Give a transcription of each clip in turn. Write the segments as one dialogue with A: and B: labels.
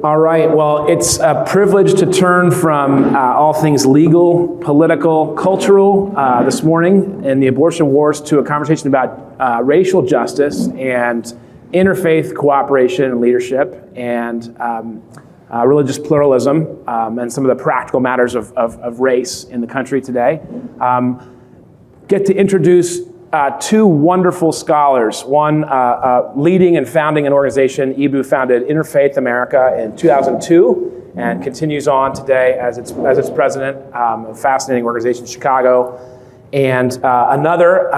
A: All right, well, it's a privilege to turn from all things legal, political, cultural this morning in the abortion wars to a conversation about racial justice and interfaith cooperation and leadership and religious pluralism and some of the practical matters of race in the country today. Get to introduce two wonderful scholars, one leading and founding an organization. Ibu founded Interfaith America in 2002 and continues on today as its president, a fascinating organization in Chicago. And another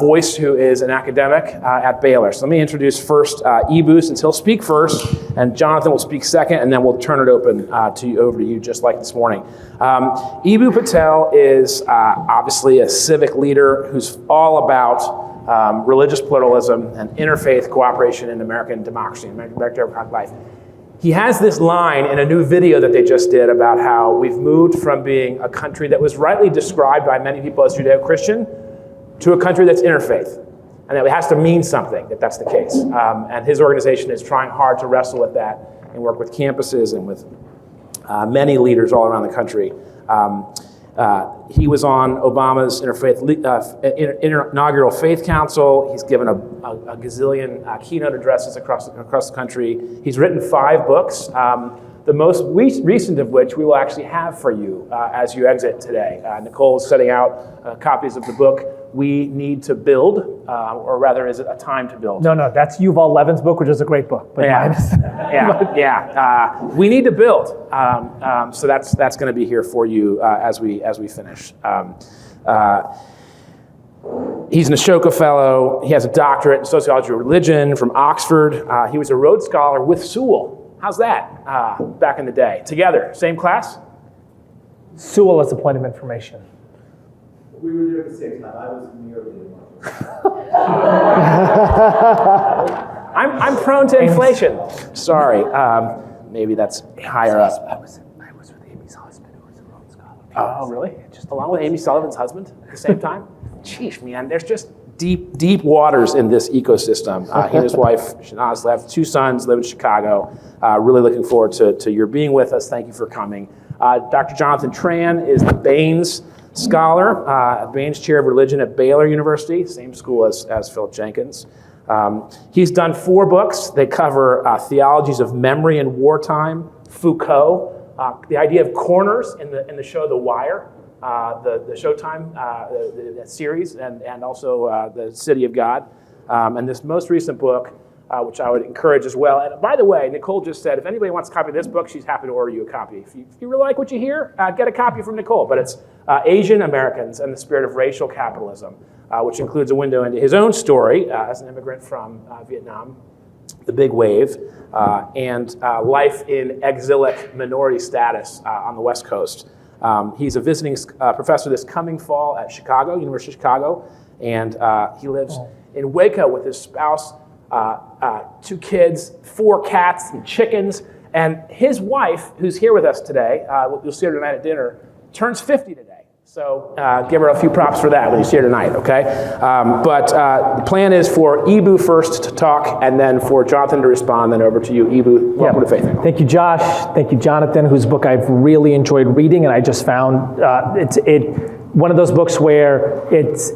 A: voice who is an academic at Baylor. So let me introduce first Ibu, since he'll speak first, and Jonathan will speak second, and then we'll turn it open over to you, just like this morning. Ibu Patel is obviously a civic leader who's all about religious pluralism and interfaith cooperation in American democracy, American democratic life. He has this line in a new video that they just did about how we've moved from being a country that was rightly described by many people as Judeo-Christian to a country that's interfaith. And that it has to mean something that that's the case. And his organization is trying hard to wrestle with that and work with campuses and with many leaders all around the country. He was on Obama's inaugural Faith Council. He's given a gazillion keynote addresses across the country. He's written 5 books, the most recent of which we will actually have for you as you exit today. Nicole is setting out copies of the book, We Need to Build, or rather, is it A Time to Build?
B: No, that's Yuval Levin's book, which is a great book. But
A: We Need to Build. So that's going to be here for you as we finish. He's an Ashoka Fellow. He has a doctorate in sociology of religion from Oxford. He was a Rhodes Scholar with Sewell. How's that? Back in the day, together, same class.
B: Sewell is a point of information.
C: We were there at the same time. I was in the early one.
A: I'm prone to inflation. Sorry. Maybe that's higher up.
B: I was with Amy's husband, who was a Rhodes Scholar.
A: Oh, really? Just along with Amy Sullivan's husband at the same time? Sheesh, man, there's just deep waters in this ecosystem. He and his wife, Shanaz, have 2 sons, live in Chicago. Really looking forward to your being with us. Thank you for coming. Dr. Jonathan Tran is the Baines Scholar, Baines Chair of Religion at Baylor University, same school as Philip Jenkins. He's done 4 books. They cover theologies of memory and wartime, Foucault, the idea of corners in the show The Wire, the Showtime the series, and also the City of God. And this most recent book, which I would encourage as well. And by the way, Nicole just said, if anybody wants a copy of this book, she's happy to order you a copy. If you really like what you hear, get a copy from Nicole. But it's Asian Americans and the Spirit of Racial Capitalism, which includes a window into his own story as an immigrant from Vietnam, the Big Wave, and life in exilic minority status on the West Coast. He's a visiting professor this coming fall at University of Chicago, and he lives in Waco with his spouse, 2 kids, 4 cats and chickens, and his wife, who's here with us today, you'll see her tonight at dinner, turns 50 today. So give her a few props for that when you see her tonight, okay? But the plan is for Ibu first to talk, and then for Jonathan to respond, then over to you. Ibu, welcome to Faith.
B: Thank you, Josh. Thank you, Jonathan, whose book I've really enjoyed reading, and I just found one of those books where it's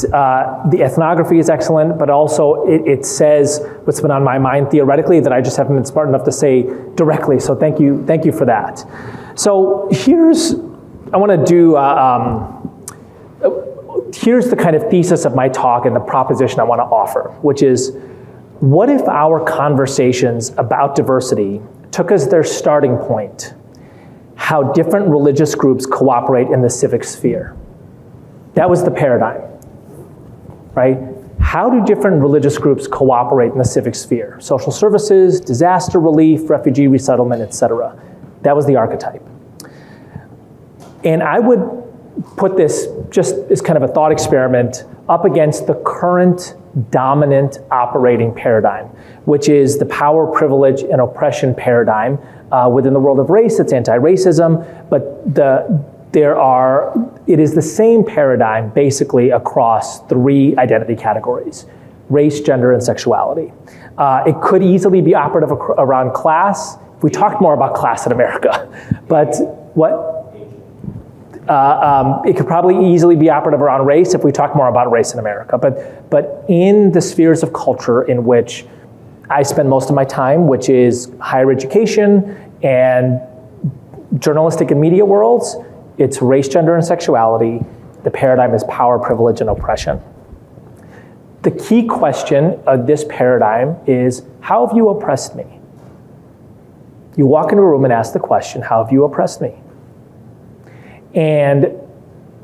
B: the ethnography is excellent, but also it says what's been on my mind theoretically that I just haven't been smart enough to say directly. So thank you for that. So I want to do, here's the kind of thesis of my talk and the proposition I want to offer, which is, what if our conversations about diversity took as their starting point how different religious groups cooperate in the civic sphere? That was the paradigm, right? How do different religious groups cooperate in the civic sphere? Social services, disaster relief, refugee resettlement, etc. That was the archetype. And I would put this just as kind of a thought experiment up against the current dominant operating paradigm, which is the power, privilege, and oppression paradigm. Within the world of race, it's anti-racism, but it is the same paradigm basically across 3 identity categories: race, gender, and sexuality. It could easily be operative around class. If we talked more about class in America. But what? It could probably easily be operative around race if we talk more about race in America. But in the spheres of culture in which I spend most of my time, which is higher education and journalistic and media worlds, it's race, gender, and sexuality. The paradigm is power, privilege, and oppression. The key question of this paradigm is, how have you oppressed me? You walk into a room and ask the question, how have you oppressed me? And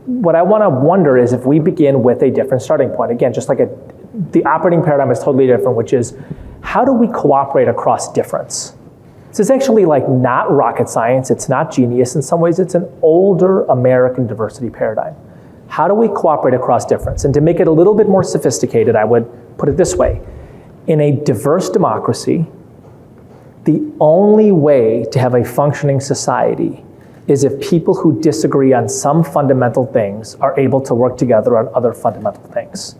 B: what I want to wonder is if we begin with a different starting point. Again, just like the operating paradigm is totally different, which is, how do we cooperate across difference? This is actually like not rocket science, it's not genius. In some ways, it's an older American diversity paradigm. How do we cooperate across difference? And to make it a little bit more sophisticated, I would put it this way. In a diverse democracy, the only way to have a functioning society is if people who disagree on some fundamental things are able to work together on other fundamental things.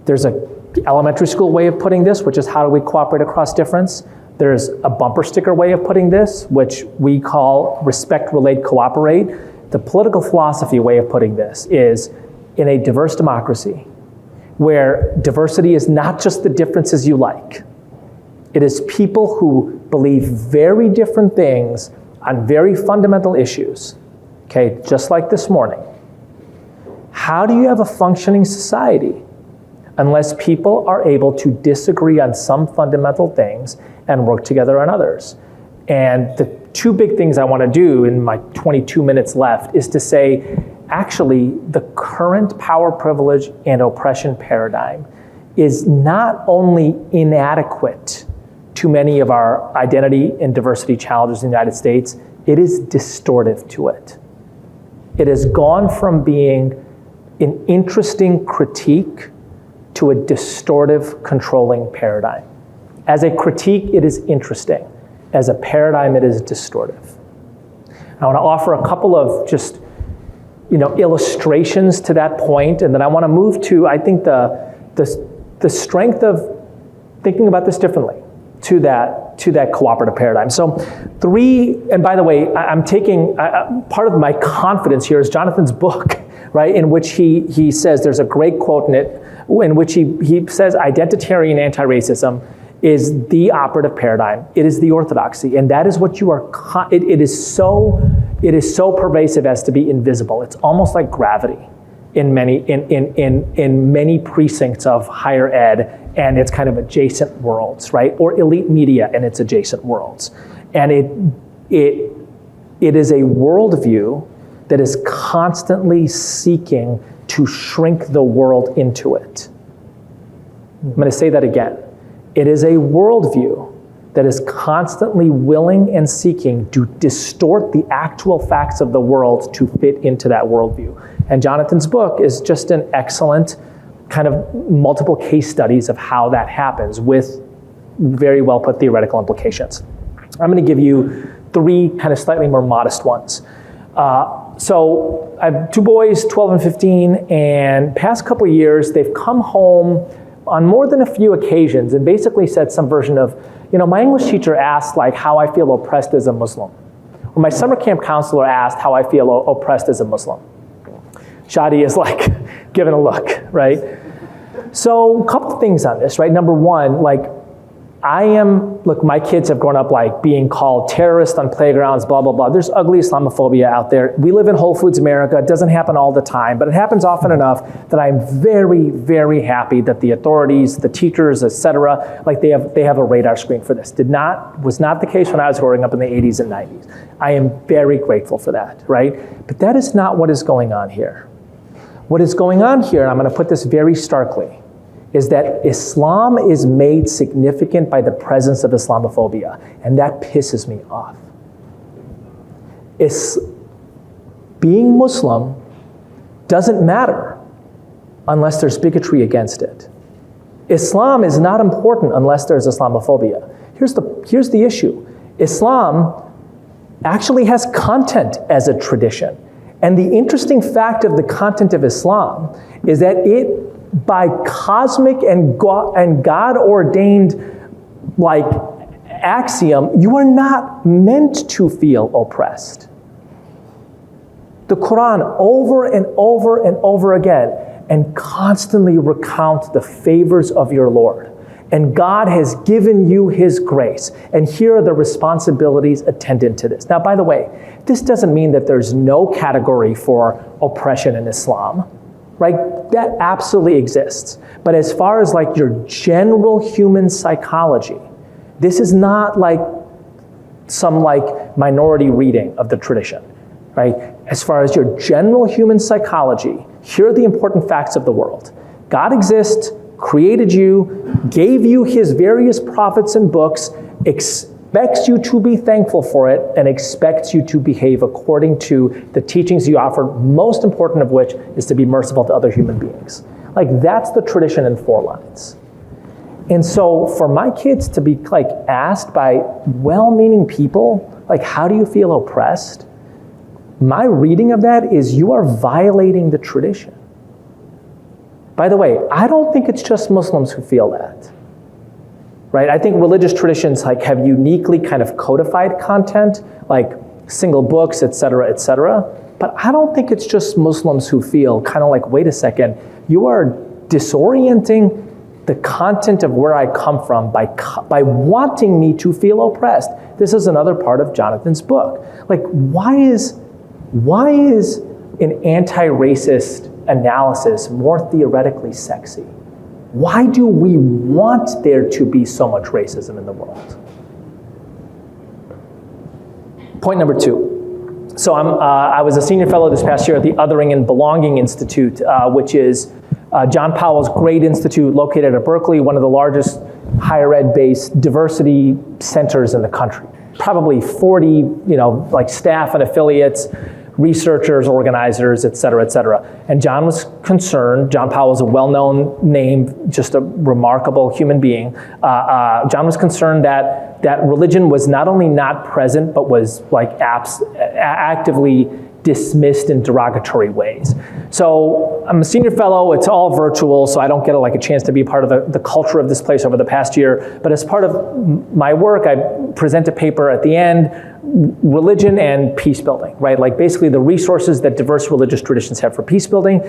B: There's an elementary school way of putting this, which is how do we cooperate across difference? There's a bumper sticker way of putting this, which we call respect, relate, cooperate. The political philosophy way of putting this is, in a diverse democracy, where diversity is not just the differences you like. It is people who believe very different things on very fundamental issues, okay, just like this morning. How do you have a functioning society unless people are able to disagree on some fundamental things and work together on others? And the two big things I want to do in my 22 minutes left is to say, actually, the current power, privilege, and oppression paradigm is not only inadequate to many of our identity and diversity challenges in the United States, it is distortive to it. It has gone from being an interesting critique to a distortive, controlling paradigm. As a critique, it is interesting. As a paradigm, it is distortive. I want to offer a couple of just, illustrations to that point, and then I want to move to, I think, the strength of thinking about this differently to that cooperative paradigm. So and by the way, I'm taking, part of my confidence here is Jonathan's book, right, in which he says, there's a great quote in it, in which he says identitarian anti-racism is the operative paradigm. It is the orthodoxy, and that is what you are, it is so pervasive as to be invisible. It's almost like gravity in many precincts of higher ed and its kind of adjacent worlds, right? Or elite media and its adjacent worlds. And it is a worldview that is constantly seeking to shrink the world into it. I'm going to say that again. It is a worldview that is constantly willing and seeking to distort the actual facts of the world to fit into that worldview. And Jonathan's book is just an excellent kind of multiple case studies of how that happens with very well put theoretical implications. I'm going to give you three kind of slightly more modest ones. So I have two boys, 12 and 15, and past couple of years, they've come home on more than a few occasions and basically said some version of, my English teacher asked like how I feel oppressed as a Muslim. Or my summer camp counselor asked how I feel oppressed as a Muslim. Shadi is like giving a look, right? So a couple of things on this, right? Number one, my kids have grown up like being called terrorists on playgrounds, blah, blah, blah. There's ugly Islamophobia out there. We live in Whole Foods America. It doesn't happen all the time, but it happens often enough that I'm very, very happy that the authorities, the teachers, et cetera, like they have a radar screen for this. Was not the case when I was growing up in the 80s and 90s. I am very grateful for that, right? But that is not what is going on here. What is going on here, and I'm going to put this very starkly, is that Islam is made significant by the presence of Islamophobia, and that pisses me off. Being Muslim doesn't matter unless there's bigotry against it. Islam is not important unless there's Islamophobia. Here's the issue. Islam actually has content as a tradition. And the interesting fact of the content of Islam is that it, by cosmic and God-ordained axiom, you are not meant to feel oppressed. The Quran over and over and over again and constantly recounts the favors of your Lord. And God has given you his grace. And here are the responsibilities attendant to this. Now, by the way, this doesn't mean that there's no category for oppression in Islam, right? That absolutely exists. But as far as like your general human psychology, this is not like some like minority reading of the tradition, right? As far as your general human psychology, here are the important facts of the world. God exists, created you, gave you his various prophets and books, expects you to be thankful for it, and expects you to behave according to the teachings you offer, most important of which is to be merciful to other human beings. Like, that's the tradition in 4 lines. And so for my kids to be like asked by well-meaning people, like, how do you feel oppressed? My reading of that is you are violating the tradition. By the way, I don't think it's just Muslims who feel that, right? I think religious traditions like have uniquely kind of codified content, like single books, et cetera, et cetera. But I don't think it's just Muslims who feel kind of like, wait a second, you are disorienting the content of where I come from by wanting me to feel oppressed. This is another part of Jonathan's book. Like, why is an anti-racist analysis more theoretically sexy? Why do we want there to be so much racism in the world? Point number 2. So I was a senior fellow this past year at the Othering and Belonging Institute, which is John Powell's great institute located at Berkeley, one of the largest higher ed-based diversity centers in the country. Probably 40, like staff and affiliates, researchers, organizers, et cetera, et cetera. And John was concerned. John Powell is a well-known name, just a remarkable human being. John was concerned that religion was not only not present, but was like actively dismissed in derogatory ways. So I'm a senior fellow, it's all virtual, so I don't get a chance to be part of the culture of this place over the past year. But as part of my work, I present a paper at the end, religion and peace building, right? Like basically the resources that diverse religious traditions have for peace building.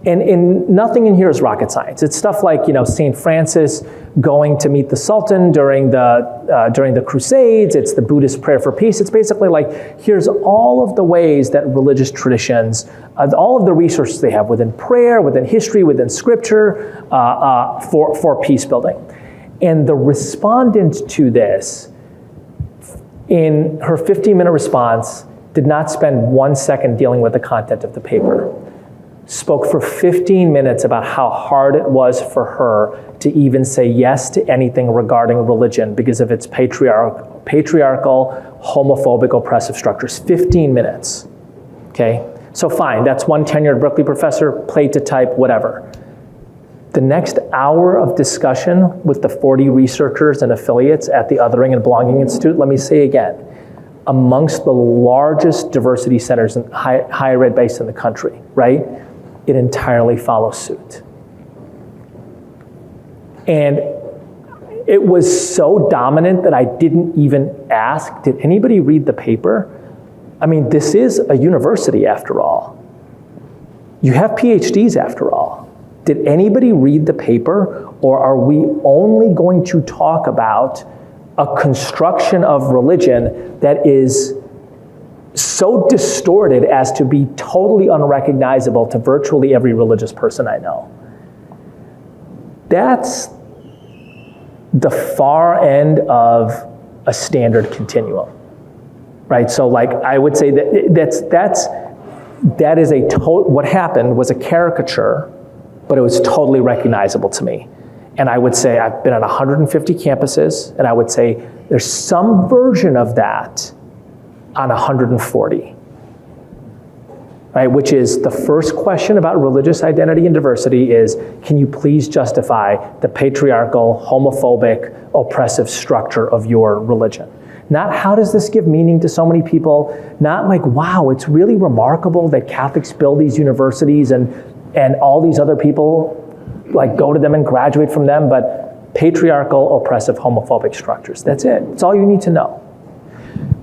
B: And nothing in here is rocket science. It's stuff like, St. Francis going to meet the Sultan during the Crusades. It's the Buddhist prayer for peace. It's basically like, here's all of the ways that religious traditions, all of the resources they have within prayer, within history, within scripture, for peace building. And the respondent to this, in her 15-minute response, did not spend 1 second dealing with the content of the paper. Spoke for 15 minutes about how hard it was for her to even say yes to anything regarding religion because of its patriarchal, homophobic, oppressive structures. 15 minutes, okay? So fine, that's one tenured Berkeley professor, played to type, whatever. The next hour of discussion with the 40 researchers and affiliates at the Othering and Belonging Institute, let me say again, amongst the largest diversity centers in higher ed based in the country, right? It entirely follows suit. And it was so dominant that I didn't even ask, did anybody read the paper? I mean, this is a university after all. You have PhDs after all. Did anybody read the paper, or are we only going to talk about a construction of religion that is so distorted as to be totally unrecognizable to virtually every religious person I know? That's the far end of a standard continuum, right? So like I would say that is what happened was a caricature, but it was totally recognizable to me. And I would say I've been on 150 campuses, and I would say there's some version of that on 140, right? Which is the first question about religious identity and diversity is, can you please justify the patriarchal, homophobic, oppressive structure of your religion? Not how does this give meaning to so many people, not like, wow, it's really remarkable that Catholics build these universities and all these other people like go to them and graduate from them, but patriarchal, oppressive, homophobic structures. That's it. It's all you need to know.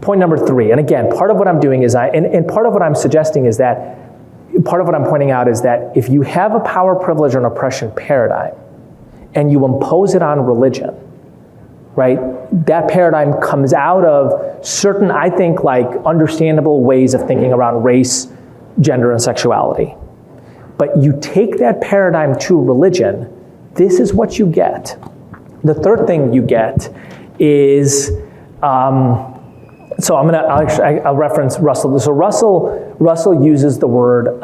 B: Point number 3, and again, part of what I'm doing is and part of what I'm suggesting is that, part of what I'm pointing out is that if you have a power, privilege, or an oppression paradigm, and you impose it on religion, right? That paradigm comes out of certain, I think, like understandable ways of thinking around race, gender, and sexuality. But you take that paradigm to religion, this is what you get. The third thing you get is, so I'll reference Russell. So Russell uses the word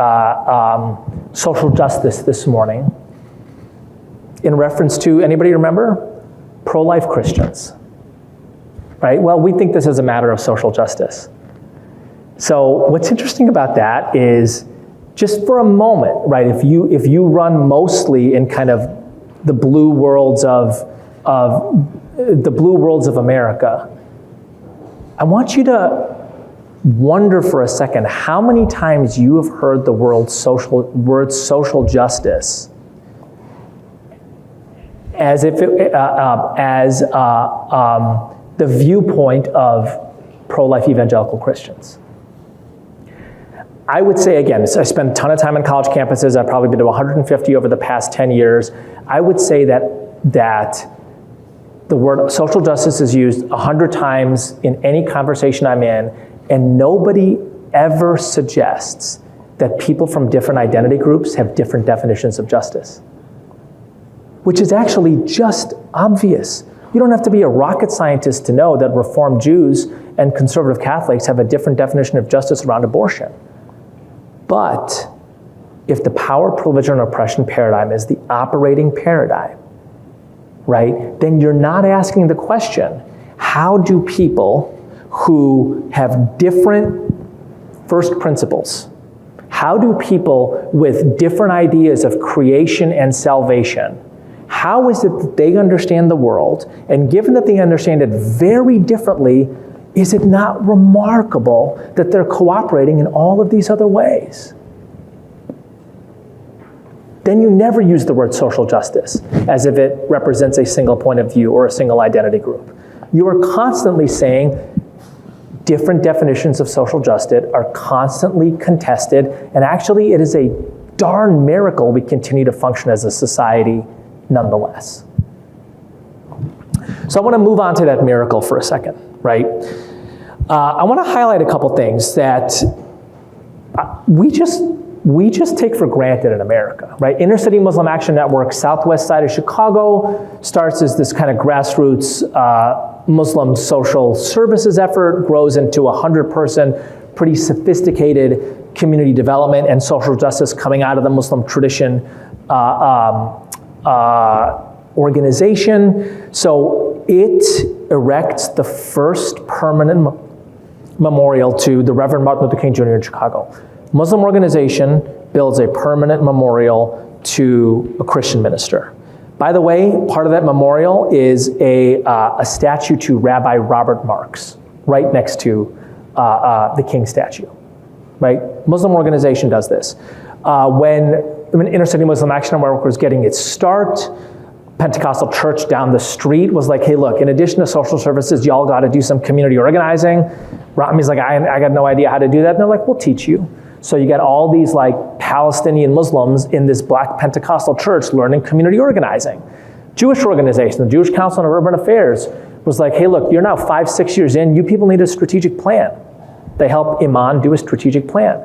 B: social justice this morning in reference to, anybody remember? Pro-life Christians, right? Well, we think this is a matter of social justice. So what's interesting about that is, just for a moment, right? If you run mostly in kind of the blue worlds of America, I want you to wonder for a second how many times you have heard the word social justice as if the viewpoint of pro-life evangelical Christians. I would say, again, I spent a ton of time on college campuses. I've probably been to 150 over the past 10 years. I would say that the word social justice is used 100 times in any conversation I'm in, and nobody ever suggests that people from different identity groups have different definitions of justice, which is actually just obvious. You don't have to be a rocket scientist to know that Reformed Jews and conservative Catholics have a different definition of justice around abortion. But if the power, privilege, and oppression paradigm is the operating paradigm, right, then you're not asking the question, how do people who have different first principles, how do people with different ideas of creation and salvation, how is it that they understand the world? And given that they understand it very differently, is it not remarkable that they're cooperating in all of these other ways? Then you never use the word social justice as if it represents a single point of view or a single identity group. You are constantly saying different definitions of social justice are constantly contested, and actually it is a darn miracle we continue to function as a society nonetheless. So I want to move on to that miracle for a second, right? I want to highlight a couple things that we just take for granted in America, right? Inner City Muslim Action Network, southwest side of Chicago, starts as this kind of grassroots Muslim social services effort, grows into a 100-person, pretty sophisticated community development and social justice coming out of the Muslim tradition organization. So it erects the first permanent memorial to the Reverend Martin Luther King Jr. in Chicago. Muslim organization builds a permanent memorial to a Christian minister. By the way, part of that memorial is a statue to Rabbi Robert Marks, right next to the King statue, right? Muslim organization does this. When Inner City Muslim Action Network was getting its start, Pentecostal church down the street was like, hey, look, in addition to social services, y'all got to do some community organizing. Rami's like, I got no idea how to do that. And they're like, we'll teach you. So you got all these like Palestinian Muslims in this black Pentecostal church learning community organizing. Jewish organization, the Jewish Council on Urban Affairs, was like, hey, look, you're now 5-6 years in, you people need a strategic plan. They help Iman do a strategic plan.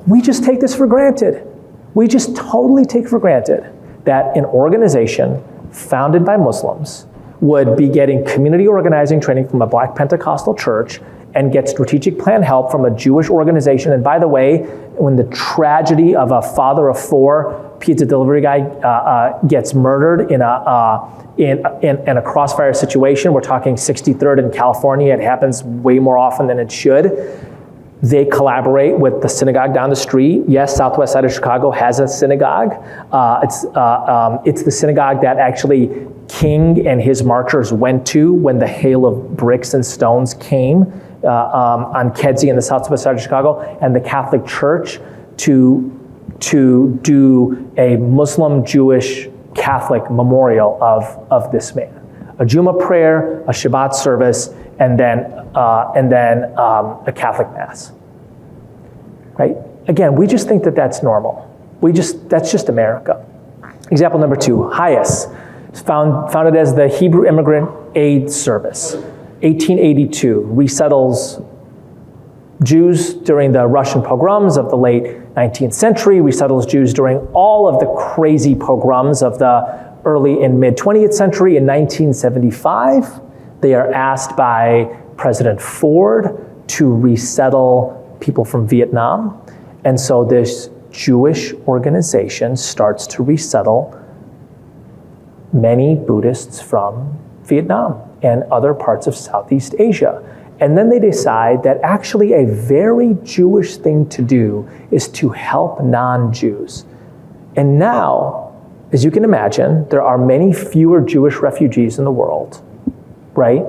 B: We just take this for granted. We just totally take for granted that an organization founded by Muslims would be getting community organizing training from a black Pentecostal church and get strategic plan help from a Jewish organization. And by the way, when the tragedy of a father of 4 pizza delivery guy gets murdered in a crossfire situation, we're talking 63rd in California, it happens way more often than it should. They collaborate with the synagogue down the street. Yes, southwest side of Chicago has a synagogue. It's the synagogue that actually King and his marchers went to when the hail of bricks and stones came on Kedzie in the southwest side of Chicago, and the Catholic Church to do a Muslim-Jewish Catholic memorial of this man. A Juma prayer, a Shabbat service, and then a Catholic Mass. Right? Again, we just think that that's normal. That's just America. Example number 2, HIAS, founded as the Hebrew Immigrant Aid Service, 1882, resettles Jews during the Russian pogroms of the late 19th century, resettles Jews during all of the crazy pogroms of the early and mid 20th century. In 1975, they are asked by President Ford to resettle people from Vietnam. And so this Jewish organization starts to resettle many Buddhists from Vietnam and other parts of Southeast Asia. And then they decide that actually a very Jewish thing to do is to help non-Jews. And now, as you can imagine, there are many fewer Jewish refugees in the world, right?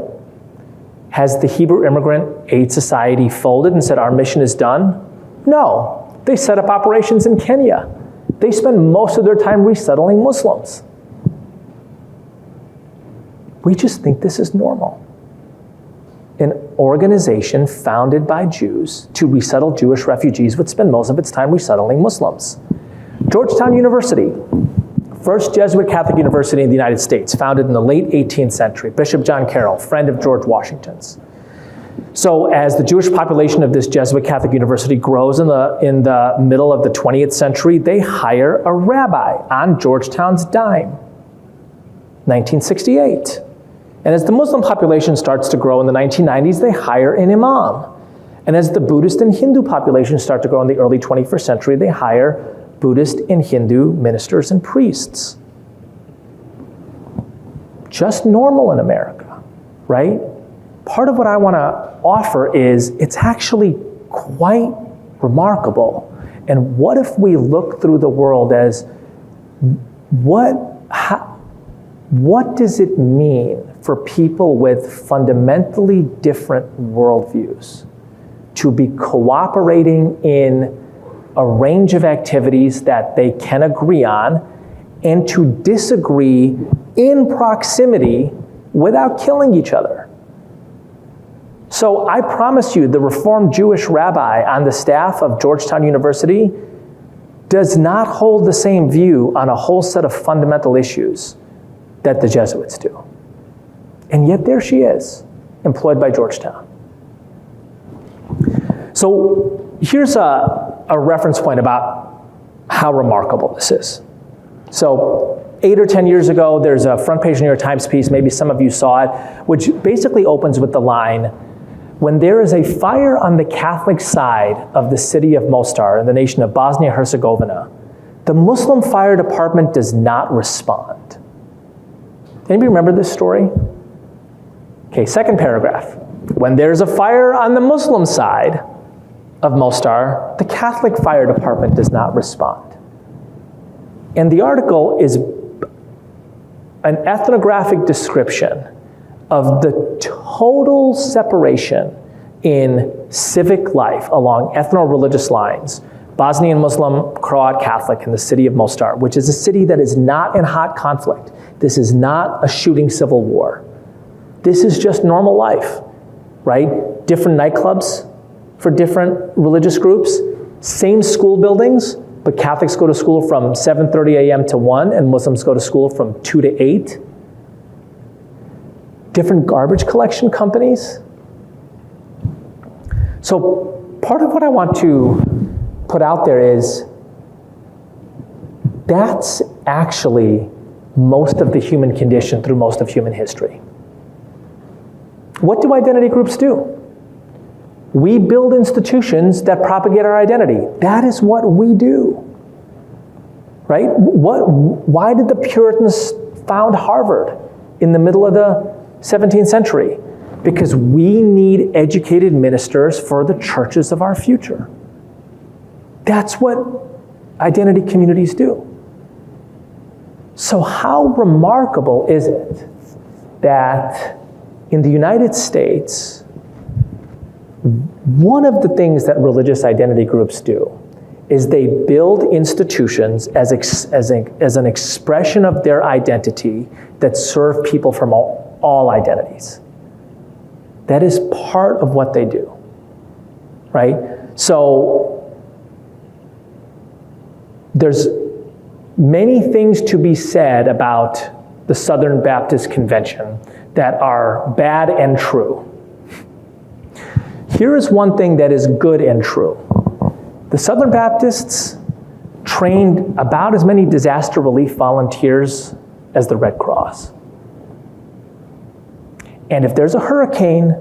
B: Has the Hebrew Immigrant Aid Society folded and said, our mission is done? No. They set up operations in Kenya. They spend most of their time resettling Muslims. We just think this is normal. An organization founded by Jews to resettle Jewish refugees would spend most of its time resettling Muslims. Georgetown University, first Jesuit Catholic university in the United States, founded in the late 18th century. Bishop John Carroll, friend of George Washington's. So as the Jewish population of this Jesuit Catholic university grows in the middle of the 20th century, they hire a rabbi on Georgetown's dime, 1968. And as the Muslim population starts to grow in the 1990s, they hire an imam. And as the Buddhist and Hindu populations start to grow in the early 21st century, they hire Buddhist and Hindu ministers and priests. Just normal in America, right? Part of what I want to offer is it's actually quite remarkable. And what if we look through the world as what does it mean for people with fundamentally different worldviews to be cooperating in a range of activities that they can agree on and to disagree in proximity without killing each other? So I promise you, the Reformed Jewish rabbi on the staff of Georgetown University does not hold the same view on a whole set of fundamental issues that the Jesuits do. And yet there she is, employed by Georgetown. So here's a reference point about how remarkable this is. So 8 or 10 years ago, there's a front page New York Times piece, maybe some of you saw it, which basically opens with the line, when there is a fire on the Catholic side of the city of Mostar in the nation of Bosnia-Herzegovina, the Muslim fire department does not respond. Anybody remember this story? Okay, second paragraph. When there's a fire on the Muslim side of Mostar, the Catholic fire department does not respond. And the article is an ethnographic description of the total separation in civic life along ethno-religious lines, Bosnian Muslim, Croat Catholic in the city of Mostar, which is a city that is not in hot conflict. This is not a shooting civil war. This is just normal life, right? Different nightclubs for different religious groups, same school buildings, but Catholics go to school from 7:30 a.m. to 1, and Muslims go to school from 2 to 8. Different garbage collection companies. So part of what I want to put out there is that's actually most of the human condition through most of human history. What do identity groups do? We build institutions that propagate our identity. That is what we do, right? Why did the Puritans found Harvard in the middle of the 17th century? Because we need educated ministers for the churches of our future. That's what identity communities do. So how remarkable is it that in the United States, one of the things that religious identity groups do is they build institutions as an expression of their identity that serve people from all identities. That is part of what they do, right? So there's many things to be said about the Southern Baptist Convention that are bad and true. Here is one thing that is good and true. The Southern Baptists trained about as many disaster relief volunteers as the Red Cross. And if there's a hurricane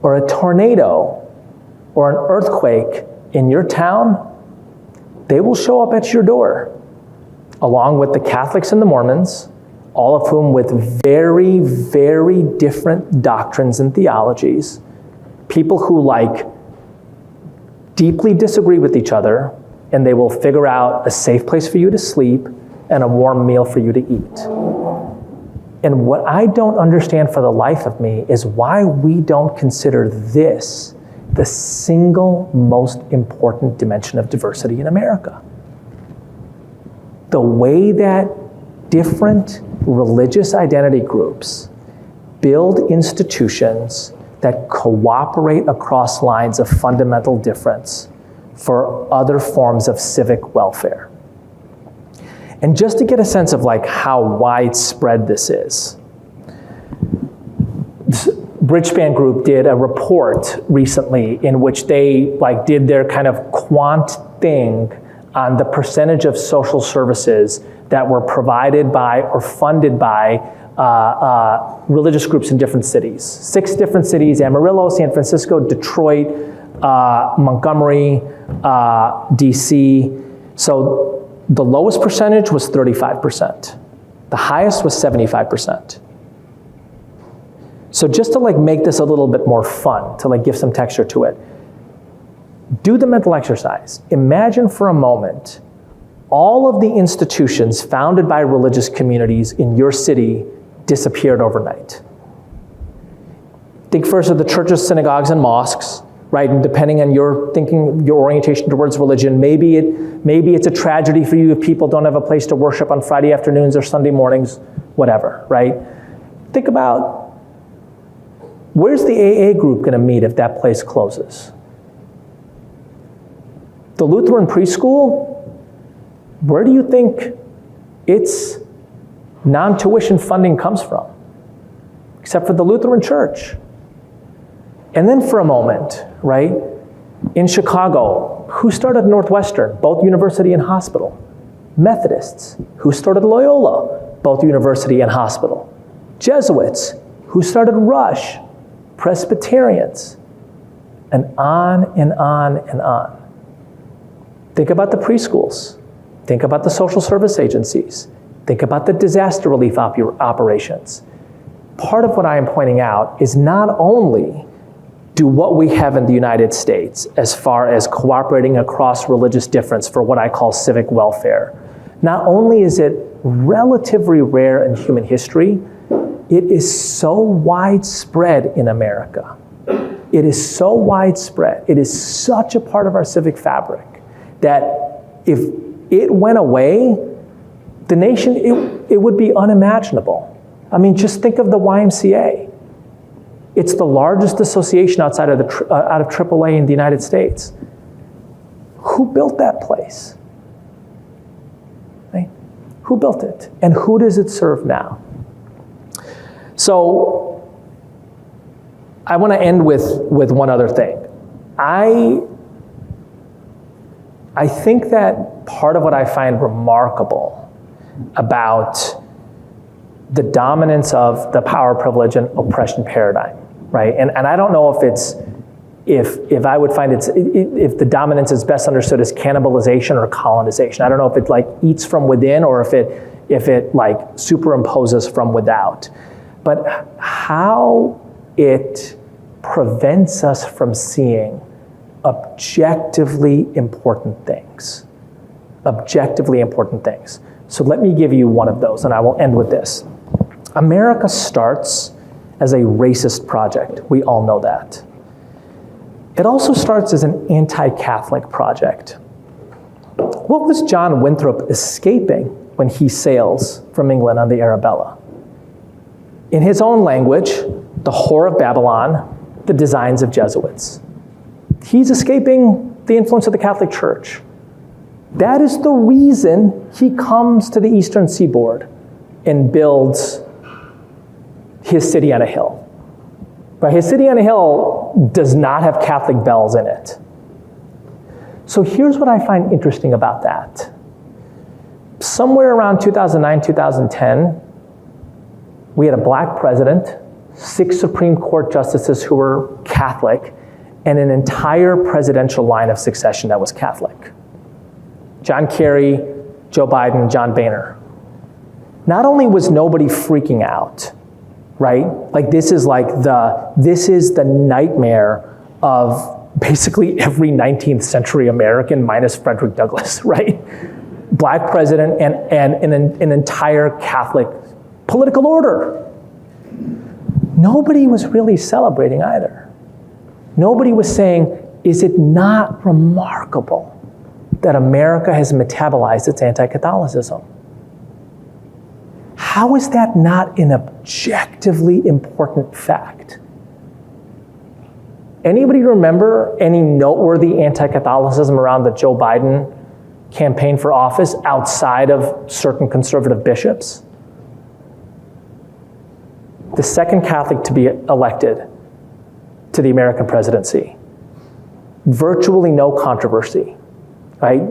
B: or a tornado or an earthquake in your town, they will show up at your door, along with the Catholics and the Mormons, all of whom with very, very different doctrines and theologies, people who deeply disagree with each other, and they will figure out a safe place for you to sleep and a warm meal for you to eat. And what I don't understand for the life of me is why we don't consider this the single most important dimension of diversity in America. The way that different religious identity groups build institutions that cooperate across lines of fundamental difference for other forms of civic welfare. And just to get a sense of how widespread this is, this Bridgespan Group did a report recently in which they did their kind of quant thing on the percentage of social services that were provided by or funded by religious groups in different cities. 6 different cities: Amarillo, San Francisco, Detroit, Montgomery, DC. So the lowest percentage was 35%. The highest was 75%. So just to make this a little bit more fun, to give some texture to it, do the mental exercise. Imagine for a moment all of the institutions founded by religious communities in your city disappeared overnight. Think first of the churches, synagogues, and mosques, right? And depending on your thinking, your orientation towards religion, maybe it's a tragedy for you if people don't have a place to worship on Friday afternoons or Sunday mornings, whatever, right? Think about, where's the AA group going to meet if that place closes? The Lutheran preschool, where do you think its non-tuition funding comes from? Except for the Lutheran Church. And then for a moment, right, in Chicago, who started Northwestern? Both university and hospital. Methodists. Who started Loyola? Both university and hospital. Jesuits. Who started Rush? Presbyterians. And on and on and on. Think about the preschools. Think about the social service agencies. Think about the disaster relief operations. Part of what I am pointing out is not only do what we have in the United States as far as cooperating across religious difference for what I call civic welfare, not only is it relatively rare in human history, it is so widespread in America. It is so widespread. It is such a part of our civic fabric that if it went away, the nation, it would be unimaginable. I mean, just think of the YMCA. It's the largest association outside of out of AAA in the United States. Who built that place? Right? Who built it? And who does it serve now? So I want to end with one other thing. I think that part of what I find remarkable about the dominance of the power, privilege, and oppression paradigm, right? And I don't know if I would find if the dominance is best understood as cannibalization or colonization. I don't know if it eats from within or if it superimposes from without. But how it prevents us from seeing objectively important things. Objectively important things. So let me give you one of those, and I will end with this. America starts as a racist project. We all know that. It also starts as an anti-Catholic project. What was John Winthrop escaping when he sails from England on the Arabella? In his own language, the whore of Babylon, the designs of Jesuits. He's escaping the influence of the Catholic Church. That is the reason he comes to the Eastern Seaboard and builds his city on a hill. But his city on a hill does not have Catholic bells in it. So here's what I find interesting about that. Somewhere around 2009, 2010, we had a black president, 6 Supreme Court justices who were Catholic, and an entire presidential line of succession that was Catholic. John Kerry, Joe Biden, John Boehner. Not only was nobody freaking out, right? Like this is the nightmare of basically every 19th century American minus Frederick Douglass, right? Black president and an entire Catholic political order. Nobody was really celebrating either. Nobody was saying, is it not remarkable that America has metabolized its anti-Catholicism? How is that not an objectively important fact? Anybody remember any noteworthy anti-Catholicism around the Joe Biden campaign for office outside of certain conservative bishops? The second Catholic to be elected to the American presidency. Virtually no controversy, right?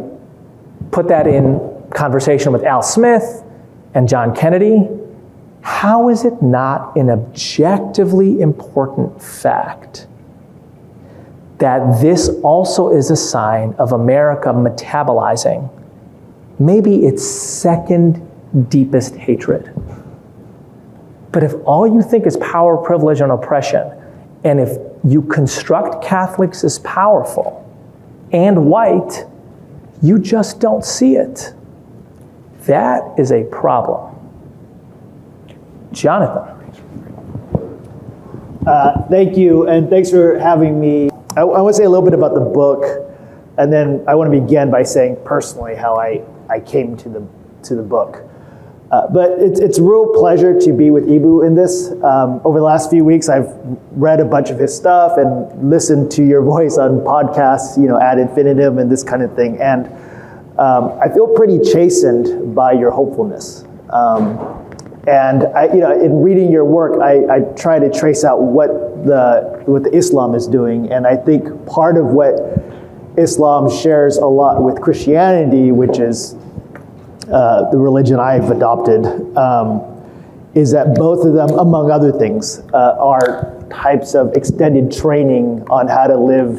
B: Put that in conversation with Al Smith and John Kennedy. How is it not an objectively important fact that this also is a sign of America metabolizing maybe its second deepest hatred? But if all you think is power, privilege, and oppression, and if you construct Catholics as powerful and white, you just don't see it. That is a problem. Jonathan.
D: Thank you, and thanks for having me. I want to say a little bit about the book, and then I want to begin by saying personally how I came to the book. But it's a real pleasure to be with Ibu in this. Over the last few weeks, I've read a bunch of his stuff and listened to your voice on podcasts, ad infinitum and this kind of thing. And I feel pretty chastened by your hopefulness. And in reading your work, I try to trace out what the Islam is doing. And I think part of what Islam shares a lot with Christianity, which is the religion I've adopted, is that both of them, among other things, are types of extended training on how to live,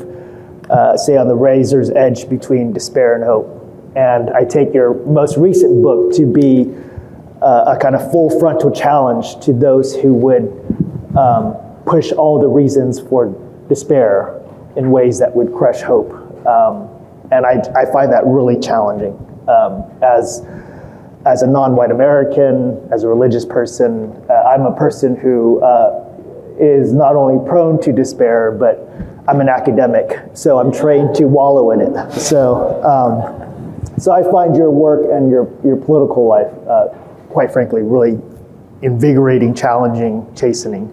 D: say, on the razor's edge between despair and hope. And I take your most recent book to be a kind of full frontal challenge to those who would push all the reasons for despair in ways that would crush hope. And I find that really challenging. As a non-white American, as a religious person, I'm a person who is not only prone to despair, but I'm an academic, so I'm trained to wallow in it. So I find your work and your political life, quite frankly, really invigorating, challenging, chastening.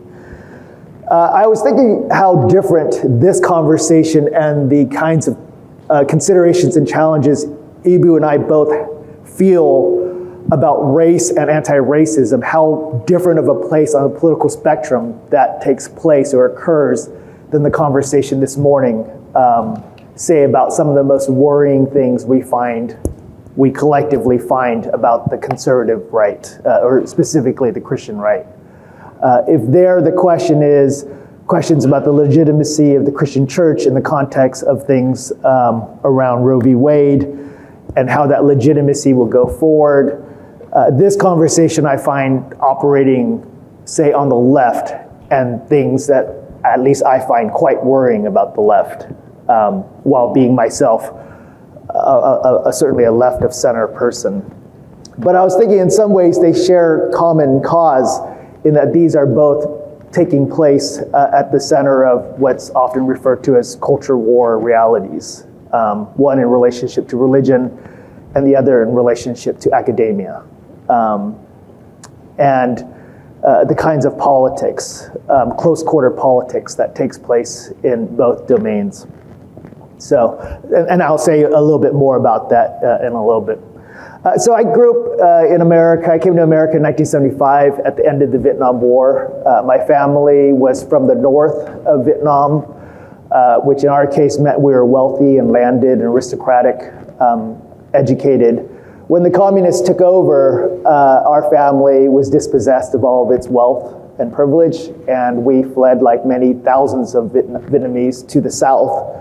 D: I was thinking how different this conversation and the kinds of considerations and challenges Ibu and I both feel about race and anti-racism, how different of a place on the political spectrum that takes place or occurs than the conversation this morning, say about some of the most worrying things we collectively find about the conservative right, or specifically the Christian right. If the question is questions about the legitimacy of the Christian church in the context of things around Roe v. Wade and how that legitimacy will go forward, this conversation I find operating, say, on the left, and things that at least I find quite worrying about the left, while being myself certainly a left of center person. But I was thinking in some ways they share common cause in that these are both taking place at the center of what's often referred to as culture war realities. one in relationship to religion and the other in relationship to academia. And the kinds of politics, close quarter politics that takes place in both domains. So, and I'll say a little bit more about that in a little bit. So I grew up in America. I came to America in 1975 at the end of the Vietnam War. My family was from the north of Vietnam, which in our case meant we were wealthy and landed and aristocratic, educated. When the communists took over, our family was dispossessed of all of its wealth and privilege, and we fled like many thousands of Vietnamese to the south.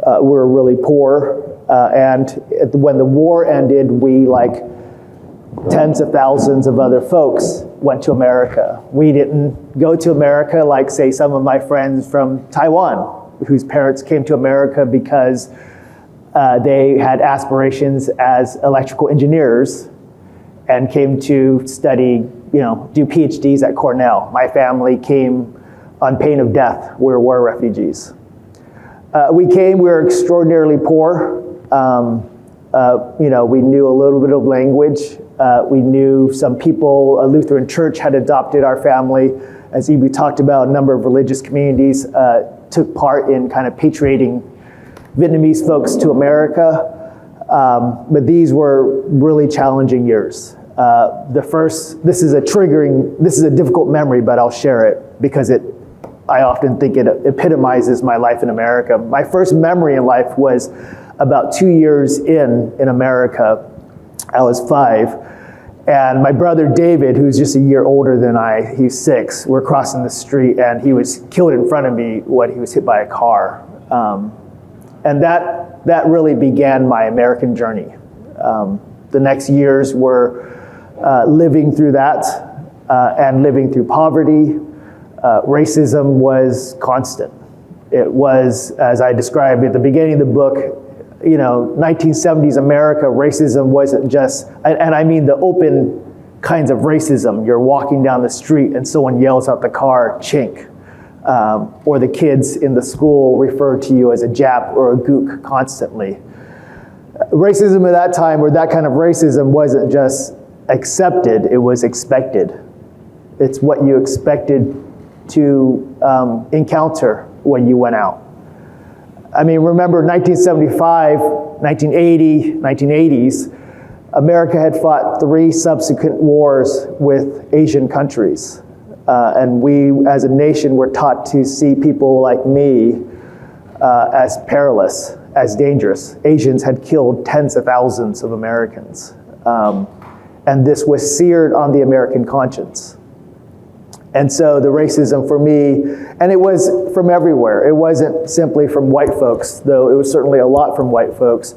D: We were really poor, and when the war ended, we, like tens of thousands of other folks, went to America. We didn't go to America like, say, some of my friends from Taiwan, whose parents came to America because they had aspirations as electrical engineers and came to study, do PhDs at Cornell. My family came on pain of death. We were war refugees. We were extraordinarily poor. We knew a little bit of language. We knew some people, a Lutheran church had adopted our family. As Ibu talked about, a number of religious communities took part in kind of patriating Vietnamese folks to America. But these were really challenging years. This is a difficult memory, but I'll share it because I often think it epitomizes my life in America. My first memory in life was about 2 years in America. I was 5, and my brother David, who's just a year older than I, he's 6, we're crossing the street, and he was killed in front of me when he was hit by a car. And that really began my American journey. The next years were living through that and living through poverty. Racism was constant. It was, as I described at the beginning of the book, 1970s America, racism wasn't just, and I mean the open kinds of racism. You're walking down the street and someone yells out the car, chink. Or the kids in the school refer to you as a Jap or a Gook constantly. Racism at that time, or that kind of racism, wasn't just accepted, it was expected. It's what you expected to encounter when you went out. I mean, remember 1975, 1980, 1980s, America had fought 3 subsequent wars with Asian countries. And we, as a nation, were taught to see people like me as perilous, as dangerous. Asians had killed tens of thousands of Americans. And this was seared on the American conscience. And so the racism for me, and it was from everywhere. It wasn't simply from white folks, though it was certainly a lot from white folks,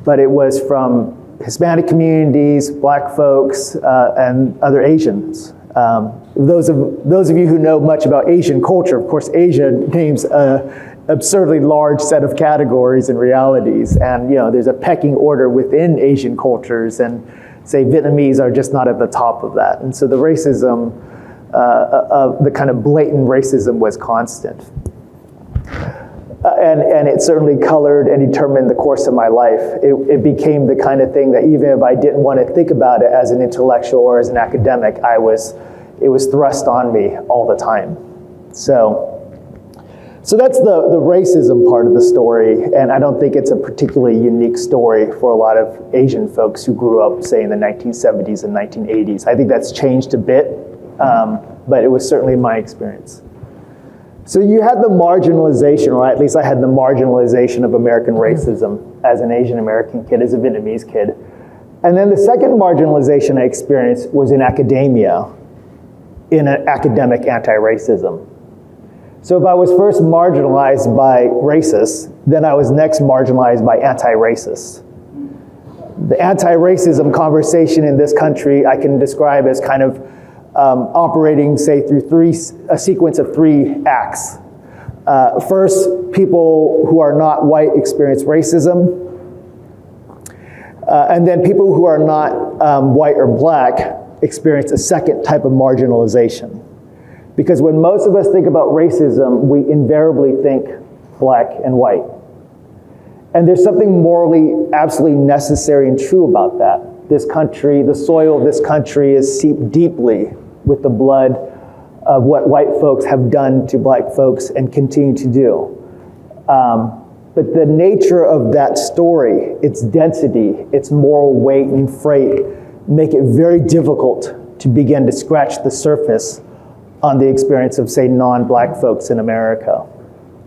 D: but it was from Hispanic communities, black folks, and other Asians. Those of you who know much about Asian culture, of course, Asia names an absurdly large set of categories and realities. And there's a pecking order within Asian cultures, and say Vietnamese are just not at the top of that. And so the racism, of the kind of blatant racism was constant. And it certainly colored and determined the course of my life. It became the kind of thing that even if I didn't want to think about it as an intellectual or as an academic, it was thrust on me all the time. So that's the racism part of the story, and I don't think it's a particularly unique story for a lot of Asian folks who grew up, say, in the 1970s and 1980s. I think that's changed a bit, but it was certainly my experience. So you had the marginalization, or at least I had the marginalization of American racism as an Asian American kid, as a Vietnamese kid. And then the second marginalization I experienced was in academia, in an academic anti-racism. So if I was first marginalized by racists, then I was next marginalized by anti-racists. The anti-racism conversation in this country I can describe as kind of operating, say, through a sequence of 3 acts. First, people who are not white experience racism. And then people who are not white or black experience a second type of marginalization. Because when most of us think about racism, we invariably think black and white. And there's something morally absolutely necessary and true about that. This country, the soil of this country is seeped deeply with the blood of what white folks have done to black folks and continue to do. But the nature of that story, its density, its moral weight and freight, make it very difficult to begin to scratch the surface on the experience of, say, non-black folks in America.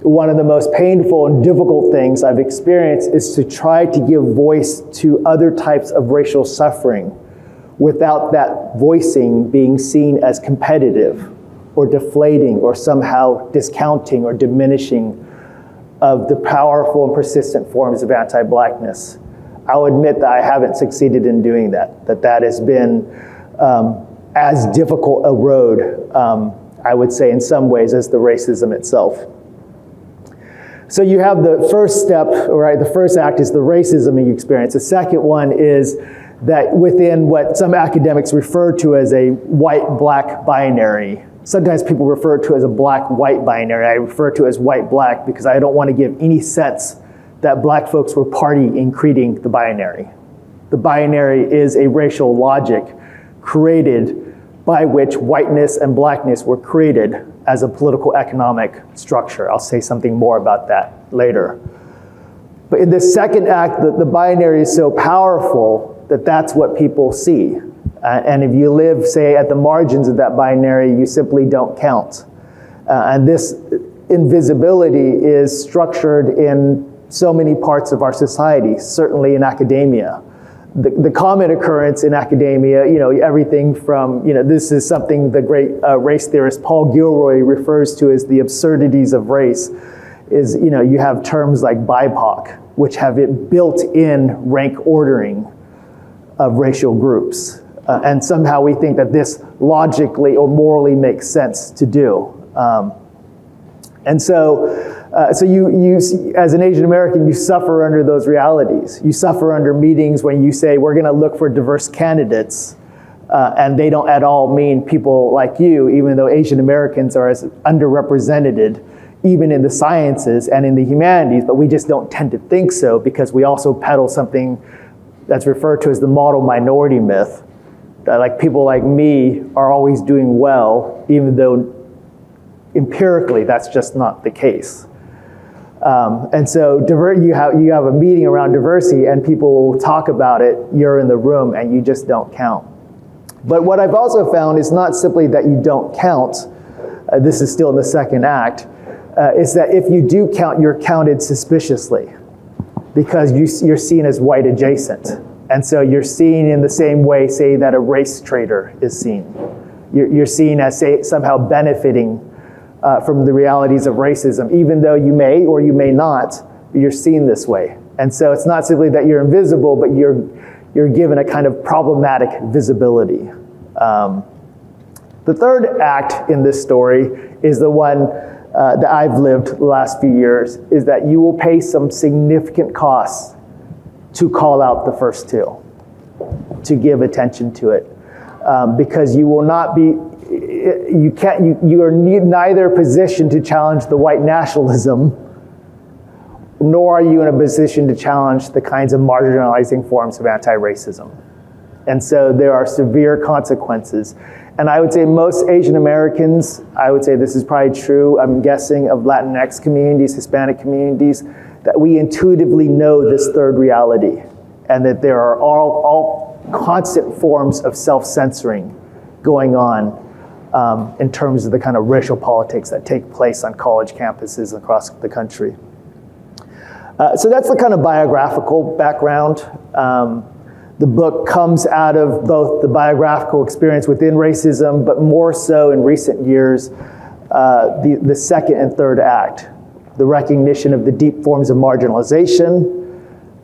D: One of the most painful and difficult things I've experienced is to try to give voice to other types of racial suffering without that voicing being seen as competitive or deflating or somehow discounting or diminishing of the powerful and persistent forms of anti-blackness. I'll admit that I haven't succeeded in doing that, that has been as difficult a road, I would say in some ways, as the racism itself. So you have the first step, right? The first act is the racism you experience. The second one is that within what some academics refer to as a white-black binary. Sometimes people refer to it as a black-white binary. I refer to it as white-black because I don't want to give any sense that black folks were party in creating the binary. The binary is a racial logic created by which whiteness and blackness were created as a political economic structure. I'll say something more about that later. But in the second act, the binary is so powerful that that's what people see. And if you live, say, at the margins of that binary, you simply don't count. And this invisibility is structured in so many parts of our society, certainly in academia. The common occurrence in academia, everything from, this is something the great race theorist Paul Gilroy refers to as the absurdities of race, is, you have terms like BIPOC, which have it built-in rank ordering of racial groups. And somehow we think that this logically or morally makes sense to do. And so you, as an Asian American, you suffer under those realities. You suffer under meetings when you say, we're gonna look for diverse candidates, and they don't at all mean people like you, even though Asian Americans are as underrepresented, even in the sciences and in the humanities, but we just don't tend to think so because we also peddle something that's referred to as the model minority myth, that like people like me are always doing well, even though empirically that's just not the case. And so you have a meeting around diversity and people will talk about it, you're in the room and you just don't count. But what I've also found is not simply that you don't count, this is still in the second act, is that if you do count, you're counted suspiciously because you're seen as white adjacent. And so you're seen in the same way, say, that a race traitor is seen. You're seen as, say, somehow benefiting from the realities of racism, even though you may or you may not, you're seen this way. And so it's not simply that you're invisible, but you're given a kind of problematic visibility. The third act in this story is the one that I've lived the last few years, is that you will pay some significant costs to call out the first two, to give attention to it, because you will not be, you are neither positioned to challenge the white nationalism, nor are you in a position to challenge the kinds of marginalizing forms of anti-racism. And so there are severe consequences. And I would say most Asian Americans, I would say this is probably true, I'm guessing, of Latinx communities, Hispanic communities, that we intuitively know this third reality, and that there are all constant forms of self-censoring going on in terms of the kind of racial politics that take place on college campuses across the country. So that's the kind of biographical background. The book comes out of both the biographical experience within racism, but more so in recent years, the second and third act. The recognition of the deep forms of marginalization,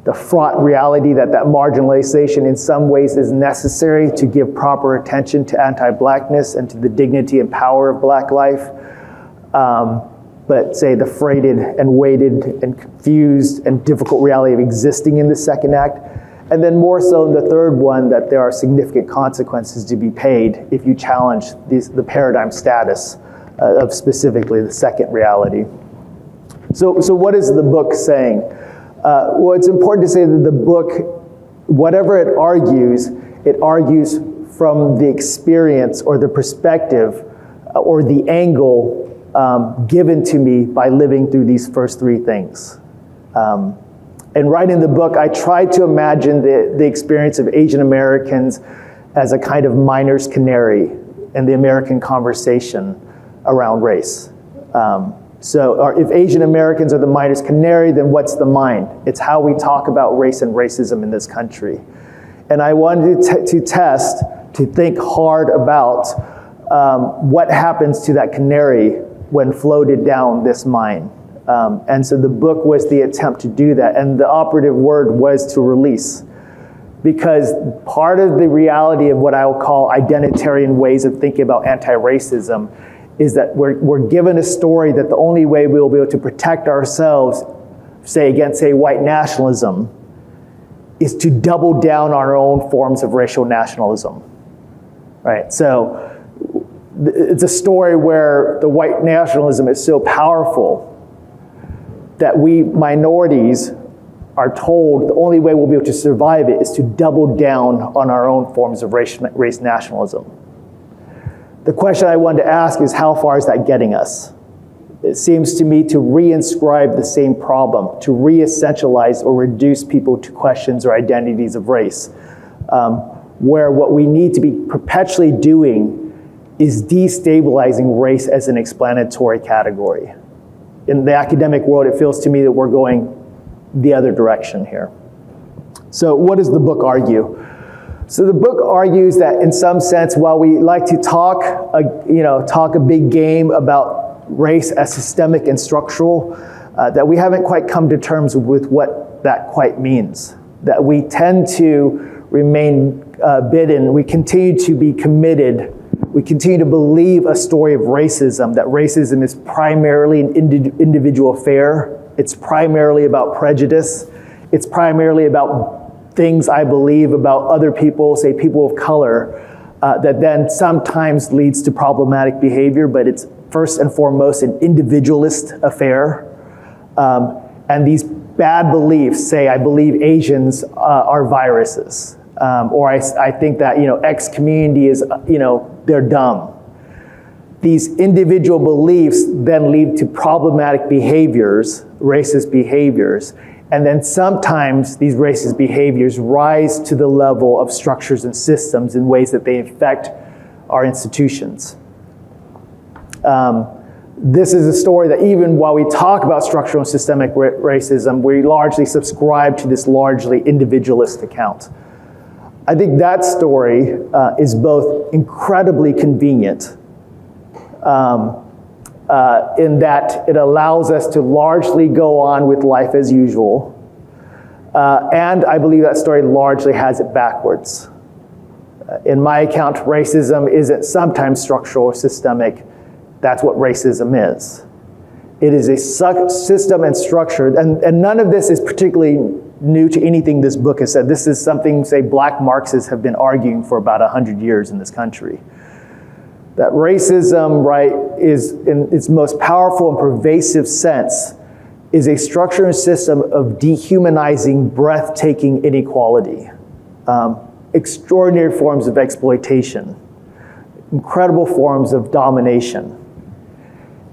D: the fraught reality that marginalization in some ways is necessary to give proper attention to anti-blackness and to the dignity and power of black life. But say the freighted and weighted and confused and difficult reality of existing in the second act. And then more so in the third one, that there are significant consequences to be paid if you challenge the paradigm status of specifically the second reality. So what is the book saying? Well, it's important to say that the book, whatever it argues from the experience or the perspective or the angle given to me by living through these first three things. And writing the book, I tried to imagine the experience of Asian Americans as a kind of miner's canary in the American conversation around race. So if Asian Americans are the miner's canary, then what's the mine? It's how we talk about race and racism in this country. And I wanted to think hard about what happens to that canary when floated down this mine. And so the book was the attempt to do that. And the operative word was to release. Because part of the reality of what I will call identitarian ways of thinking about anti-racism is that we're given a story that the only way we will be able to protect ourselves, say against, say, white nationalism, is to double down on our own forms of racial nationalism, right? So it's a story where the white nationalism is so powerful that we minorities are told the only way we'll be able to survive it is to double down on our own forms of race nationalism. The question I wanted to ask is, how far is that getting us? It seems to me to re-inscribe the same problem, to re-essentialize or reduce people to questions or identities of race, where what we need to be perpetually doing is destabilizing race as an explanatory category. In the academic world, it feels to me that we're going the other direction here. So what does the book argue? So the book argues that in some sense, while we like to talk a big game about race as systemic and structural, that we haven't quite come to terms with what that quite means. That we tend to remain bidden, we continue to be committed, we continue to believe a story of racism, that racism is primarily an individual affair, it's primarily about prejudice, it's primarily about things I believe about other people, say people of color, that then sometimes leads to problematic behavior, but it's first and foremost an individualist affair. And these bad beliefs, say I believe Asians are viruses, or I think that X community is, they're dumb. These individual beliefs then lead to problematic behaviors, racist behaviors, and then sometimes these racist behaviors rise to the level of structures and systems in ways that they affect our institutions. This is a story that even while we talk about structural and systemic racism, we largely subscribe to this largely individualist account. I think that story is both incredibly convenient in that it allows us to largely go on with life as usual. And I believe that story largely has it backwards. In my account, racism isn't sometimes structural or systemic. That's what racism is. It is a system and structure, and none of this is particularly new to anything this book has said. This is something, say, Black Marxists have been arguing for about 100 years in this country. That racism, right, is in its most powerful and pervasive sense, is a structure and system of dehumanizing, breathtaking inequality, extraordinary forms of exploitation, incredible forms of domination.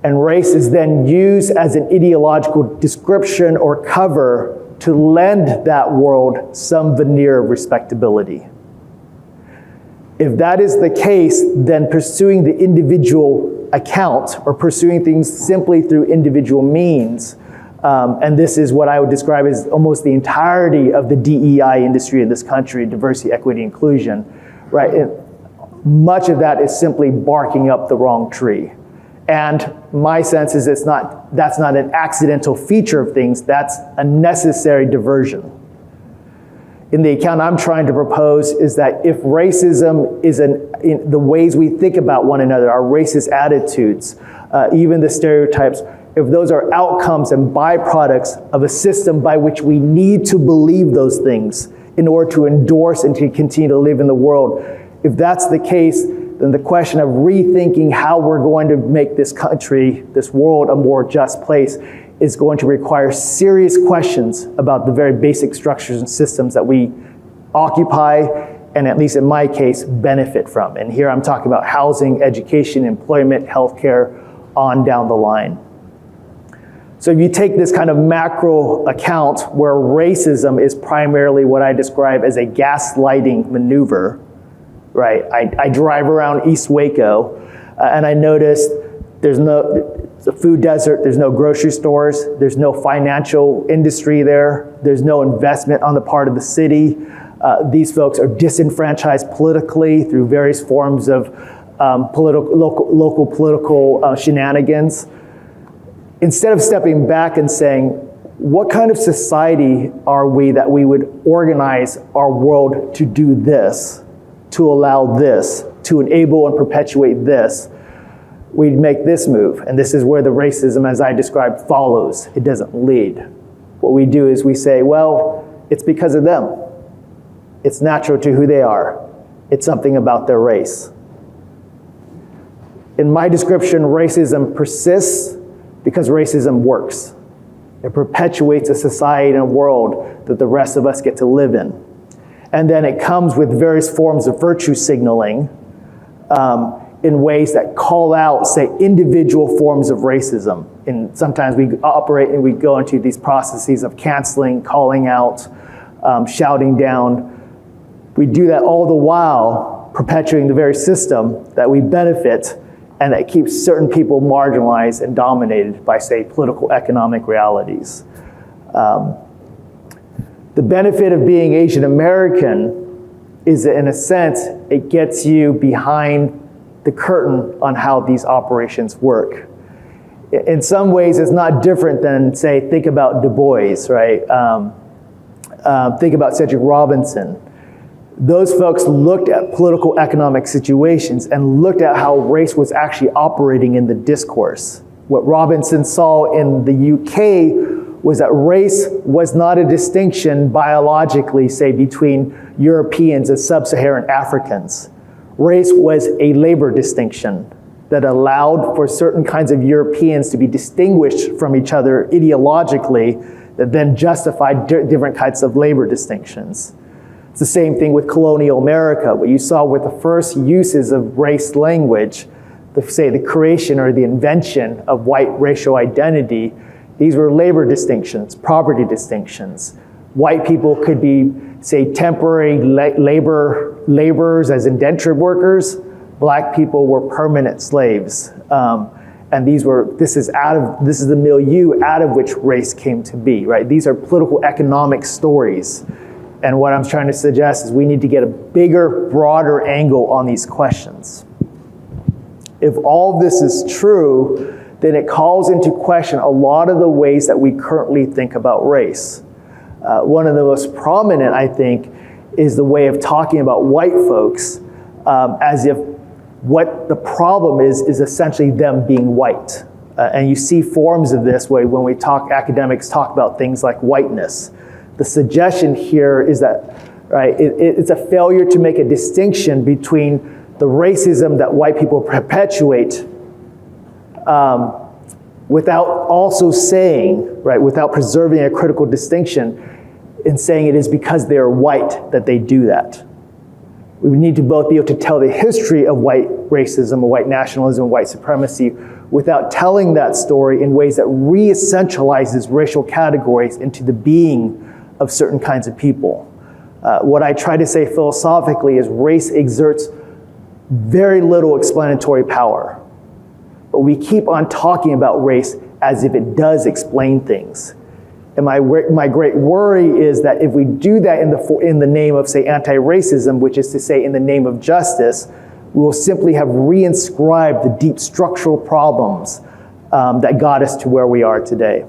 D: And race is then used as an ideological description or cover to lend that world some veneer of respectability. If that is the case, then pursuing the individual account or pursuing things simply through individual means, and this is what I would describe as almost the entirety of the DEI industry in this country, diversity, equity, inclusion, right? Much of that is simply barking up the wrong tree. And my sense is that's not an accidental feature of things, that's a necessary diversion. In the account I'm trying to propose is that if racism is in the ways we think about one another, our racist attitudes, even the stereotypes, if those are outcomes and byproducts of a system by which we need to believe those things in order to endorse and to continue to live in the world, if that's the case, then the question of rethinking how we're going to make this country, this world, a more just place is going to require serious questions about the very basic structures and systems that we occupy, and at least in my case, benefit from. And here I'm talking about housing, education, employment, healthcare, on down the line. So if you take this kind of macro account where racism is primarily what I describe as a gaslighting maneuver, right? I drive around East Waco and I notice it's a food desert, there's no grocery stores, there's no financial industry there, there's no investment on the part of the city. These folks are disenfranchised politically through various forms of local political shenanigans. Instead of stepping back and saying, what kind of society are we that we would organize our world to do this, to allow this, to enable and perpetuate this, we'd make this move. And this is where the racism, as I described, follows. It doesn't lead. What we do is we say, well, it's because of them. It's natural to who they are. It's something about their race. In my description, racism persists because racism works. It perpetuates a society and a world that the rest of us get to live in. And then it comes with various forms of virtue signaling in ways that call out, say, individual forms of racism. And sometimes we operate and we go into these processes of canceling, calling out, shouting down. We do that all the while perpetuating the very system that we benefit and that keeps certain people marginalized and dominated by, say, political economic realities. The benefit of being Asian American is that, in a sense, it gets you behind the curtain on how these operations work. In some ways, it's not different than, say, think about Du Bois, right? Think about Cedric Robinson. Those folks looked at political economic situations and looked at how race was actually operating in the discourse. What Robinson saw in the UK was that race was not a distinction biologically, say, between Europeans and sub-Saharan Africans. Race was a labor distinction that allowed for certain kinds of Europeans to be distinguished from each other ideologically that then justified different kinds of labor distinctions. It's the same thing with colonial America. What you saw with the first uses of race language, the creation or the invention of white racial identity, these were labor distinctions, property distinctions. White people could be, say, temporary laborers as indentured workers. Black people were permanent slaves. And this is the milieu out of which race came to be, right? These are political economic stories. And what I'm trying to suggest is we need to get a bigger, broader angle on these questions. If all this is true, then it calls into question a lot of the ways that we currently think about race. One of the most prominent, I think, is the way of talking about white folks as if what the problem is essentially them being white. And you see forms of this way when academics talk about things like whiteness. The suggestion here is that, right, it's a failure to make a distinction between the racism that white people perpetuate without also saying, right, without preserving a critical distinction in saying it is because they're white that they do that. We need to both be able to tell the history of white racism, white nationalism, white supremacy, without telling that story in ways that re-essentializes racial categories into the being of certain kinds of people. What I try to say philosophically is race exerts very little explanatory power. But we keep on talking about race as if it does explain things. And my great worry is that if we do that in the name of, say, anti-racism, which is to say in the name of justice, we will simply have reinscribed the deep structural problems that got us to where we are today.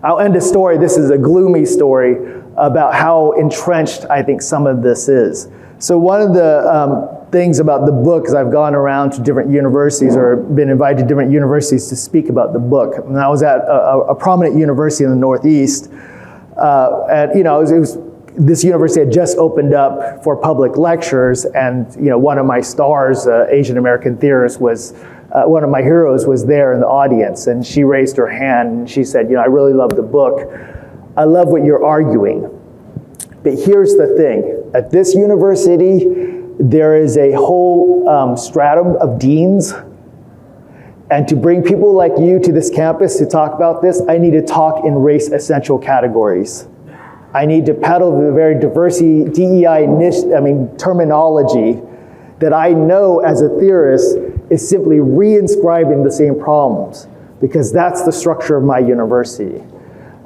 D: I'll end a story. This is a gloomy story about how entrenched I think some of this is. So one of the things about the book is I've gone around to different universities or been invited to different universities to speak about the book. And I was at a prominent university in the Northeast. This university had just opened up for public lectures, and one of my stars, Asian American theorist, was one of my heroes was there in the audience, and she raised her hand and she said, I really love the book. I love what you're arguing. But here's the thing. At this university, there is a whole stratum of deans. And to bring people like you to this campus to talk about this, I need to talk in race essential categories. I need to peddle the very diversity, DEI terminology that I know as a theorist is simply re-inscribing the same problems, because that's the structure of my university.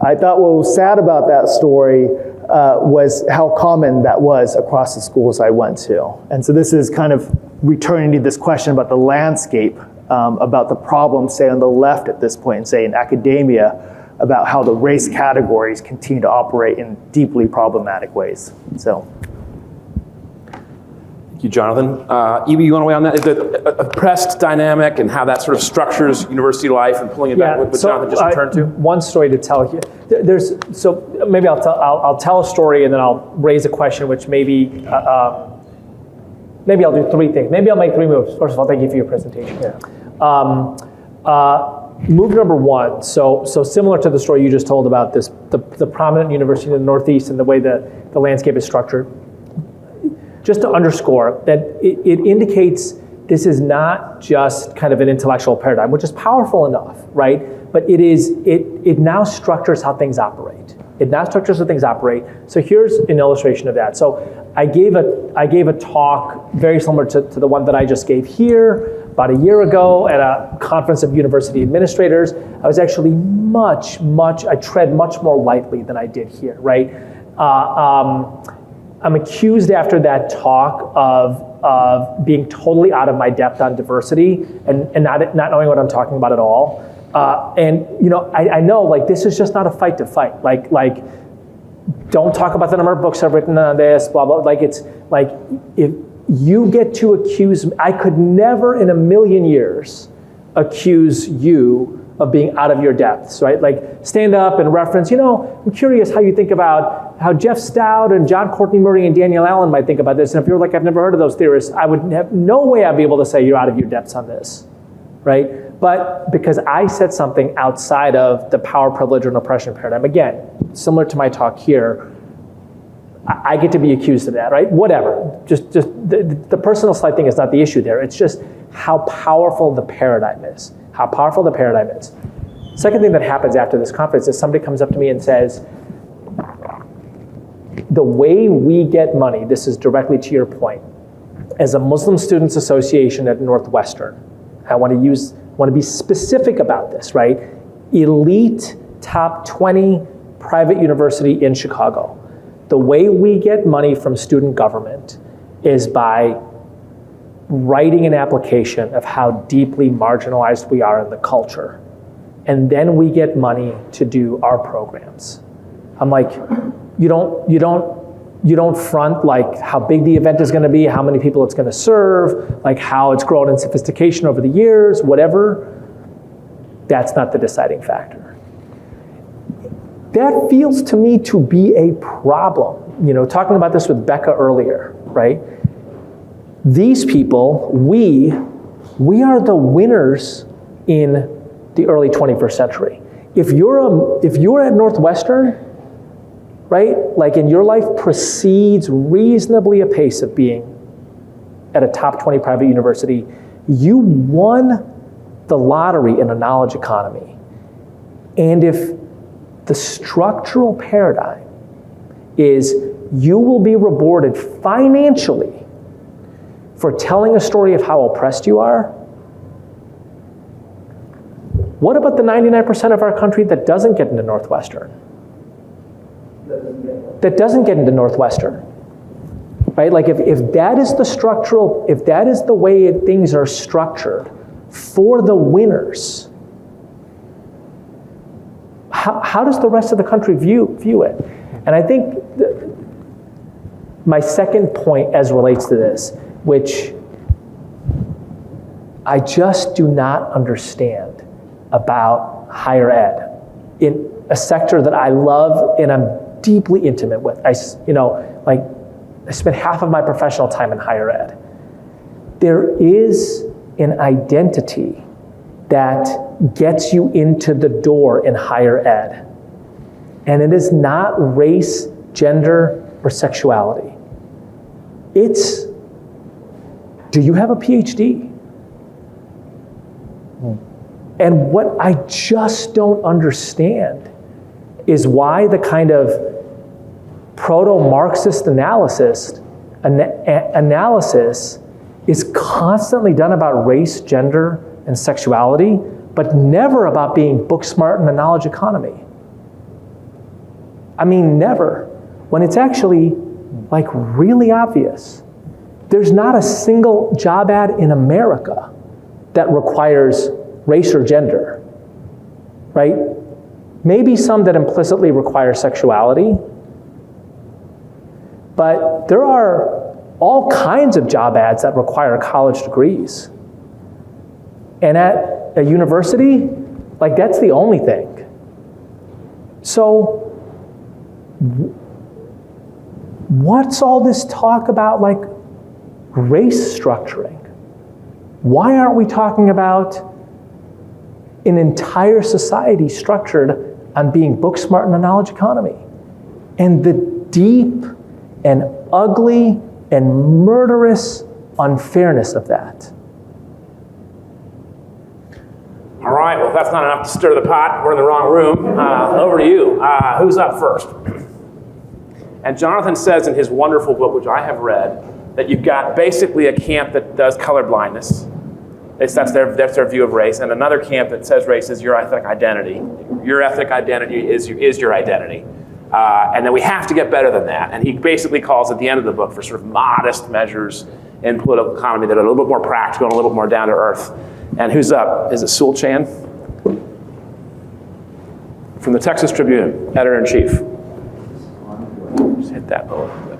D: I thought what was sad about that story was how common that was across the schools I went to. And so this is kind of returning to this question about the landscape, about the problem, say on the left at this point, say in academia, about how the race categories continue to operate in deeply problematic ways. So.
A: Thank you, Jonathan. Evie, you want to weigh on that? The oppressed dynamic and how that sort of structures university life, and pulling it back what Jonathan just returned to?
B: One story to tell here. So maybe I'll tell a story and then I'll raise a question, which maybe I'll do three things. Maybe I'll make three moves. First of all, thank you for your presentation. Move number one, so similar to the story you just told about the prominent university in the Northeast and the way the landscape is structured, just to underscore that it indicates this is not just kind of an intellectual paradigm, which is powerful enough, right? But it now structures how things operate. It now structures how things operate. So here's an illustration of that. So I gave a talk very similar to the one that I just gave here about a year ago at a conference of university administrators. I was actually I tread much more lightly than I did here, right? I'm accused after that talk of being totally out of my depth on diversity and not knowing what I'm talking about at all. And I know like this is just not a fight to fight. Like don't talk about the number of books I've written on this, blah blah. Like it's like if you get to accuse me, I could never in a million years accuse you of being out of your depths, right? Like stand up and reference, I'm curious how you think about how Jeff Stout and John Courtney Murray and Daniel Allen might think about this. And if you're like, I've never heard of those theorists, I would have no way I'd be able to say you're out of your depths on this, right? But because I said something outside of the power, privilege, and oppression paradigm, again, similar to my talk here, I get to be accused of that, right? Whatever. Just the personal slight thing is not the issue there. It's just how powerful the paradigm is. How powerful the paradigm is. Second thing that happens after this conference is somebody comes up to me and says, the way we get money, this is directly to your point, as a Muslim Students Association at Northwestern, I want to be specific about this, right? Elite top 20 private university in Chicago. The way we get money from student government is by writing an application of how deeply marginalized we are in the culture. And then we get money to do our programs. I'm like, you don't front like how big the event is going to be, how many people it's going to serve, like how it's grown in sophistication over the years, whatever. That's not the deciding factor. That feels to me to be a problem. Talking about this with Becca earlier, right? These people, we are the winners in the early 21st century. If you're at Northwestern, right, like and your life proceeds reasonably apace of being at a top 20 private university, you won the lottery in a knowledge economy. And if the structural paradigm is you will be rewarded financially for telling a story of how oppressed you are, what about the 99% of our country that doesn't get into Northwestern? That doesn't get into Northwestern, right? Like if that is the structural, if that is the way things are structured for the winners, how does the rest of the country view it? And I think my second point as relates to this, which I just do not understand about higher ed in a sector that I love and I'm deeply intimate with. I spent half of my professional time in higher ed. There is an identity that gets you into the door in higher ed. And it is not race, gender, or sexuality. It's, do you have a PhD? And what I just don't understand is why the kind of proto-Marxist analysis is constantly done about race, gender, and sexuality, but never about being book smart in the knowledge economy. I mean, never. When it's actually like really obvious. There's not a single job ad in America that requires race or gender, right? Maybe some that implicitly require sexuality, but there are all kinds of job ads that require college degrees. And at a university, like that's the only thing. So what's all this talk about like race structuring? Why aren't we talking about an entire society structured on being book smart in the knowledge economy? And the deep and ugly and murderous unfairness of that.
A: All right, well, if that's not enough to stir the pot. We're in the wrong room. Over to you. Who's up first? And Jonathan says in his wonderful book, which I have read, that you've got basically a camp that does color-blindness. That's their view of race, and another camp that says race is your ethnic identity. Your ethnic identity is your identity. And then we have to get better than that. And he basically calls at the end of the book for sort of modest measures in political economy that are a little bit more practical and a little bit more down to earth. And who's up? Is it Sewell Chan? From the Texas Tribune, editor-in-chief. Just hit that a little bit.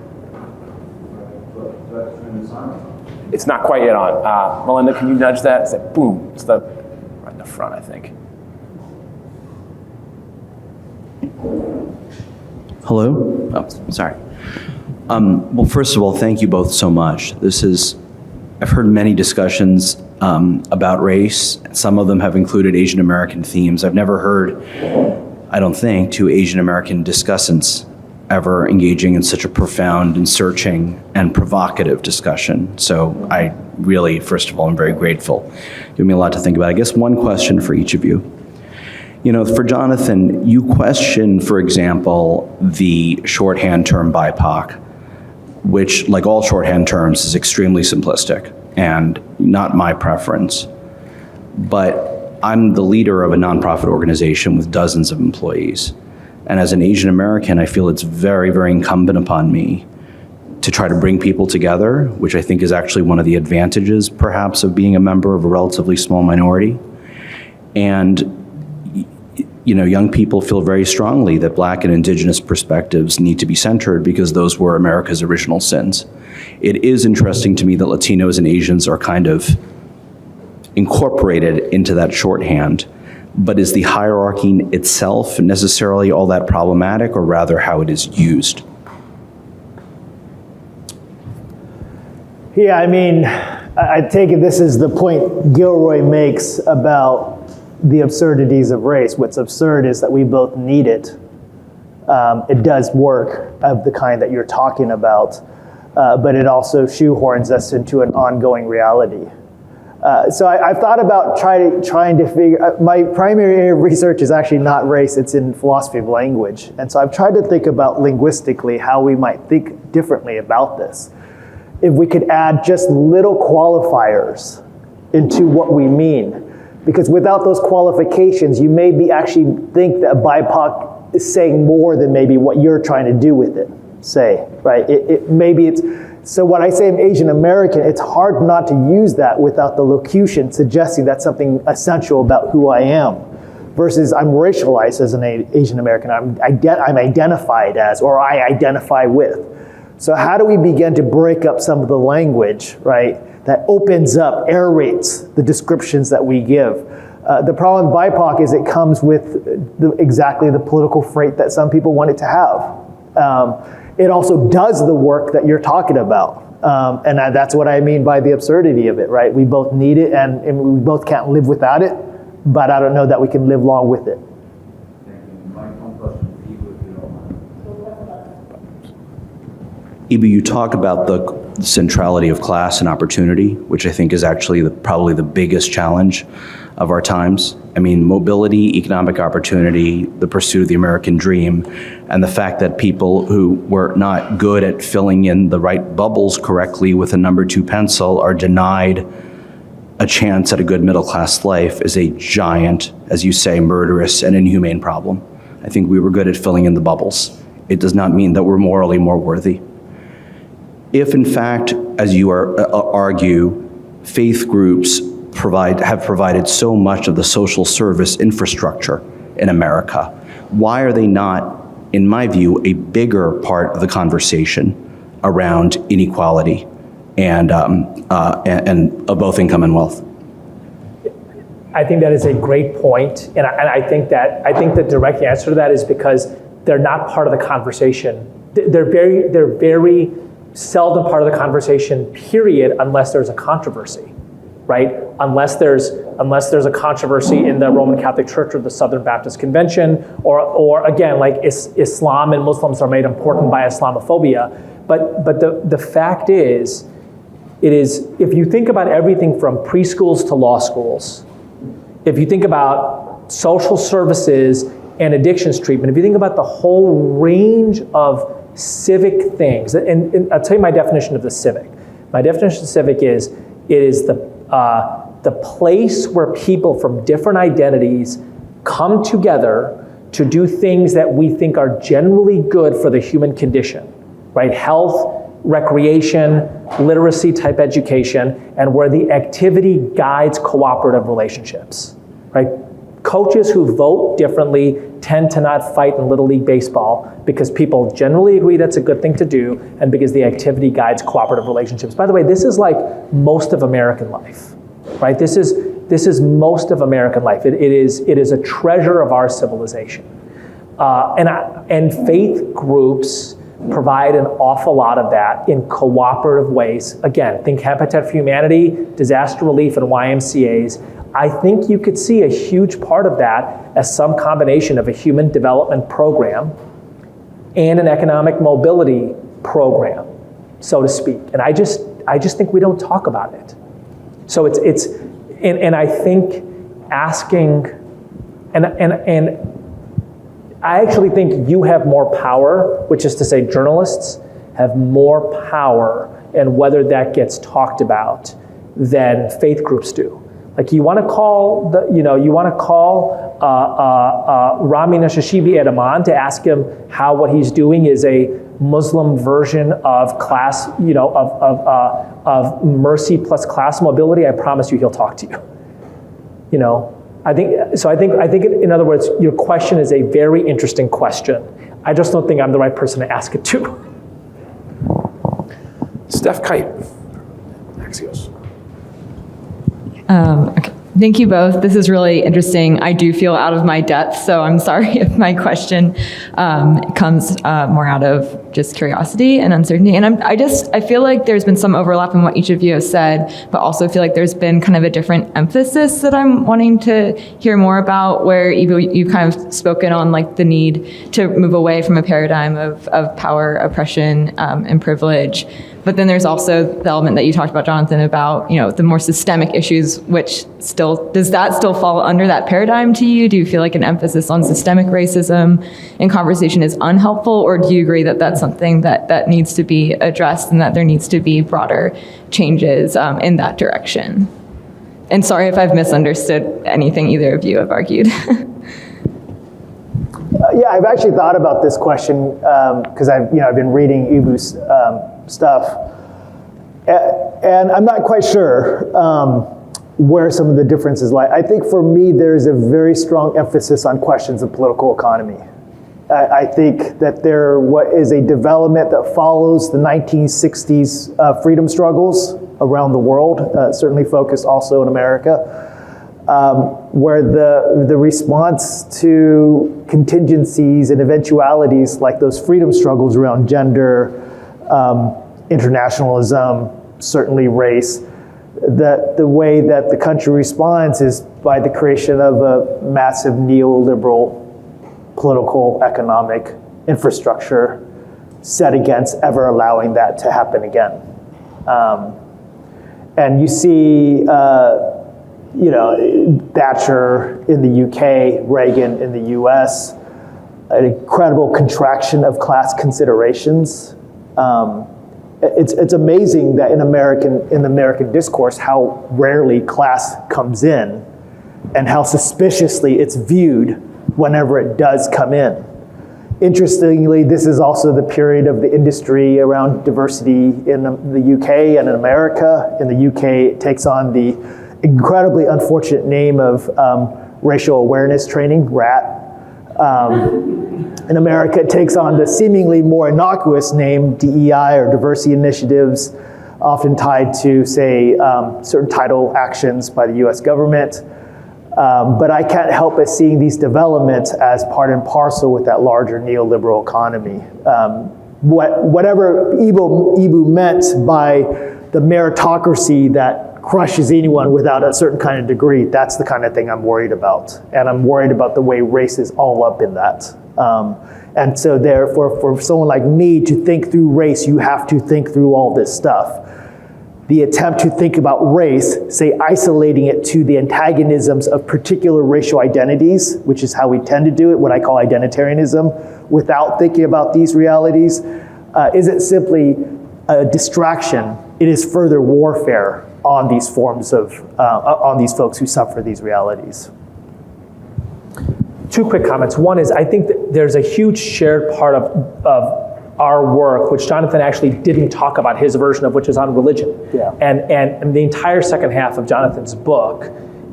A: It's not quite yet on. Melinda, can you nudge that? It's like, boom. It's right in the front, I think.
E: Hello? Oh, sorry. Well, first of all, thank you both so much. I've heard many discussions about race. Some of them have included Asian American themes. I've never heard, I don't think, two Asian American discussants ever engaging in such a profound and searching and provocative discussion. So I really, first of all, I'm very grateful. Give me a lot to think about. I guess one question for each of you. You know, for Jonathan, you question, for example, the shorthand term BIPOC, which, like all shorthand terms, is extremely simplistic and not my preference. But I'm the leader of a nonprofit organization with dozens of employees. And as an Asian American, I feel it's very, very incumbent upon me to try to bring people together, which I think is actually one of the advantages, perhaps, of being a member of a relatively small minority. And you know, young people feel very strongly that Black and Indigenous perspectives need to be centered because those were America's original sins. It is interesting to me that Latinos and Asians are kind of incorporated into that shorthand, but is the hierarchy itself necessarily all that problematic, or rather how it is used?
D: Yeah, I mean, I take it this is the point Gilroy makes about the absurdities of race. What's absurd is that we both need it. It does work of the kind that you're talking about, but it also shoehorns us into an ongoing reality. So I've thought about trying to figure, my primary area of research is actually not race, it's in philosophy of language. And so I've tried to think about linguistically how we might think differently about this. If we could add just little qualifiers into what we mean. Because without those qualifications, you maybe actually think that BIPOC is saying more than maybe what you're trying to do with it, say, right? So when I say I'm Asian American, it's hard not to use that without the locution suggesting that's something essential about who I am. Versus I'm racialized as an Asian American, I'm identified as, or I identify with. So how do we begin to break up some of the language, right? That opens up, aerates the descriptions that we give. The problem with BIPOC is it comes with exactly the political freight that some people want it to have. it also does the work that you're talking about. And that's what I mean by the absurdity of it, right? We both need it and we both can't live without it, but I don't know that we can live long with it.
E: Ibu, you talk about the centrality of class and opportunity, which I think is actually probably the biggest challenge of our times. I mean, mobility, economic opportunity, the pursuit of the American dream, and the fact that people who were not good at filling in the right bubbles correctly with a number 2 pencil are denied a chance at a good middle-class life is a giant, as you say, murderous and inhumane problem. I think we were good at filling in the bubbles. It does not mean that we're morally more worthy. If, in fact, as you argue, faith groups have provided so much of the social service infrastructure in America, why are they not, in my view, a bigger part of the conversation around inequality and of both income and wealth?
B: I think that is a great point, and I think the direct answer to that is because they're not part of the conversation. They're very seldom part of the conversation, period, unless there's a controversy, right? Unless there's a controversy in the Roman Catholic Church or the Southern Baptist Convention, or again, like Islam and Muslims are made important by Islamophobia. But the fact is, if you think about everything from preschools to law schools, if you think about social services and addictions treatment, if you think about the whole range of civic things, and I'll tell you my definition of the civic. My definition of civic is, it is the place where people from different identities come together to do things that we think are generally good for the human condition, right? Health, recreation, literacy type education, and where the activity guides cooperative relationships, right? Coaches who vote differently tend to not fight in Little League Baseball because people generally agree that's a good thing to do and because the activity guides cooperative relationships. By the way, this is like most of American life, right? This is most of American life. It is a treasure of our civilization. And faith groups provide an awful lot of that in cooperative ways. Again, think Habitat for Humanity, disaster relief, and YMCAs. I think you could see a huge part of that as some combination of a human development program and an economic mobility program, so to speak. And I just think we don't talk about it. So and I think asking, and I actually think you have more power, which is to say journalists have more power in whether that gets talked about than faith groups do. Like you want to call Rami Nashashibi Edaman to ask him how what he's doing is a Muslim version of class, of mercy plus class mobility. I promise you, he'll talk to you. I think in other words, your question is a very interesting question. I just don't think I'm the right person to ask it to.
A: Steph Kite, Axios.
F: Okay. Thank you both. This is really interesting. I do feel out of my depth, so I'm sorry if my question comes more out of just curiosity and uncertainty. And I feel like there's been some overlap in what each of you has said, but also feel like there's been kind of a different emphasis that I'm wanting to hear more about, where you've kind of spoken on like the need to move away from a paradigm of power, oppression, and privilege. But then there's also the element that you talked about, Jonathan, about the more systemic issues, which does that still fall under that paradigm to you? Do you feel like an emphasis on systemic racism in conversation is unhelpful, or do you agree that that's something that needs to be addressed and that there needs to be broader changes in that direction? And sorry if I've misunderstood anything either of you have argued.
D: Yeah, I've actually thought about this question because I've been reading Ibu's stuff, and I'm not quite sure where some of the differences lie. I think for me, there's a very strong emphasis on questions of political economy. I think that what is a development that follows the 1960s freedom struggles around the world, certainly focused also in America. where the response to contingencies and eventualities like those freedom struggles around gender, internationalism, certainly race, that the way that the country responds is by the creation of a massive neoliberal political economic infrastructure set against ever allowing that to happen again. And you see, Thatcher in the UK, Reagan in the US, an incredible contraction of class considerations. It's amazing that in the American discourse, how rarely class comes in and how suspiciously it's viewed whenever it does come in. Interestingly, this is also the period of the industry around diversity in the UK and in America. In the UK, it takes on the incredibly unfortunate name of racial awareness training, RAT. In America, it takes on the seemingly more innocuous name, DEI, or diversity initiatives, often tied to, say, certain title actions by the US government. But I can't help but seeing these developments as part and parcel with that larger neoliberal economy. Whatever Ibu meant by the meritocracy that crushes anyone without a certain kind of degree, that's the kind of thing I'm worried about. And I'm worried about the way race is all up in that. And so therefore, for someone like me to think through race, you have to think through all this stuff. The attempt to think about race, say isolating it to the antagonisms of particular racial identities, which is how we tend to do it, what I call identitarianism, without thinking about these realities, isn't simply a distraction. It is further warfare on these forms of, on these folks who suffer these realities.
B: Two quick comments. One is, I think that there's a huge shared part of our work, which Jonathan actually didn't talk about his version of, which is on religion.
D: Yeah.
B: And the entire second half of Jonathan's book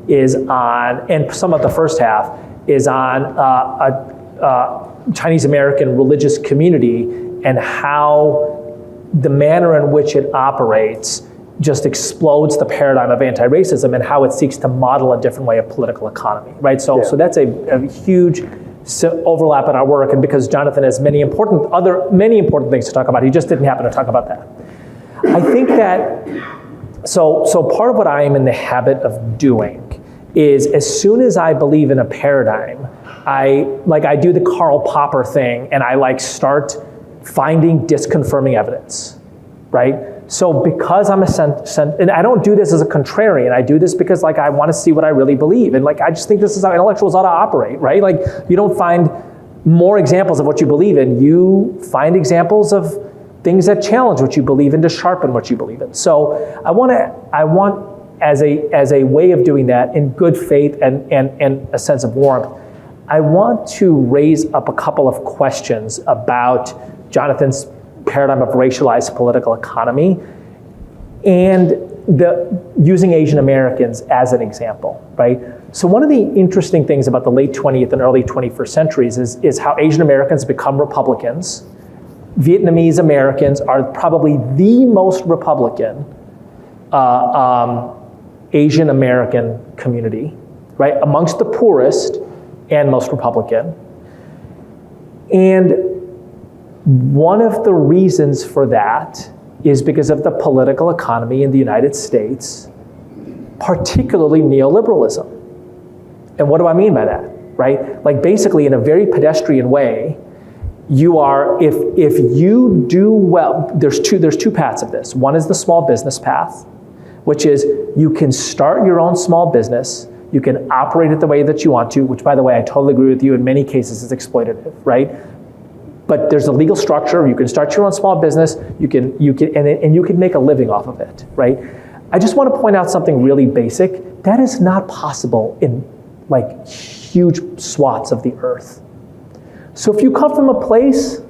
B: is on, and some of the first half is on a Chinese American religious community and how the manner in which it operates just explodes the paradigm of anti-racism and how it seeks to model a different way of political economy, right? So that's a huge overlap in our work, and because Jonathan has many important things to talk about, he just didn't happen to talk about that. I think that, so part of what I am in the habit of doing is as soon as I believe in a paradigm, I do the Karl Popper thing and I start finding disconfirming evidence, right? So because I'm and I don't do this as a contrarian, I do this because I want to see what I really believe. And I just think this is how intellectuals ought to operate, right? You don't find more examples of what you believe in, you find examples of things that challenge what you believe in to sharpen what you believe in. So I want as a way of doing that in good faith and a sense of warmth, I want to raise up a couple of questions about Jonathan's paradigm of racialized political economy and using Asian Americans as an example, right? So one of the interesting things about the late 20th and early 21st centuries is how Asian Americans become Republicans. Vietnamese Americans are probably the most Republican Asian American community, right? Amongst the poorest and most Republican. And one of the reasons for that is because of the political economy in the United States, particularly neoliberalism. And what do I mean by that, right? Basically in a very pedestrian way, you are, if you do well, there's two paths of this. One is the small business path, which is you can start your own small business, you can operate it the way that you want to, which by the way, I totally agree with you, in many cases is exploitative, right? But there's a legal structure. You can start your own small business. You can make a living off of it, right? I just want to point out something really basic. That is not possible in huge swaths of the earth. So if you come from a place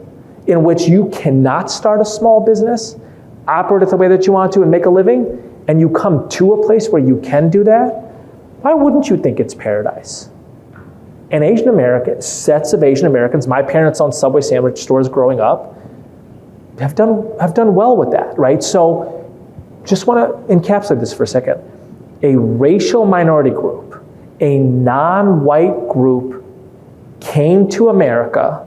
B: in which you cannot start a small business, operate it the way that you want to, and make a living, and you come to a place where you can do that, why wouldn't you think it's paradise? And sets of Asian Americans, my parents owned Subway sandwich stores growing up, have done well with that, right? So just want to encapsulate this for a second. A racial minority group a non-white group came to America,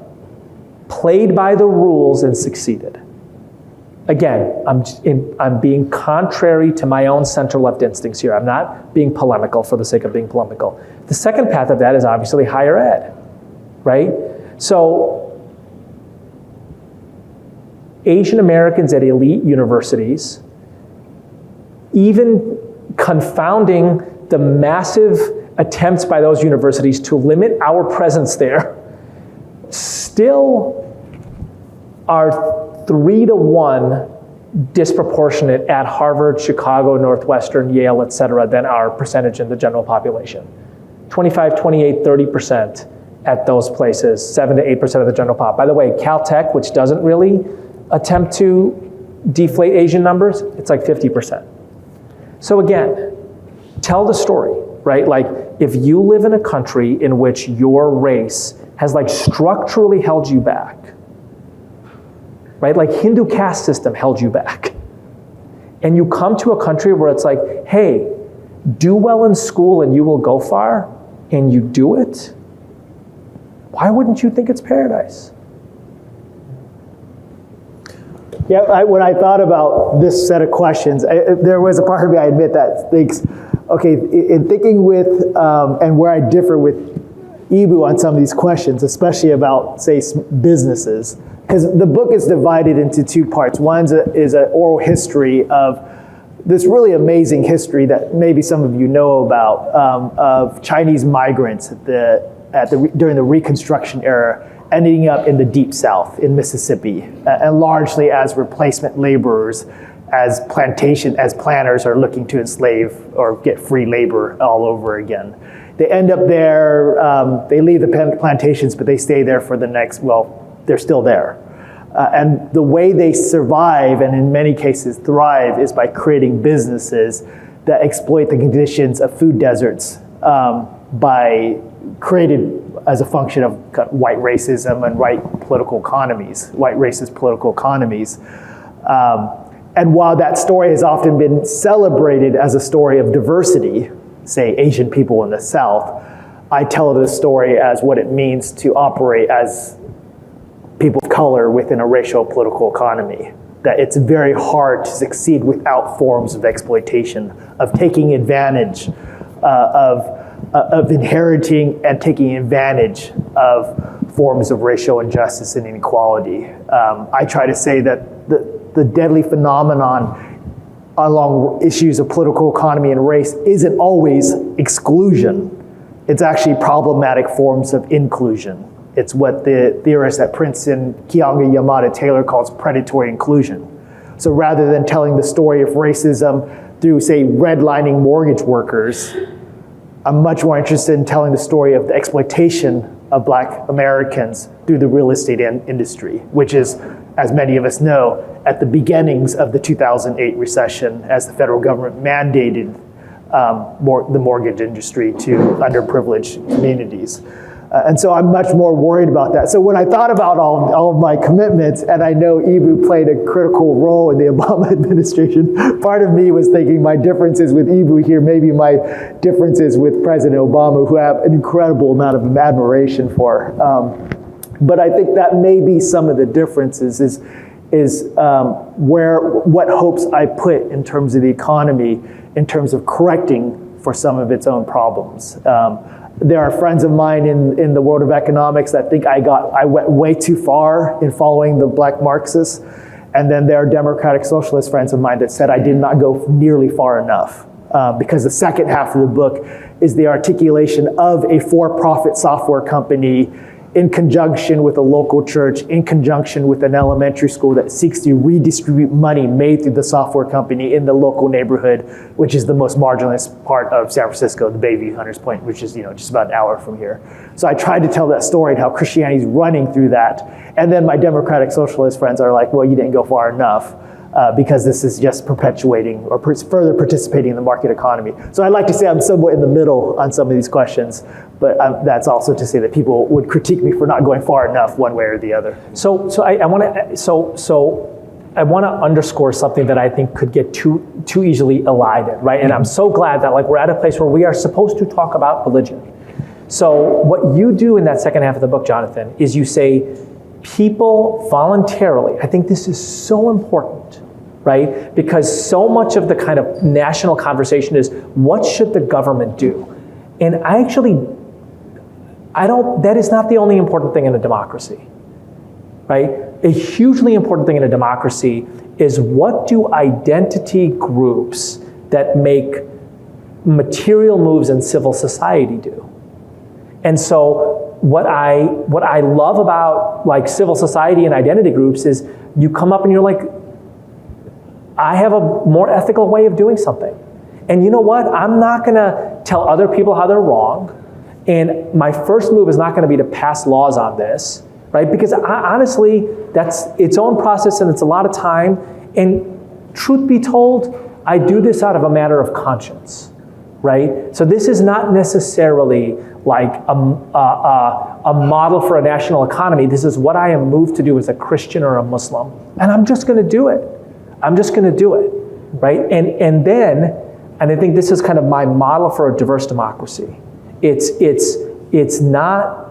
B: played by the rules, and succeeded. Again, I'm being contrary to my own center-left instincts here. I'm not being polemical for the sake of being polemical. The second path of that is obviously higher ed, right? So Asian Americans at elite universities, even confounding the massive attempts by those universities to limit our presence there, still are 3-to-1 disproportionate at Harvard, Chicago, Northwestern, Yale, et cetera, than our percentage in the general population. 25, 28, 30% at those places, 7 to 8% of the general pop. By the way, Caltech, which doesn't really attempt to deflate Asian numbers, it's like 50%. So again, tell the story, right? Like, if you live in a country in which your race has like structurally held you back, right? Like Hindu caste system held you back. And you come to a country where it's like, hey, do well in school and you will go far, and you do it, why wouldn't you think it's paradise?
D: Yeah, when I thought about this set of questions, there was a part of me, I admit, that thinks, okay, in thinking with, and where I differ with Ibu on some of these questions, especially about, say, businesses, because the book is divided into two parts. One is an oral history of this really amazing history that maybe some of you know about, of Chinese migrants during the Reconstruction era, ending up in the Deep South in Mississippi, and largely as replacement laborers, as planters are looking to enslave or get free labor all over again. They end up there, they leave the plantations, but they stay there for the next, well, they're still there. And the way they survive, and in many cases thrive, is by creating businesses that exploit the conditions of food deserts, created as a function of white racism and white racist political economies. And while that story has often been celebrated as a story of diversity, say Asian people in the South, I tell the story as what it means to operate as people of color within a racial political economy. That it's very hard to succeed without forms of exploitation, of taking advantage of inheriting and taking advantage of forms of racial injustice and inequality. I try to say that the deadly phenomenon along issues of political economy and race isn't always exclusion. It's actually problematic forms of inclusion. It's what the theorist at Princeton, Keeanga Yamada Taylor, calls predatory inclusion. So rather than telling the story of racism through, say, redlining mortgage workers, I'm much more interested in telling the story of the exploitation of Black Americans through the real estate industry, which is, as many of us know, at the beginnings of the 2008 recession, as the federal government mandated the mortgage industry to underprivileged communities. And so I'm much more worried about that. So when I thought about all of my commitments, and I know Ibu played a critical role in the Obama administration, part of me was thinking my differences with Ibu here, maybe my differences with President Obama, who I have an incredible amount of admiration for. But I think that may be some of the differences is what hopes I put in terms of the economy, in terms of correcting for some of its own problems. There are friends of mine in the world of economics that think I went way too far in following the Black Marxists. And then there are democratic socialist friends of mine that said I did not go nearly far enough. Because the second half of the book is the articulation of a for-profit software company in conjunction with a local church, in conjunction with an elementary school that seeks to redistribute money made through the software company in the local neighborhood, which is the most marginalized part of San Francisco, the Bayview, Hunters Point, which is just about an hour from here. So I tried to tell that story and how Christianity is running through that. And then my democratic socialist friends are like, well, you didn't go far enough. Because this is just perpetuating or further participating in the market economy. So I'd like to say I'm somewhat in the middle on some of these questions, but that's also to say that people would critique me for not going far enough one way or the other.
B: So I want to, I want to underscore something that I think could get too easily elided, right? And I'm so glad that like we're at a place where we are supposed to talk about religion. So what you do in that second half of the book, Jonathan, is you say people voluntarily, I think this is so important, right? Because so much of the kind of national conversation is what should the government do? And that is not the only important thing in a democracy, right? A hugely important thing in a democracy is what do identity groups that make material moves in civil society do? And so what I love about like civil society and identity groups is you come up and you're like, I have a more ethical way of doing something. And you know what? I'm not gonna tell other people how they're wrong. And my first move is not gonna be to pass laws on this, right? Because honestly, that's its own process and it's a lot of time. And truth be told, I do this out of a matter of conscience, right? So this is not necessarily like a model for a national economy. This is what I am moved to do as a Christian or a Muslim. And I'm just gonna do it. I'm just gonna do it, right? And I think this is kind of my model for a diverse democracy. It's not,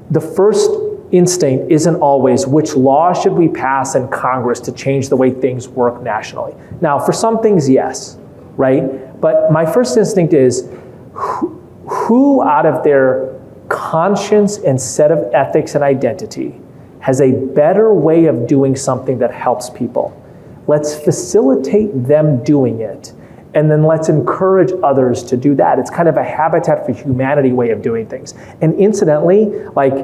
B: the first instinct isn't always which law should we pass in Congress to change the way things work nationally. Now, for some things, yes, right? But my first instinct is who out of their conscience and set of ethics and identity has a better way of doing something that helps people? Let's facilitate them doing it. And then let's encourage others to do that. It's kind of a Habitat for Humanity way of doing things. And incidentally, like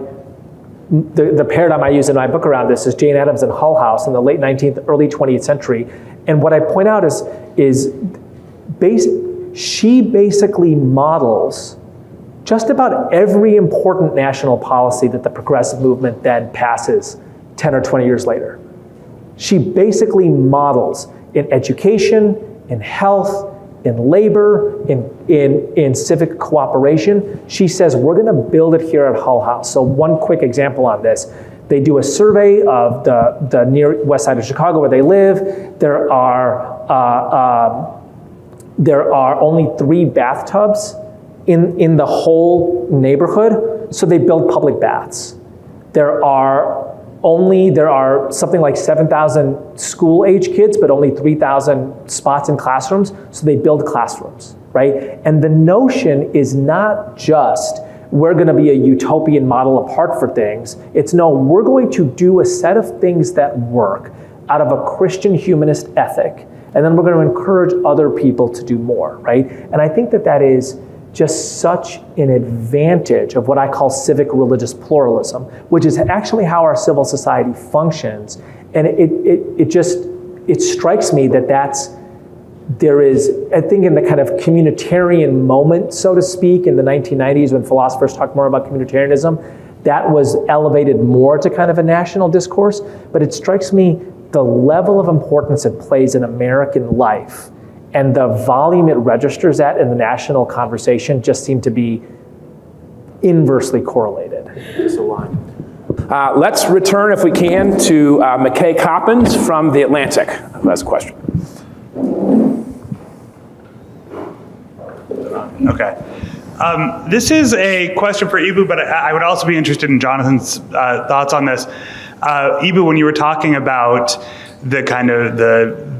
B: the paradigm I use in my book around this is Jane Addams in Hull House in the late 19th, early 20th century. And what I point out she basically models just about every important national policy that the progressive movement then passes 10 or 20 years later. She basically models in education, in health, in labor, in civic cooperation. She says, we're gonna build it here at Hull House. So one quick example on this, they do a survey of the near west side of Chicago where they live. There are only 3 bathtubs in the whole neighborhood, so they build public baths. There are something like 7,000 school-age kids, but only 3,000 spots in classrooms, so they build classrooms, right? And the notion is not just we're gonna be a utopian model apart for things. It's no, we're going to do a set of things that work out of a Christian humanist ethic, and then we're gonna encourage other people to do more, right? And I think that is just such an advantage of what I call civic religious pluralism, which is actually how our civil society functions. And it strikes me that there is, I think in the kind of communitarian moment, so to speak, in the 1990s when philosophers talked more about communitarianism, that was elevated more to kind of a national discourse. But it strikes me the level of importance it plays in American life and the volume it registers at in the national conversation just seem to be inversely correlated.
A: It's a line. Let's return, if we can, to McKay Coppins from The Atlantic, who has a question.
G: Okay. This is a question for Ibu, but I would also be interested in Jonathan's thoughts on this. Ibu, when you were talking about the kind of the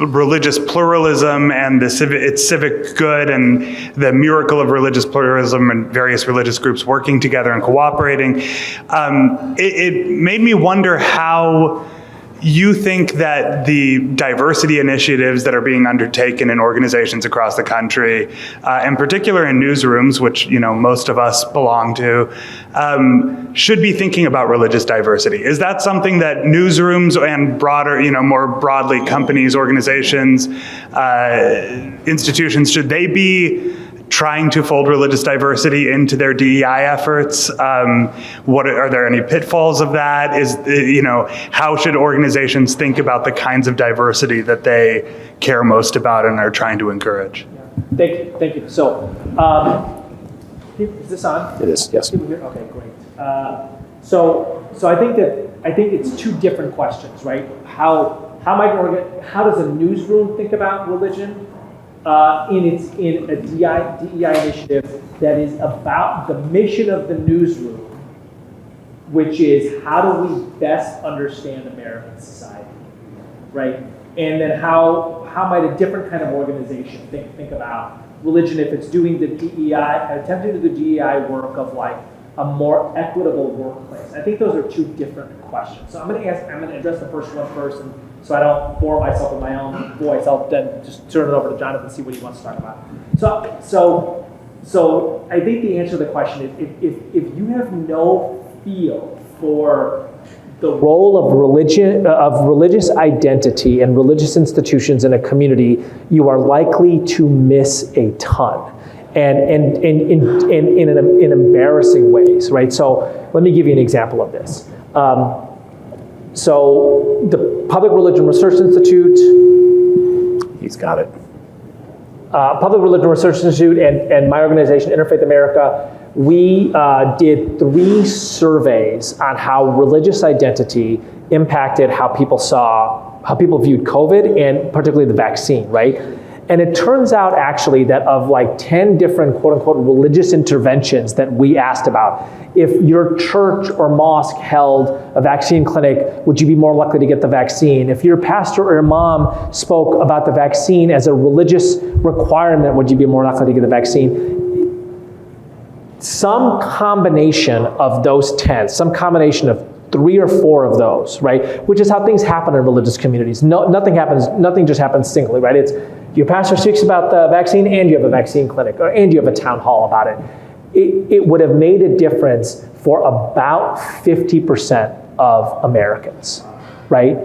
G: religious pluralism and its civic good and the miracle of religious pluralism and various religious groups working together and cooperating, it made me wonder how you think that the diversity initiatives that are being undertaken in organizations across the country, in particular in newsrooms, which most of us belong to, should be thinking about religious diversity. Is that something that newsrooms and broader, more broadly companies, organizations, institutions, should they be trying to fold religious diversity into their DEI efforts? Are there any pitfalls of that? How should organizations think about the kinds of diversity that they care most about and are trying to encourage?
B: Thank you. So, is this on?
A: It is, yes.
B: Okay, great. So I think that I think it's two different questions, right? How does a newsroom think about religion in a DEI initiative that is about the mission of the newsroom, which is how do we best understand American society, right? And then how might a different kind of organization think about religion if it's doing the DEI, attempting to do the DEI work of like a more equitable workplace? I think those are two different questions. So I'm going to address the first one first, and so I don't bore myself with my own voice. I'll then just turn it over to Jonathan and see what he wants to talk about. So I think the answer to the question is if you have no feel for the role of religion, of religious identity and religious institutions in a community, you are likely to miss a ton, and in embarrassing ways, right? So let me give you an example of this. So the Public Religion Research Institute,
A: He's got it.
B: Public Religion Research Institute and my organization, Interfaith America, we did 3 surveys on how religious identity impacted how people viewed COVID and particularly the vaccine, right? And it turns out actually that of like 10 different quote unquote religious interventions that we asked about, if your church or mosque held a vaccine clinic, would you be more likely to get the vaccine? If your pastor or imam spoke about the vaccine as a religious requirement, would you be more likely to get the vaccine? Some combination of those 10, some combination of 3 or 4 of those, right? Which is how things happen in religious communities. Nothing just happens singly, right? It's your pastor speaks about the vaccine and you have a vaccine clinic, and you have a town hall about it. It would have made a difference for about 50% of Americans, right?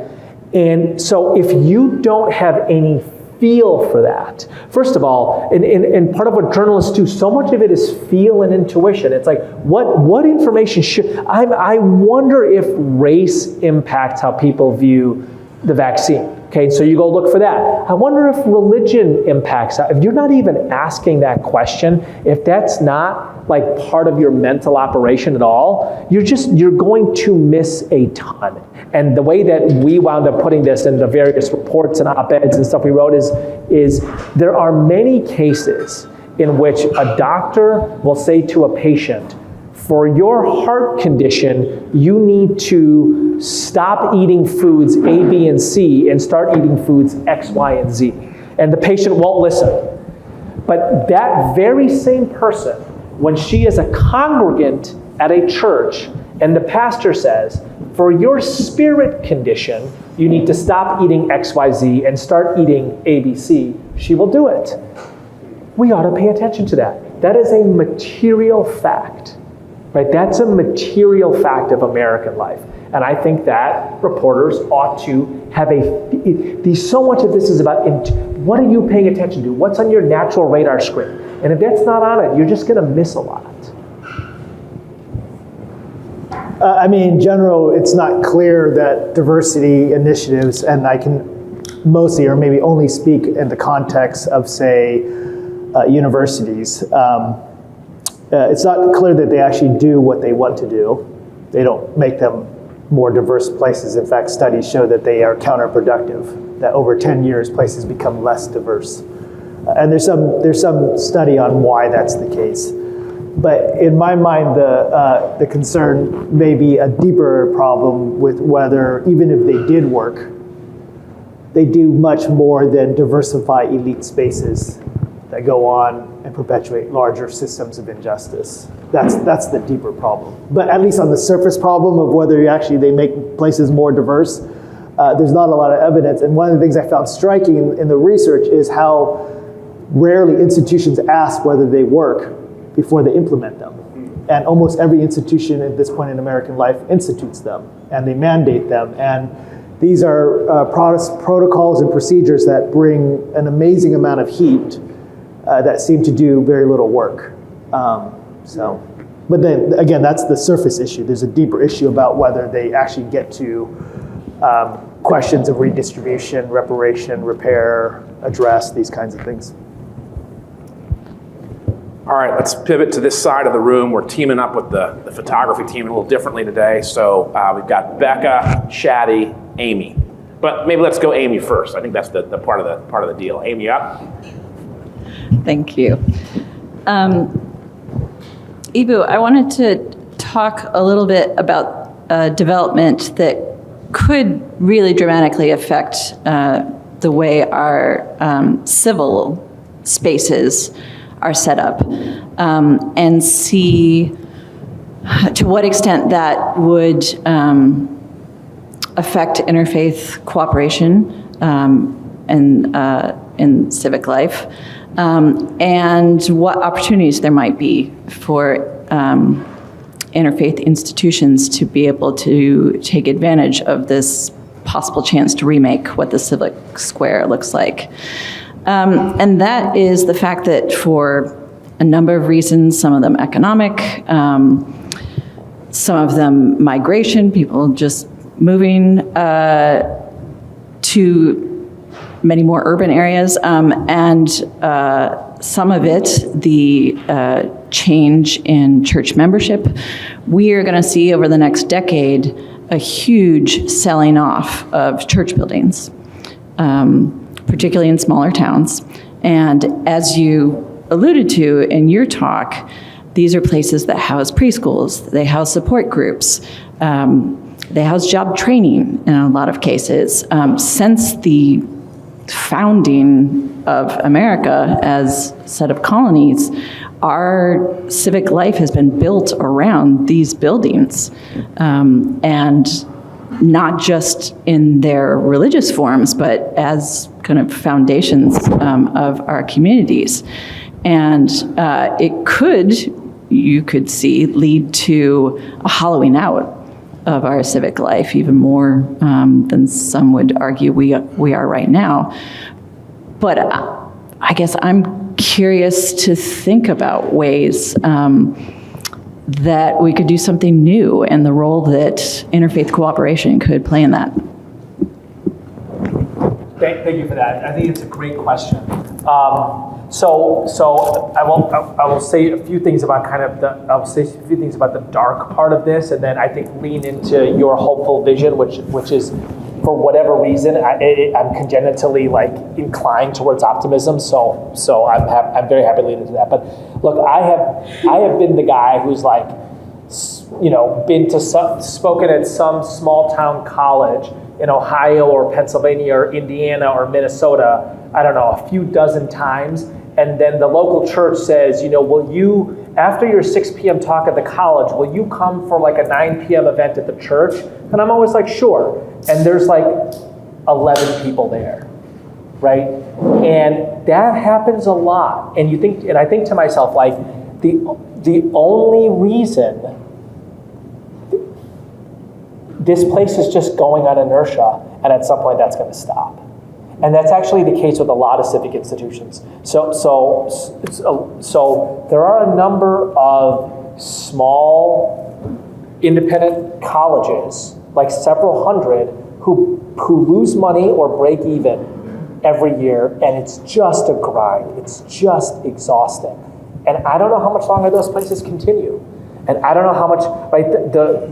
B: And so if you don't have any feel for that, first of all, and part of what journalists do, so much of it is feel and intuition. It's like, what information I wonder if race impacts how people view the vaccine. Okay, so you go look for that. I wonder if religion impacts that. If you're not even asking that question, if that's not like part of your mental operation at all, you're going to miss a ton. And the way that we wound up putting this in the various reports and op-eds and stuff we wrote is there are many cases in which a doctor will say to a patient, for your heart condition, you need to stop eating foods A, B, and C and start eating foods X, Y, and Z. And the patient won't listen. But that very same person, when she is a congregant at a church and the pastor says, for your spirit condition, you need to stop eating X, Y, Z and start eating A, B, C, she will do it. We ought to pay attention to that. That is a material fact. Right? That's a material fact of American life. And I think that reporters ought to have so much of this is about what are you paying attention to? What's on your natural radar screen? And if that's not on it, you're just going to miss a lot.
D: In general, it's not clear that diversity initiatives, and I can mostly or maybe only speak in the context of, say, universities, it's not clear that they actually do what they want to do. They don't make them more diverse places. In fact, studies show that they are counterproductive, that over 10 years, places become less diverse. And there's some study on why that's the case. But in my mind, the concern may be a deeper problem with whether, even if they did work, they do much more than diversify elite spaces that go on and perpetuate larger systems of injustice. That's the deeper problem. But at least on the surface problem of whether they make places more diverse, there's not a lot of evidence. And one of the things I found striking in the research is how rarely institutions ask whether they work before they implement them. And almost every institution at this point in American life institutes them, and they mandate them. And these are protocols and procedures that bring an amazing amount of heat that seem to do very little work. But then again, that's the surface issue. There's a deeper issue about whether they actually get to questions of redistribution, reparation, repair, address, these kinds of things.
A: All right, let's pivot to this side of the room. We're teaming up with the photography team a little differently today. So we've got Becca, Shadi, Amy. But maybe let's go Amy first. I think that's the part of the deal. Amy, up.
H: Thank you. Ibu, I wanted to talk a little bit about development that could really dramatically affect the way our civil spaces are set up, and see to what extent that would affect interfaith cooperation in civic life, and what opportunities there might be for interfaith institutions to be able to take advantage of this possible chance to remake what the civic square looks like. And that is the fact that for a number of reasons, some of them economic, some of them migration, people just moving to many more urban areas, and some of it, the change in church membership. We are going to see over the next decade a huge selling off of church buildings, particularly in smaller towns. And as you alluded to in your talk, these are places that house preschools, they house support groups, they house job training in a lot of cases. Since the founding of America as a set of colonies, our civic life has been built around these buildings, and not just in their religious forms, but as kind of foundations of our communities. And you could see, lead to a hollowing out of our civic life, even more than some would argue we are right now. But I guess I'm curious to think about ways that we could do something new and the role that interfaith cooperation could play in that.
B: Thank you for that. I think it's a great question. So I will say a few things about the dark part of this, and then I think lean into your hopeful vision, which is, for whatever reason, I'm congenitally inclined towards optimism. So I'm very happy to lean into that. But look, I have been the guy who's spoken at some small town college in Ohio or Pennsylvania or Indiana or Minnesota, I don't know, a few dozen times. And then the local church says, will you, after your 6 p.m. talk at the college, will you come for a 9 p.m. event at the church? And I'm always sure. And there's 11 people there, right? And that happens a lot. And I think to myself, the only reason this place is just going on inertia, and at some point that's going to stop. And that's actually the case with a lot of civic institutions. So there are a number of small independent colleges, several hundred, who lose money or break even every year, and it's just a grind. It's just exhausting. And I don't know how much longer those places continue. And I don't know how much,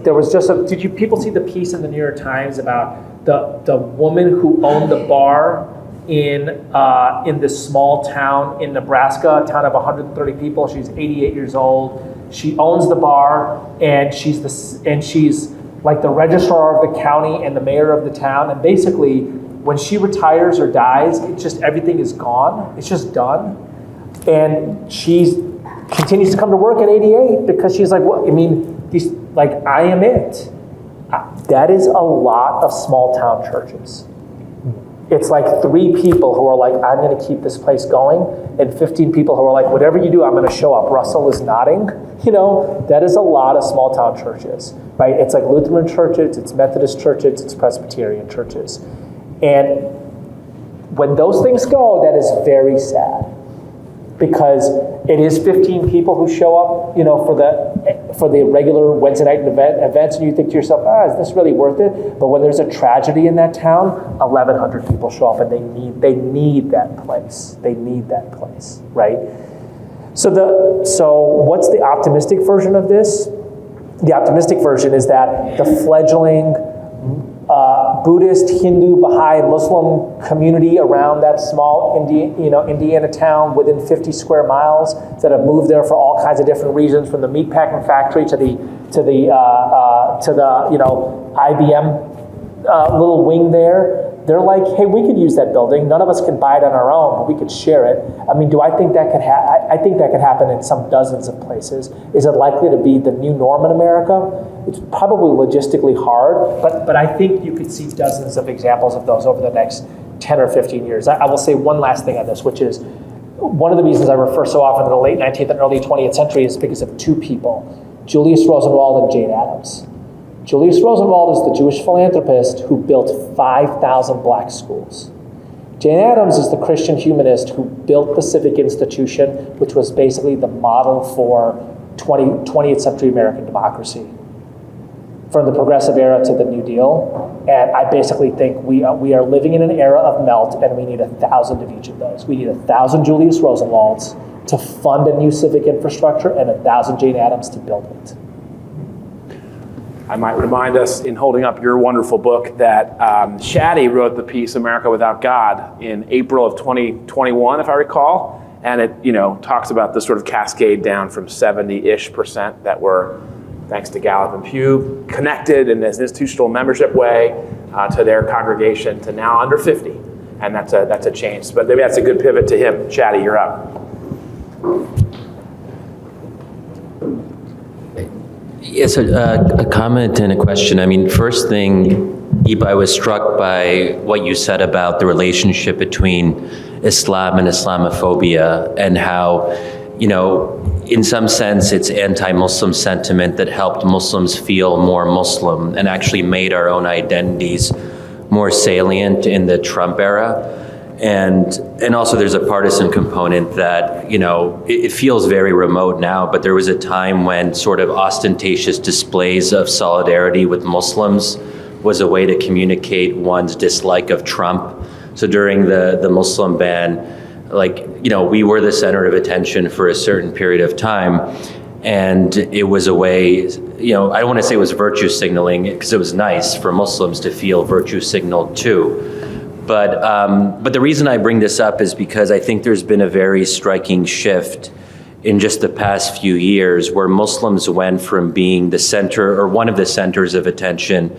B: there was just did you people see the piece in the New York Times about the woman who owned the bar in this small town in Nebraska, a town of 130 people? She's 88 years old. She owns the bar, and she's the registrar of the county and the mayor of the town. And basically, when she retires or dies, it's just everything is gone. It's just done. And she continues to come to work at 88 because she's I am it. That is a lot of small town churches. It's 3 people who are I'm going to keep this place going, and 15 people who are whatever you do, I'm going to show up. Russell is nodding. That is a lot of small town churches, right? It's Lutheran churches, it's Methodist churches, it's Presbyterian churches. And when those things go, that is very sad, because it is 15 people who show up, for the regular Wednesday night events, and you think to yourself, is this really worth it? But when there's a tragedy in that town, 1,100 people show up, and they need that place. They need that place, right? So what's the optimistic version of this? The optimistic version is that the fledgling Buddhist, Hindu, Baha'i, Muslim community around that small Indiana town within 50 square miles that have moved there for all kinds of different reasons, from the meatpacking factory to the IBM little wing there. They're like, hey, we could use that building. None of us can buy it on our own, but we could share it. I mean, do I think that could I think that could happen in some dozens of places. Is it likely to be the new norm in America? It's probably logistically hard, but I think you could see dozens of examples of those over the next 10 or 15 years. I will say one last thing on this, which is one of the reasons I refer so often to the late 19th and early 20th century is because of two people, Julius Rosenwald and Jane Addams. Julius Rosenwald is the Jewish philanthropist who built 5,000 black schools. Jane Addams is the Christian humanist who built the civic institution, which was basically the model for 20th century American democracy, from the Progressive Era to the New Deal. And I basically think we are living in an era of melt, and we need 1,000 of each of those. We need 1,000 Julius Rosenwalds to fund a new civic infrastructure and 1,000 Jane Addams to build it.
A: I might remind us in holding up your wonderful book that Shaddy wrote the piece "America Without God" in April of 2021, if I recall, and it talks about the sort of cascade down from 70-ish% that were, thanks to Gallup and Pew, connected in this institutional membership way to their congregation, to now under 50, and that's a change. But maybe that's a good pivot to him. Shaddy, you're up.
I: Yes, a comment and a question. I mean, first thing, Iba, I was struck by what you said about the relationship between Islam and Islamophobia, and how, in some sense, it's anti-Muslim sentiment that helped Muslims feel more Muslim and actually made our own identities more salient in the Trump era. And also there's a partisan component that, it feels very remote now, but there was a time when sort of ostentatious displays of solidarity with Muslims was a way to communicate one's dislike of Trump. So during the Muslim ban, we were the center of attention for a certain period of time. And it was a way, I don't want to say it was virtue signaling, because it was nice for Muslims to feel virtue signaled too. But the reason I bring this up is because I think there's been a very striking shift in just the past few years where Muslims went from being the center or one of the centers of attention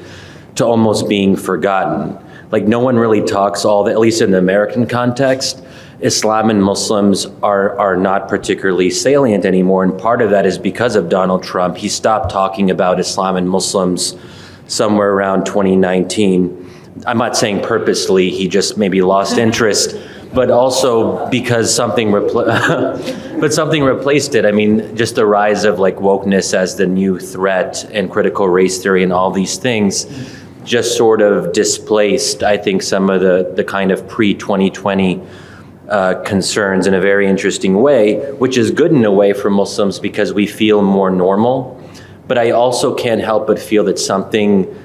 I: to almost being forgotten. Like, no one really talks at least in the American context, Islam and Muslims are not particularly salient anymore. And part of that is because of Donald Trump. He stopped talking about Islam and Muslims somewhere around 2019. I'm not saying purposely, he just maybe lost interest, but also because something replaced it. I mean, just the rise of wokeness as the new threat and critical race theory and all these things just sort of displaced, I think, some of the kind of pre-2020 concerns in a very interesting way, which is good in a way for Muslims because we feel more normal. But I also can't help but feel that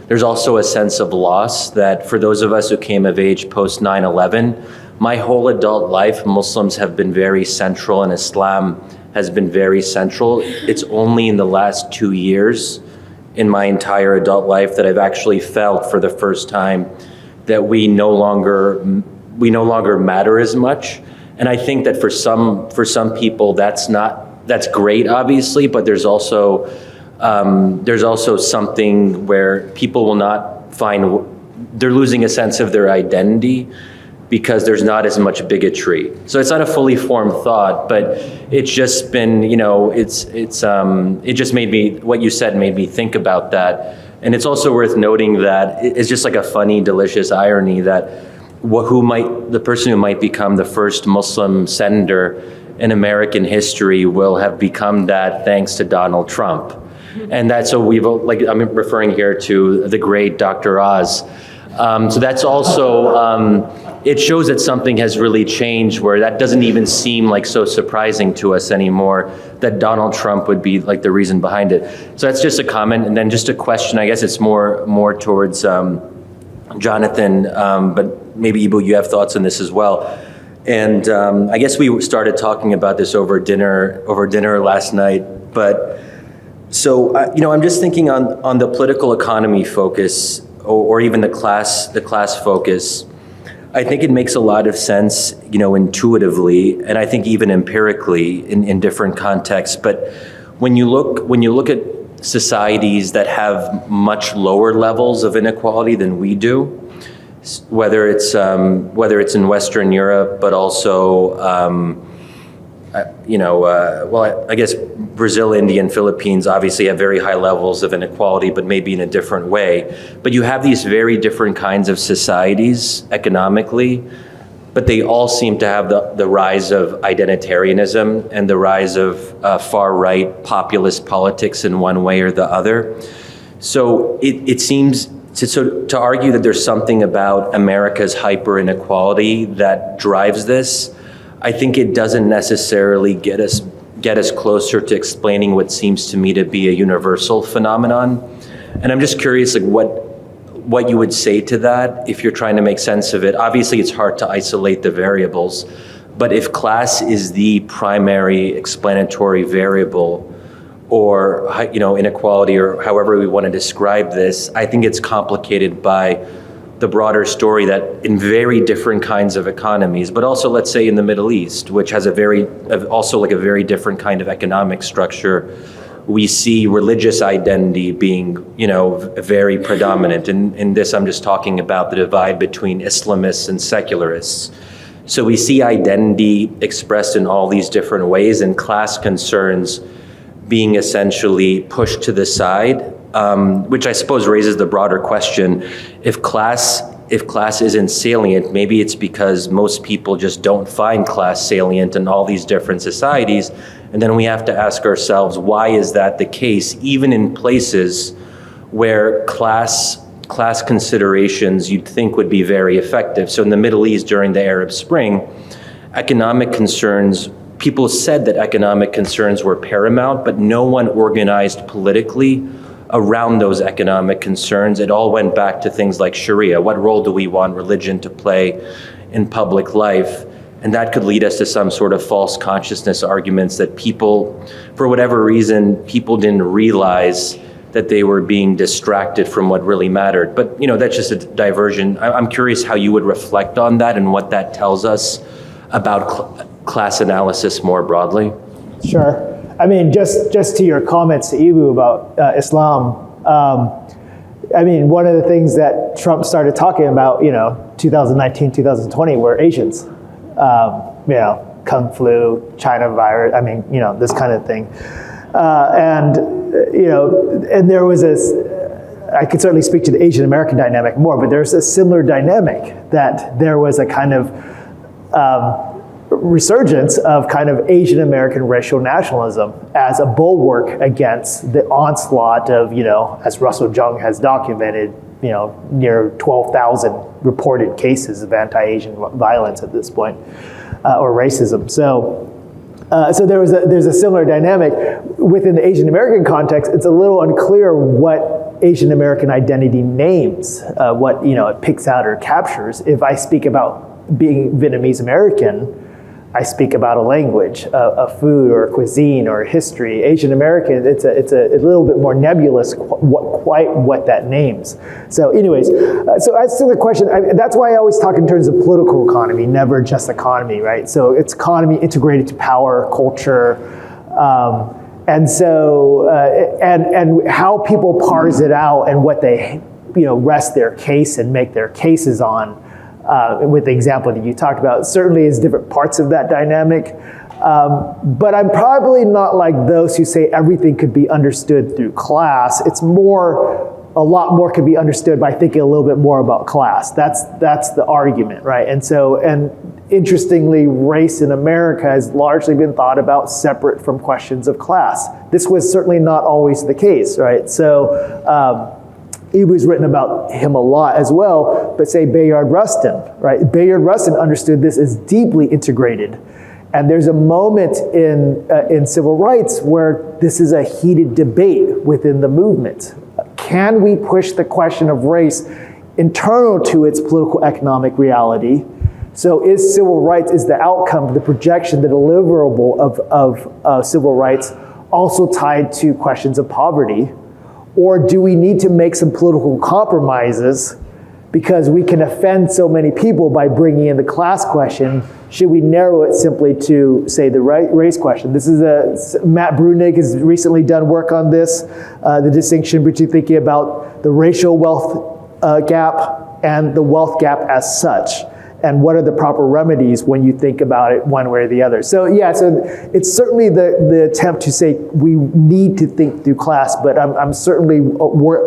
I: there's also a sense of loss that for those of us who came of age post 9/11, my whole adult life, Muslims have been very central and Islam has been very central. It's only in the last 2 years in my entire adult life that I've actually felt for the first time that we no longer matter as much. And I think that for some people that's great, obviously, but there's also something where people will not they're losing a sense of their identity because there's not as much bigotry. So it's not a fully formed thought, but it's just been, it just what you said made me think about that. And it's also worth noting that it's just like a funny, delicious irony that the person who might become the first Muslim senator in American history will have become that thanks to Donald Trump. And that's so I'm referring here to the great Dr. Oz. So that's also, it shows that something has really changed where that doesn't even seem so surprising to us anymore, that Donald Trump would be the reason behind it. So that's just a comment. And then just a question, I guess it's more towards Jonathan, but maybe Ibu, you have thoughts on this as well. And I guess we started talking about this over dinner last night. But so, I'm just thinking on the political economy focus, or even the class focus. I think it makes a lot of sense, intuitively, and I think even empirically in different contexts. But when you look at societies that have much lower levels of inequality than we do, whether it's in Western Europe, but also I guess Brazil, India, and Philippines obviously have very high levels of inequality, but maybe in a different way. But you have these very different kinds of societies economically, but they all seem to have the rise of identitarianism and the rise of far-right populist politics in one way or the other. So it seems to argue that there's something about America's hyper-inequality that drives this. I think it doesn't necessarily get us closer to explaining what seems to me to be a universal phenomenon. And I'm just curious, what you would say to that if you're trying to make sense of it. Obviously, it's hard to isolate the variables, but if class is the primary explanatory variable, or inequality, or however we want to describe this, I think it's complicated by the broader story that in very different kinds of economies, but also let's say in the Middle East, which has a very different kind of economic structure, we see religious identity being, very predominant. And in this, I'm just talking about the divide between Islamists and secularists. So we see identity expressed in all these different ways, and class concerns being essentially pushed to the side, which I suppose raises the broader question: if class isn't salient, maybe it's because most people just don't find class salient in all these different societies, and then we have to ask ourselves, why is that the case, even in places where class considerations you'd think would be very effective? So in the Middle East during the Arab Spring, economic concerns. People said that economic concerns were paramount, but no one organized politically around those economic concerns. It all went back to things like Sharia. What role do we want religion to play in public life? And that could lead us to some sort of false consciousness arguments that people, for whatever reason, people didn't realize that they were being distracted from what really mattered. But that's just a diversion. I'm curious how you would reflect on that and what that tells us about class analysis more broadly.
D: Sure. I mean, just to your comments, Ibu, about Islam, one of the things that Trump started talking about, 2019, 2020, were Asians. Kung flu, China virus, this kind of thing. And there was this, I could certainly speak to the Asian American dynamic more, but there's a similar dynamic that there was a kind of resurgence of kind of Asian American racial nationalism as a bulwark against the onslaught of, as Russell Jung has documented, near 12,000 reported cases of anti-Asian violence at this point, or racism. So there's a similar dynamic within the Asian American context. It's a little unclear what Asian American identity names, what it picks out or captures. If I speak about being Vietnamese American, I speak about a language, a food or a cuisine or a history. Asian American, it's a little bit more nebulous what that names. So anyways, so as to the question, that's why I always talk in terms of political economy, never just economy, right? So it's economy integrated to power, culture, and so, and how people parse it out and what they, rest their case and make their cases on. With the example that you talked about, certainly is different parts of that dynamic. But I'm probably not like those who say everything could be understood through class. It's a lot more could be understood by thinking a little bit more about class. That's the argument, right? And interestingly, race in America has largely been thought about separate from questions of class. This was certainly not always the case, right? So, Ibu's written about him a lot as well, but say Bayard Rustin, right? Bayard Rustin understood this as deeply integrated. And there's a moment in civil rights where this is a heated debate within the movement. Can we push the question of race internal to its political economic reality So is civil rights, is the outcome, the projection, the deliverable of civil rights also tied to questions of poverty? Or do we need to make some political compromises because we can offend so many people by bringing in the class question? Should we narrow it simply to, say, the race question? This is Matt Brunig has recently done work on this, the distinction between thinking about the racial wealth gap and the wealth gap as such. And what are the proper remedies when you think about it one way or the other? So yeah, so it's certainly the attempt to say we need to think through class, but I'm certainly aware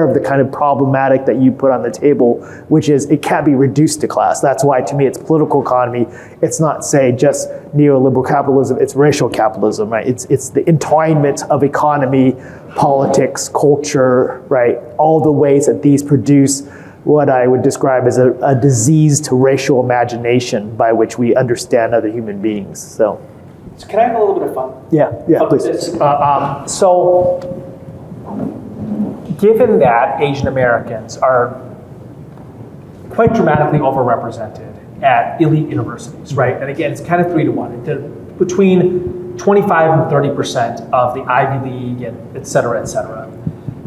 D: of the kind of problematic that you put on the table, which is it can't be reduced to class. That's why to me it's political economy. It's not, say, just neoliberal capitalism, it's racial capitalism, right? It's the entwinement of economy, politics, culture, right? All the ways that these produce what I would describe as a diseased racial imagination by which we understand other human beings. So
B: can I have a little bit of fun?
D: Yeah, please.
B: So, given that Asian Americans are quite dramatically overrepresented at elite universities, right? And again, it's kind of 3 to 1. They're between 25 and 30% of the Ivy League, and et cetera, et cetera.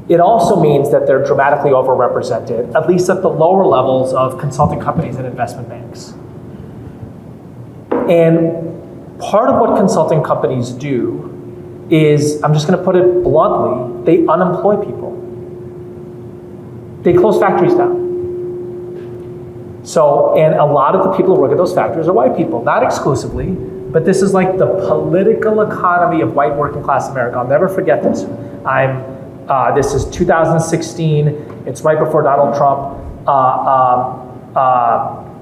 B: It also means that they're dramatically overrepresented, at least at the lower levels of consulting companies and investment banks. And part of what consulting companies do is, I'm just going to put it bluntly, they unemploy people. They close factories down. So, and a lot of the people who work at those factories are white people, not exclusively, but this is like the political economy of white working class America. I'll never forget this. This is 2016. It's right before Donald Trump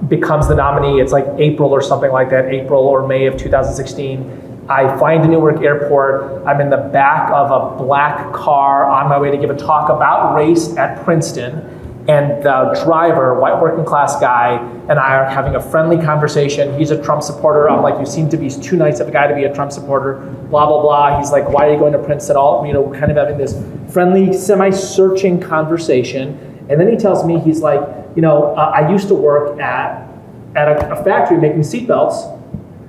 B: becomes the nominee. It's like April or something like that, April or May of 2016. I fly into Newark Airport. I'm in the back of a black car on my way to give a talk about race at Princeton. And the driver, white working class guy, and I are having a friendly conversation. He's a Trump supporter. I'm like, you seem to be too nice of a guy to be a Trump supporter, blah, blah, blah. He's like, why are you going to Princeton? We're kind of having this friendly, semi-searching conversation. And then he tells me, he's like, I used to work at a factory making seatbelts.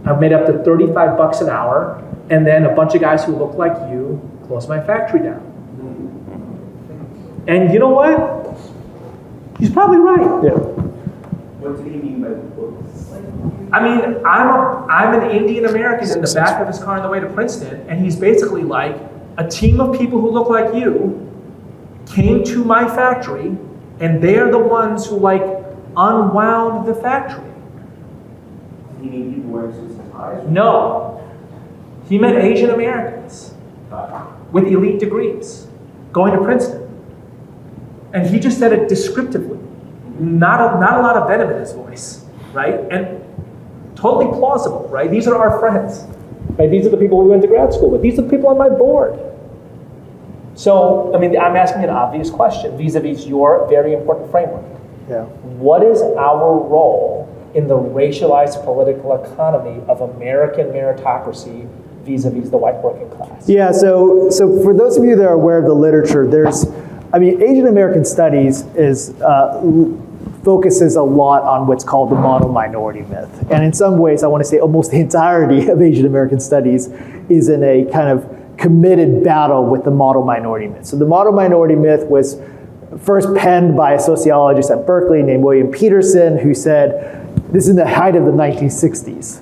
B: I've made up to $35 an hour. And then a bunch of guys who look like you closed my factory down. And you know what? He's probably right.
D: Yeah.
C: What did he mean by books?
B: I mean, I'm an Indian American in the back of his car on the way to Princeton, and he's basically like, a team of people who look like you came to my factory, and they're the ones who unwound the factory.
C: Did he mean people wearing suits and ties?
B: No. He meant Asian Americans with elite degrees going to Princeton. And he just said it descriptively. Not a lot of venom in his voice, right? And totally plausible, right? These are our friends, right? These are the people we went to grad school with. These are the people on my board. So, I mean, I'm asking an obvious question vis-a-vis your very important framework.
D: Yeah.
B: What is our role in the racialized political economy of American meritocracy vis-a-vis the white working class?
D: Yeah, so for those of you that are aware of the literature, Asian American studies focuses a lot on what's called the model minority myth. And in some ways, I want to say almost the entirety of Asian American studies is in a kind of committed battle with the model minority myth. So the model minority myth was first penned by a sociologist at Berkeley named William Peterson, who said, this is in the height of the 1960s.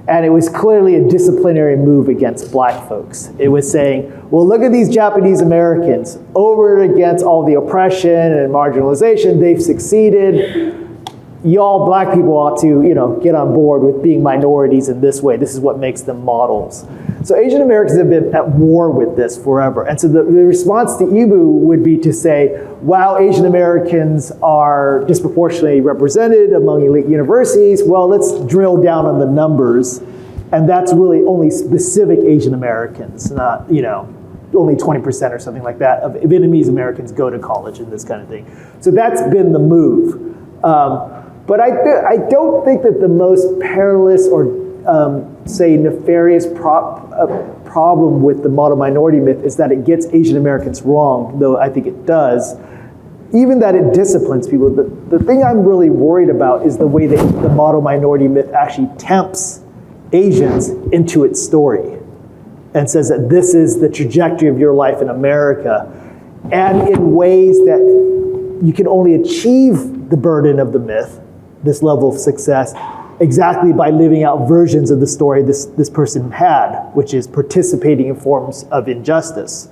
D: And it was clearly a disciplinary move against black folks. It was saying, well, look at these Japanese Americans. Over and against all the oppression and marginalization, they've succeeded. Y'all black people ought to, get on board with being minorities in this way. This is what makes them models. So Asian Americans have been at war with this forever. And so the response to Ibu would be to say, wow, Asian Americans are disproportionately represented among elite universities. Well, let's drill down on the numbers. And that's really only specific Asian Americans, not, only 20% or something like that of Vietnamese Americans go to college and this kind of thing. So that's been the move. But I don't think that the most perilous or, say, nefarious problem with the model minority myth is that it gets Asian Americans wrong, though I think it does. even that it disciplines people, the thing I'm really worried about is the way that the model minority myth actually tempts Asians into its story and says that this is the trajectory of your life in America, and in ways that you can only achieve the burden of the myth, this level of success, exactly by living out versions of the story this person had, which is participating in forms of injustice,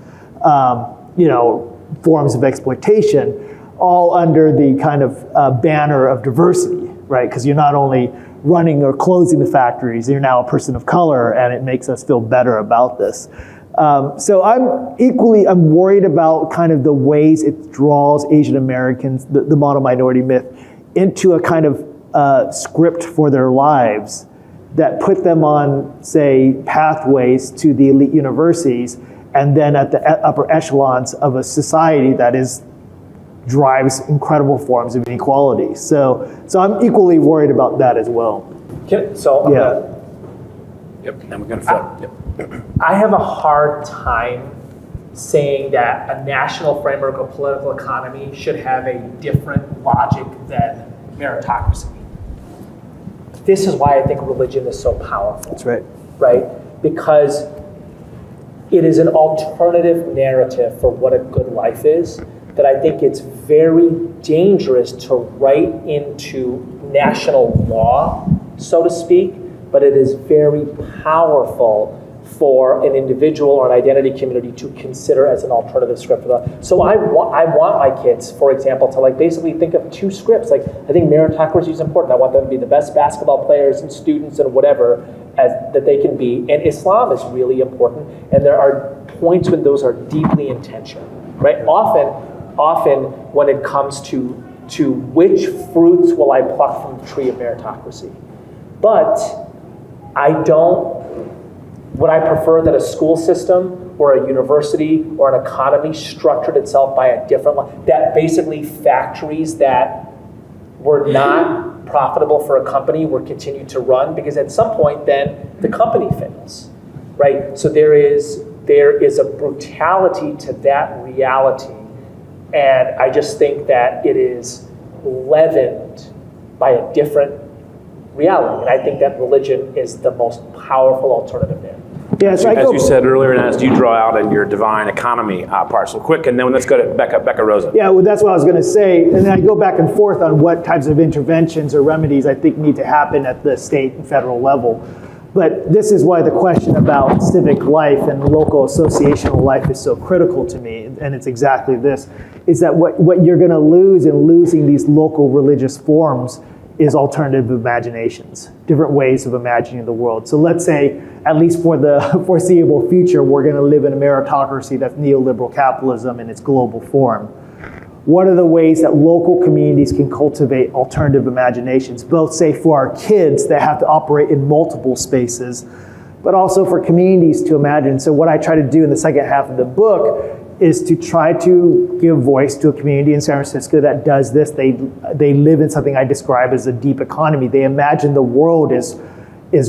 D: forms of exploitation, all under the kind of banner of diversity, right? Because you're not only running or closing the factories, you're now a person of color, and it makes us feel better about this. So I'm worried about kind of the ways it draws Asian Americans, the model minority myth, into a kind of script for their lives that put them on, say, pathways to the elite universities, and then at the upper echelons of a society that drives incredible forms of inequality. So I'm equally worried about that as well.
B: Yep,
A: and we're going to flip.
B: I have a hard time saying that a national framework of political economy should have a different logic than meritocracy. This is why I think religion is so powerful.
D: That's right.
B: Right? Because it is an alternative narrative for what a good life is that I think it's very dangerous to write into national law, so to speak, but it is very powerful for an individual or an identity community to consider as an alternative script for that. So I want my kids, for example, to basically think of two scripts. I think meritocracy is important. I want them to be the best basketball players and students and whatever that they can be. And Islam is really important. And there are points when those are deeply in tension, right? Often when it comes to which fruits will I pluck from the tree of meritocracy. But would I prefer that a school system or a university or an economy structured itself by a different line, that basically factories that were not profitable for a company were continued to run, because at some point then the company fails, right? So there is a brutality to that reality, and I just think that it is leavened by a different reality, and I think that religion is the most powerful alternative there.
D: Yeah, so
A: as you said earlier, and as you draw out in your divine economy part. So quick, and then let's go to Becca Rosa.
D: Yeah, well, that's what I was going to say. And then I go back and forth on what types of interventions or remedies I think need to happen at the state and federal level. But this is why the question about civic life and local associational life is so critical to me. And it's exactly this, is that what you're going to lose in losing these local religious forms is alternative imaginations, different ways of imagining the world. So let's say, at least for the foreseeable future, we're going to live in a meritocracy that's neoliberal capitalism in its global form. What are the ways that local communities can cultivate alternative imaginations, both, say, for our kids that have to operate in multiple spaces, but also for communities to imagine? So what I try to do in the second half of the book is to try to give voice to a community in San Francisco that does this. They live in something I describe as a deep economy. They imagine the world is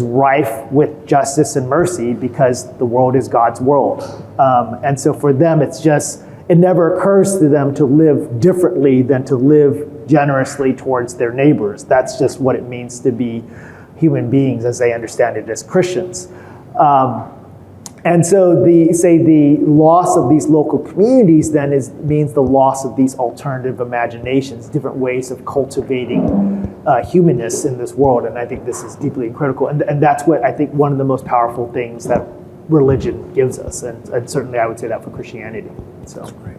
D: rife with justice and mercy because the world is God's world. And so for them, it never occurs to them to live differently than to live generously towards their neighbors. That's just what it means to be human beings as they understand it as Christians. And so the loss of these local communities then means the loss of these alternative imaginations, different ways of cultivating humanness in this world. And I think this is deeply critical. And that's what I think one of the most powerful things that religion gives us. And certainly I would say that for Christianity. So. That's great.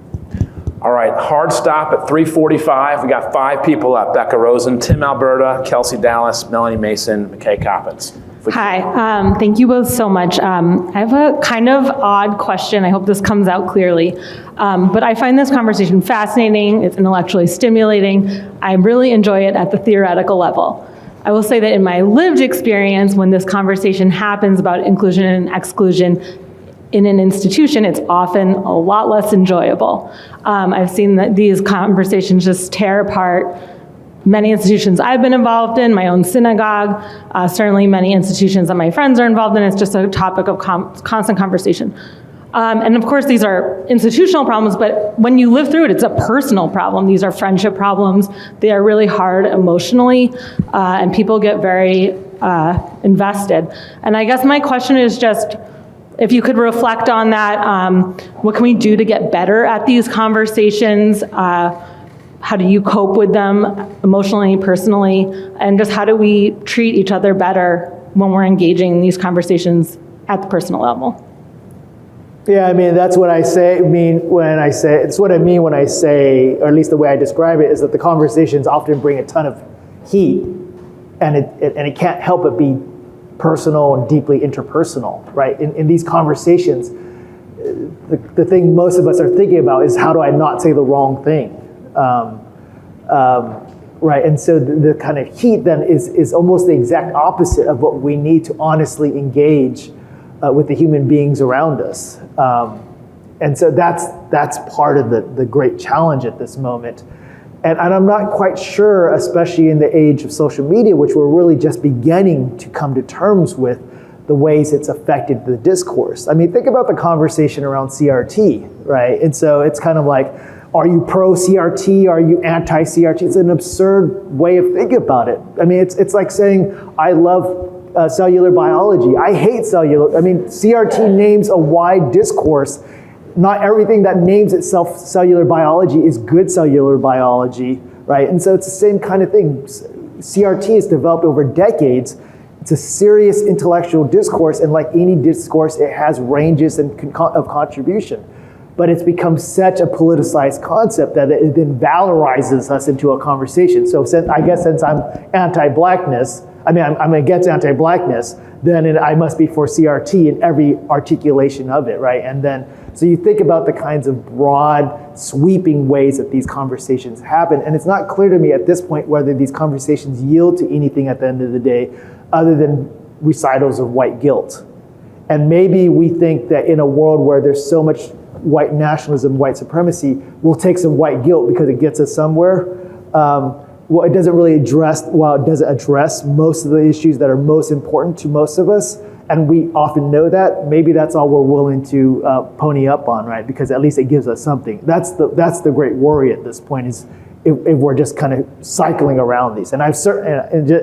A: All right, hard stop at 3:45. We got 5 people up: Becca Rosen, Tim Alberta, Kelsey Dallas, Melanie Mason, McKay Coppins.
J: Hi, thank you both so much. I have a kind of odd question. I hope this comes out clearly. But I find this conversation fascinating. It's intellectually stimulating. I really enjoy it at the theoretical level. I will say that in my lived experience, when this conversation happens about inclusion and exclusion in an institution, it's often a lot less enjoyable. I've seen that these conversations just tear apart many institutions I've been involved in, my own synagogue, certainly many institutions that my friends are involved in. It's just a topic of constant conversation. And of course, these are institutional problems, but when you live through it, it's a personal problem. These are friendship problems. They are really hard emotionally, and people get very invested. And I guess my question is just, if you could reflect on that, what can we do to get better at these conversations? How do you cope with them emotionally, personally? And just how do we treat each other better when we're engaging in these conversations at the personal level?
D: Yeah, I mean, that's what I say. It's what I mean when I say, or at least the way I describe it, is that the conversations often bring a ton of heat, and it can't help but be personal and deeply interpersonal, right? In these conversations, the thing most of us are thinking about is, how do I not say the wrong thing? Right, and so the kind of heat then is almost the exact opposite of what we need to honestly engage with the human beings around us. And so that's part of the great challenge at this moment. And I'm not quite sure, especially in the age of social media, which we're really just beginning to come to terms with the ways it's affected the discourse. I mean, think about the conversation around CRT, right? And so it's kind of like, are you pro-CRT? Are you anti-CRT? It's an absurd way of thinking about it. I mean, it's like saying, I love cellular biology. I hate cellular. I mean, CRT names a wide discourse. Not everything that names itself cellular biology is good cellular biology, right? And so it's the same kind of thing. CRT is developed over decades. It's a serious intellectual discourse, and like any discourse, it has ranges of contribution. But it's become such a politicized concept that it then valorizes us into a conversation. So since I'm anti-blackness, I'm against anti-blackness, then I must be for CRT in every articulation of it, right? And then, so you think about the kinds of broad, sweeping ways that these conversations happen, and it's not clear to me at this point whether these conversations yield to anything at the end of the day other than recitals of white guilt. And maybe we think that in a world where there's so much white nationalism, white supremacy, we'll take some white guilt because it gets us somewhere. Well, it doesn't really address most of the issues that are most important to most of us, and we often know that. Maybe that's all we're willing to pony up on, right? Because at least it gives us something. That's the great worry at this point, is if we're just kind of cycling around these. And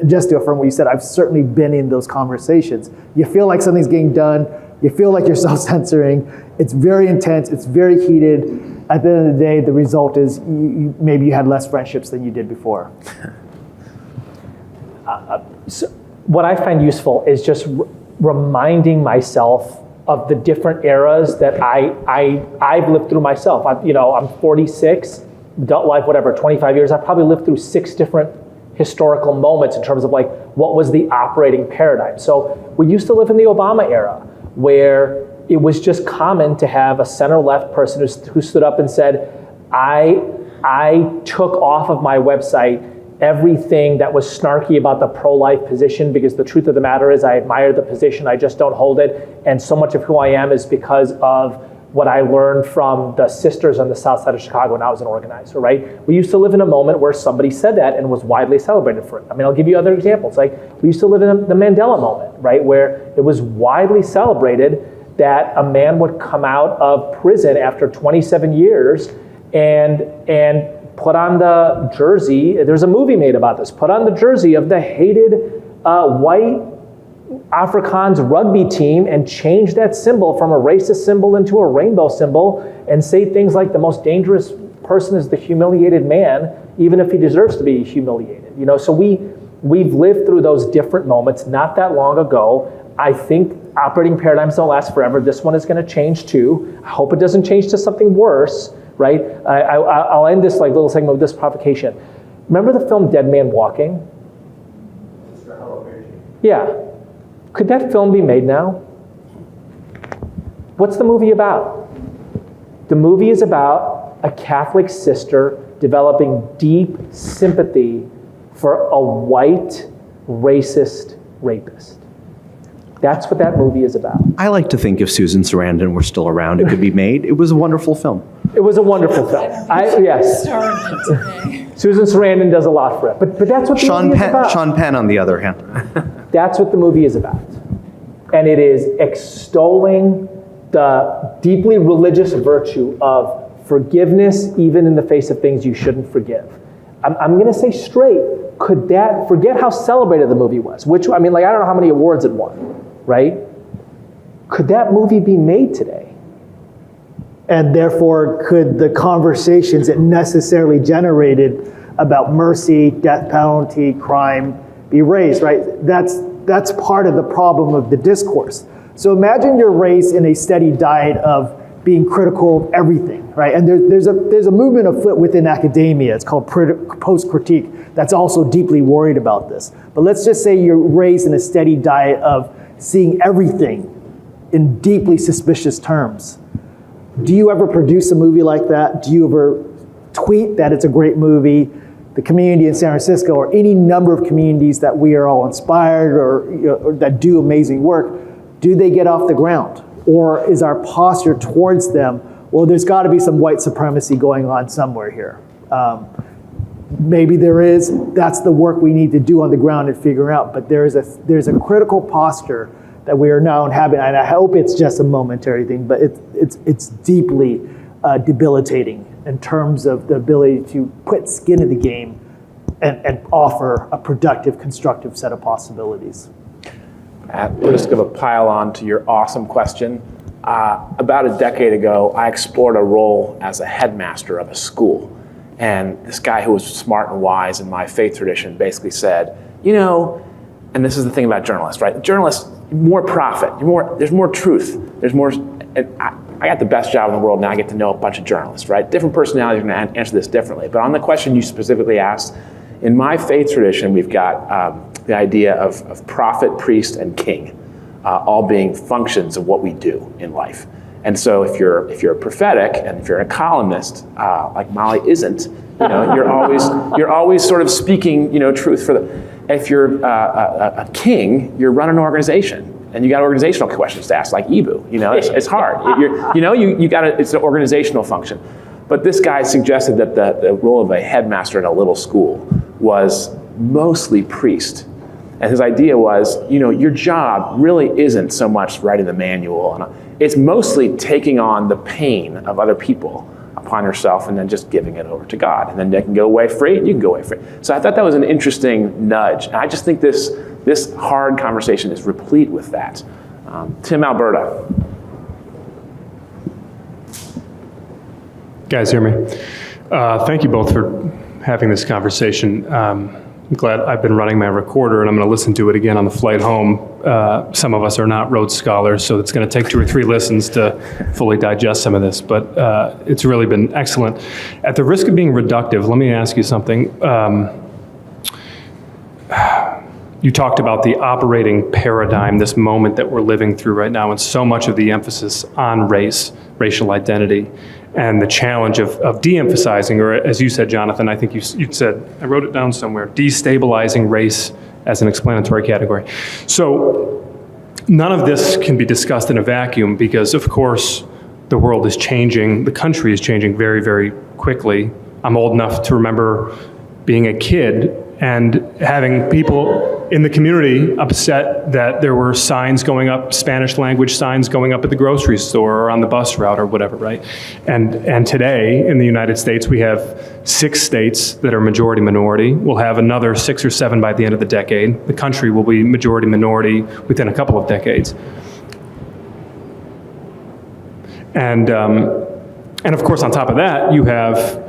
D: just to affirm what you said, I've certainly been in those conversations. You feel like something's getting done. You feel like you're self-censoring. It's very intense. It's very heated. At the end of the day, the result is maybe you had less friendships than you did before.
B: So what I find useful is just reminding myself of the different eras that I've lived through myself. I'm 46, adult life, whatever, 25 years. I've probably lived through 6 different historical moments in terms of like what was the operating paradigm. So we used to live in the Obama era, where it was just common to have a center-left person who stood up and said, I took off of my website everything that was snarky about the pro-life position, because the truth of the matter is I admire the position, I just don't hold it, and so much of who I am is because of what I learned from the sisters on the south side of Chicago when I was an organizer, right? We used to live in a moment where somebody said that and was widely celebrated for it. I mean, I'll give you other examples. Like, we used to live in the Mandela moment, right? Where it was widely celebrated that a man would come out of prison after 27 years and put on the jersey. There's a movie made about this. Put on the jersey of the hated white Afrikaans rugby team and change that symbol from a racist symbol into a rainbow symbol, and say things like the most dangerous person is the humiliated man, even if he deserves to be humiliated. So we've lived through those different moments not that long ago. I think operating paradigms don't last forever. This one is going to change too. I hope it doesn't change to something worse, right? I'll end this little segment with this provocation. Remember the film Dead Man Walking? Yeah. Could that film be made now? What's the movie about? The movie is about a Catholic sister developing deep sympathy for a white racist rapist. That's what that movie is about.
E: I like to think if Susan Sarandon were still around, it could be made. It was a wonderful film.
B: It was a wonderful film. Yes. Susan Sarandon does a lot for it. But that's what the movie is about.
E: Sean Penn, on the other hand.
B: That's what the movie is about. And it is extolling the deeply religious virtue of forgiveness even in the face of things you shouldn't forgive. I'm going to say straight, could that, forget how celebrated the movie was, which, I mean, like, I don't know how many awards it won, right? Could that movie be made today?
D: And therefore, could the conversations it necessarily generated about mercy, death penalty, crime be raised, right? That's part of the problem of the discourse. So imagine you're raised in a steady diet of being critical of everything, right? And there's a movement afoot within academia, it's called post-critique, that's also deeply worried about this. But let's just say you're raised in a steady diet of seeing everything in deeply suspicious terms. Do you ever produce a movie like that? Do you ever tweet that it's a great movie? The community in San Francisco, or any number of communities that we are all inspired or that do amazing work, do they get off the ground? Or is our posture towards them, well, there's got to be some white supremacy going on somewhere here. Maybe there is. That's the work we need to do on the ground and figure out. But there's a critical posture that we are now inhabiting, and I hope it's just a momentary thing, but it's deeply debilitating in terms of the ability to put skin in the game and offer a productive, constructive set of possibilities.
A: We're just going to pile on to your awesome question. About a decade ago, I explored a role as a headmaster of a school. And this guy who was smart and wise in my faith tradition basically said, you know, and this is the thing about journalists, right? Journalists, more profit, there's more truth, there's more, and I got the best job in the world, now I get to know a bunch of journalists, right? Different personalities are going to answer this differently. But on the question you specifically asked, in my faith tradition, we've got the idea of prophet, priest, and king, all being functions of what we do in life. And so if you're prophetic and if you're a columnist, like Molly isn't, you know, you're always sort of speaking, you know, truth for the. If you're a king, you're running an organization, and you got organizational questions to ask, like Ibu. You know, it's hard. You got it's an organizational function. But this guy suggested that the role of a headmaster in a little school was mostly priest. And his idea was, you know, your job really isn't so much writing the manual. It's mostly taking on the pain of other people upon yourself and then just giving it over to God. And then they can go away free, and you can go away free. So I thought that was an interesting nudge. And I just think this hard conversation is replete with that. Tim, Alberta.
K: Guys, hear me? Thank you both for having this conversation. I'm glad I've been running my recorder, and I'm going to listen to it again on the flight home. Some of us are not Rhodes Scholars, so it's going to take 2 or 3 listens to fully digest some of this, but it's really been excellent. At the risk of being reductive, let me ask you something. You talked about the operating paradigm, this moment that we're living through right now, and so much of the emphasis on race, racial identity, and the challenge of de-emphasizing, or as you said, Jonathan, I think you said, I wrote it down somewhere, destabilizing race as an explanatory category. So none of this can be discussed in a vacuum because, of course, the world is changing, the country is changing very, very quickly. I'm old enough to remember being a kid and having people in the community upset that there were signs going up, Spanish language signs going up at the grocery store or on the bus route or whatever, right? And today in the United States, we have 6 states that are majority minority. We'll have another 6 or 7 by the end of the decade. The country will be majority minority within a couple of decades. And of course, on top of that, you have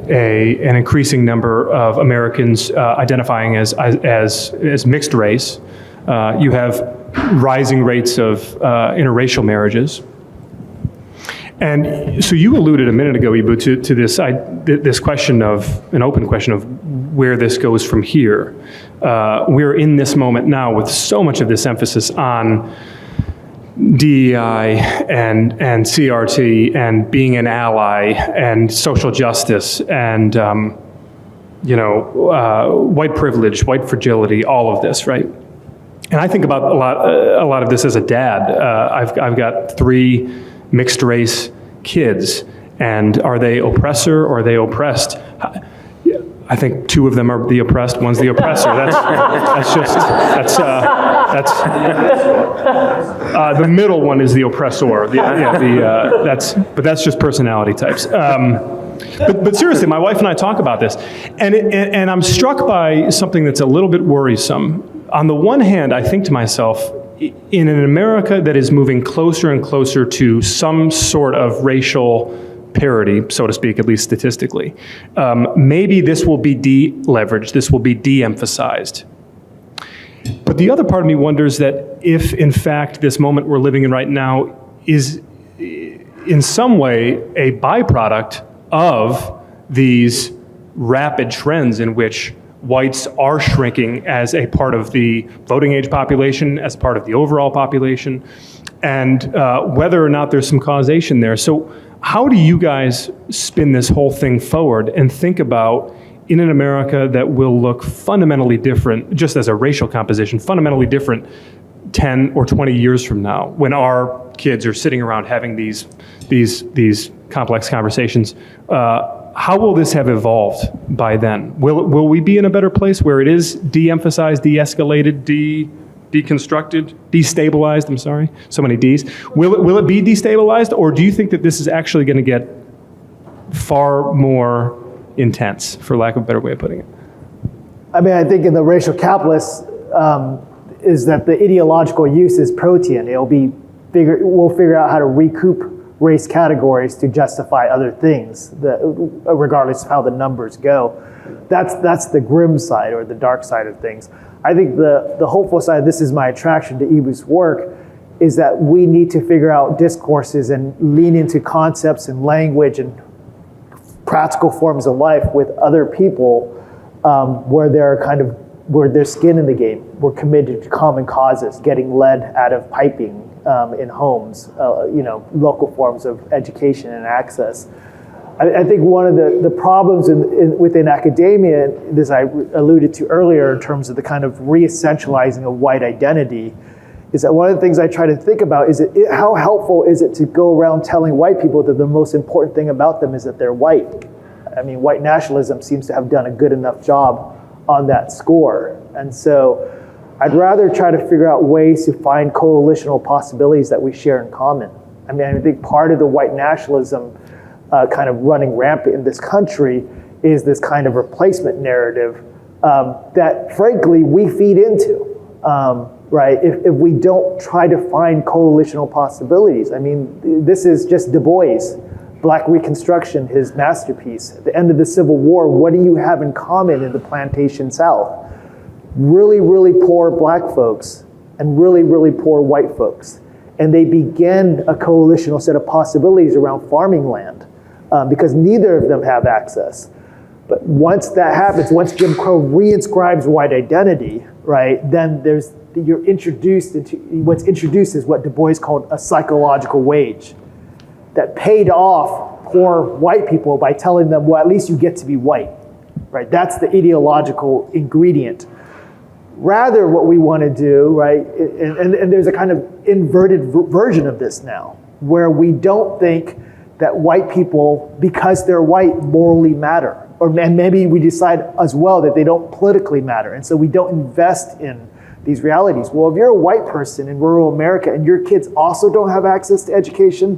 K: an increasing number of Americans identifying as mixed race. You have rising rates of interracial marriages. And so you alluded a minute ago, Ibu, to this question of, an open question of where this goes from here. We're in this moment now with so much of this emphasis on DEI and CRT and being an ally and social justice and white privilege, white fragility, all of this, right? And I think about a lot of this as a dad. I've got 3 mixed race kids, and are they oppressor or are they oppressed? I think two of them are the oppressed, one's the oppressor. The middle one is the oppressor. But that's just personality types. But seriously, my wife and I talk about this, and I'm struck by something that's a little bit worrisome. On the one hand, I think to myself, in an America that is moving closer and closer to some sort of racial parity, so to speak, at least statistically, maybe this will be de-leveraged, this will be de-emphasized. But the other part of me wonders that if, in fact, this moment we're living in right now is in some way a byproduct of these rapid trends in which whites are shrinking as a part of the voting age population, as a part of the overall population, and whether or not there's some causation there. So how do you guys spin this whole thing forward and think about, in an America that will look fundamentally different, just as a racial composition, fundamentally different 10 or 20 years from now, when our kids are sitting around having these complex conversations? How will this have evolved by then? Will we be in a better place where it is de-emphasized, de-escalated, deconstructed, destabilized? I'm sorry, so many Ds. Will it be destabilized, or do you think that this is actually going to get far more intense, for lack of a better way of putting it?
D: I mean, I think in the racial calculus is that the ideological use is protean. We'll figure out how to recoup race categories to justify other things, regardless of how the numbers go. That's the grim side or the dark side of things. I think the hopeful side, this is my attraction to Ibu's work, is that we need to figure out discourses and lean into concepts and language and practical forms of life with other people where there's skin in the game. We're committed to common causes, getting lead out of piping in homes, local forms of education and access. I think one of the problems within academia, as I alluded to earlier in terms of the kind of re-essentializing of white identity, is that one of the things I try to think about is how helpful is it to go around telling white people that the most important thing about them is that they're white? I mean, white nationalism seems to have done a good enough job on that score. And so I'd rather try to figure out ways to find coalitional possibilities that we share in common. I mean, I think part of the white nationalism kind of running rampant in this country is this kind of replacement narrative that, frankly, we feed into. Right? If we don't try to find coalitional possibilities. I mean, this is just Du Bois, Black Reconstruction, his masterpiece. At the end of the Civil War, what do you have in common in the plantation South? Really, really poor black folks and really, really poor white folks. And they began a coalitional set of possibilities around farming land because neither of them have access. But once that happens, once Jim Crow reinscribes white identity, right, then you're introduced into, what's introduced is what Du Bois called a psychological wage that paid off poor white people by telling them, well, at least you get to be white, right? That's the ideological ingredient. Rather, what we want to do, right, and there's a kind of inverted version of this now, where we don't think that white people, because they're white, morally matter. And maybe we decide as well that they don't politically matter, and so we don't invest in these realities. Well, if you're a white person in rural America and your kids also don't have access to education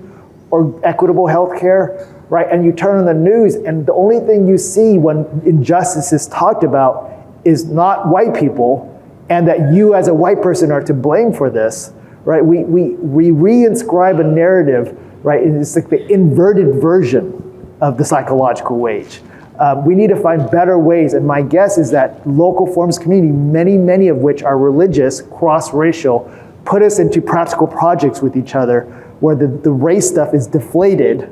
D: or equitable health care, right, and you turn on the news and the only thing you see when injustice is talked about is not white people, and that you as a white person are to blame for this, right, we reinscribe a narrative, right, and it's like the inverted version of the psychological wage. We need to find better ways, and my guess is that local forms of community, many of which are religious, cross-racial, put us into practical projects with each other where the race stuff is deflated,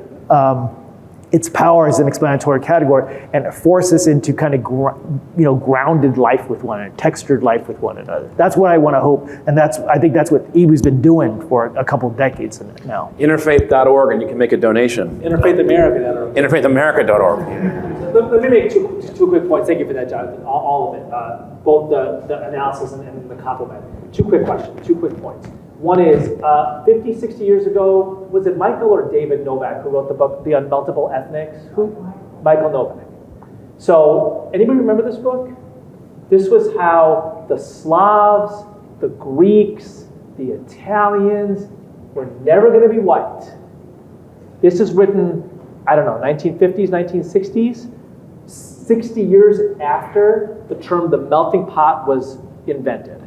D: its power is an explanatory category, and it forces us into kind of grounded life with one another, textured life with one another. That's what I want to hope, and I think that's what Ibu's been doing for a couple of decades now.
A: Interfaith.org, and you can make a donation.
B: InterfaithAmerica.org.
A: Interfaithamerica.org.
B: Let me make two quick points. Thank you for that, Jonathan. All of it, both the analysis and the compliment. Two quick questions, 2 quick points. One is, 50, 60 years ago, was it Michael or David Novak who wrote the book, The Unmeltable Ethnics? Who? Michael Novak. So anybody remember this book? This was how the Slavs, the Greeks, the Italians were never going to be white. This is written, 1950s, 1960s, 60 years after the term the melting pot was invented.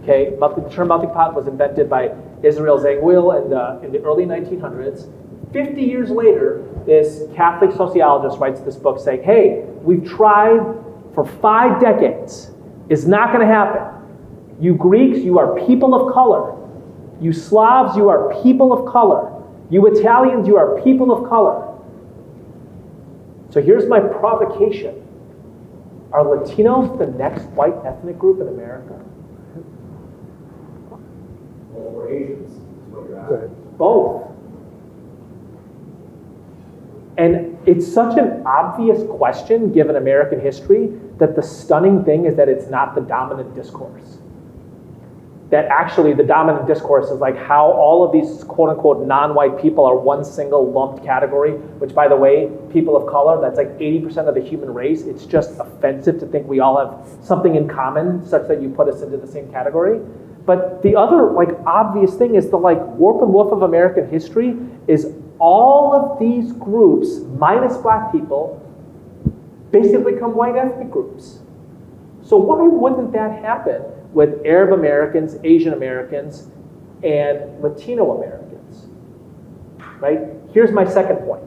B: Okay, the term melting pot was invented by Israel Zangwill in the early 1900s. 50 years later, this Catholic sociologist writes this book saying, hey, we've tried for 5 decades. It's not going to happen. You Greeks, you are people of color. You Slavs, you are people of color. You Italians, you are people of color. So here's my provocation. Are Latinos the next white ethnic group in America?
C: Or Asians, is what you're asking.
B: Both. And it's such an obvious question, given American history, that the stunning thing is that it's not the dominant discourse. That actually the dominant discourse is like how all of these quote-unquote non-white people are one single lumped category, which, by the way, people of color, that's like 80% of the human race. It's just offensive to think we all have something in common such that you put us into the same category. But the other obvious thing is the warp and woof of American history is all of these groups, minus black people, basically become white ethnic groups. So why wouldn't that happen with Arab Americans, Asian Americans, and Latino Americans? Right? Here's my second point.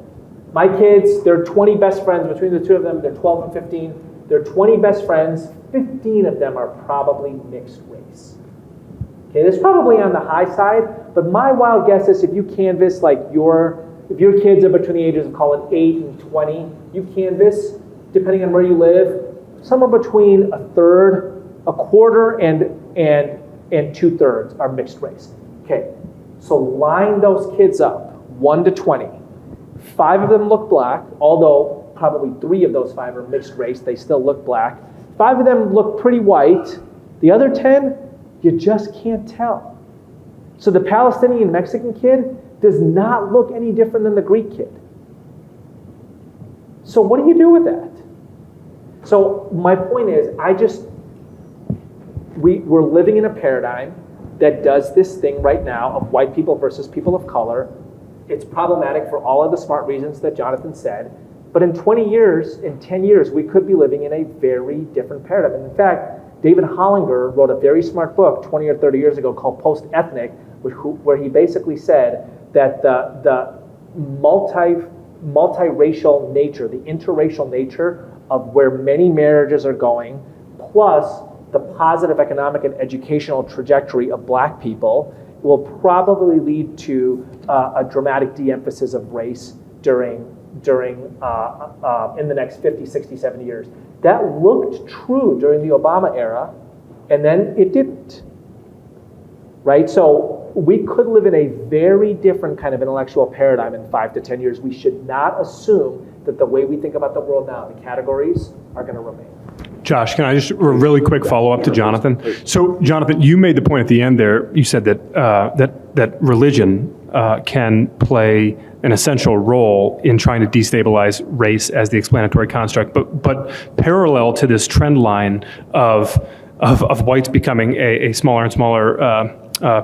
B: My kids, there are 20 best friends between the two of them. They're 12 and 15. They're 20 best friends. 15 of them are probably mixed race. Okay, that's probably on the high side, but my wild guess is if you canvass if your kids are between the ages of, call it 8 and 20, you canvass, depending on where you live, somewhere between a third, a quarter, and 2/3 are mixed race. Okay, so line those kids up, 1 to 20. 5 of them look black, although probably 3 of those 5 are mixed race, they still look black. 5 of them look pretty white. The other 10, you just can't tell. So the Palestinian Mexican kid does not look any different than the Greek kid. So what do you do with that? So my point is, we're living in a paradigm that does this thing right now of white people versus people of color. It's problematic for all of the smart reasons that Jonathan said. But in 20 years, in 10 years, we could be living in a very different paradigm. And in fact, David Hollinger wrote a very smart book 20 or 30 years ago called Post-Ethnic, where he basically said that the multiracial nature, the interracial nature of where many marriages are going, plus the positive economic and educational trajectory of black people, will probably lead to a dramatic de-emphasis of race during in the next 50, 60, 70 years. That looked true during the Obama era, and then it didn't. Right? So we could live in a very different kind of intellectual paradigm in 5 to 10 years. We should not assume that the way we think about the world now, the categories, are going to remain.
K: Josh, can I just a really quick follow-up to Jonathan? So, Jonathan, you made the point at the end there. You said that religion can play an essential role in trying to destabilize race as the explanatory construct. But parallel to this trend line of whites becoming a smaller and smaller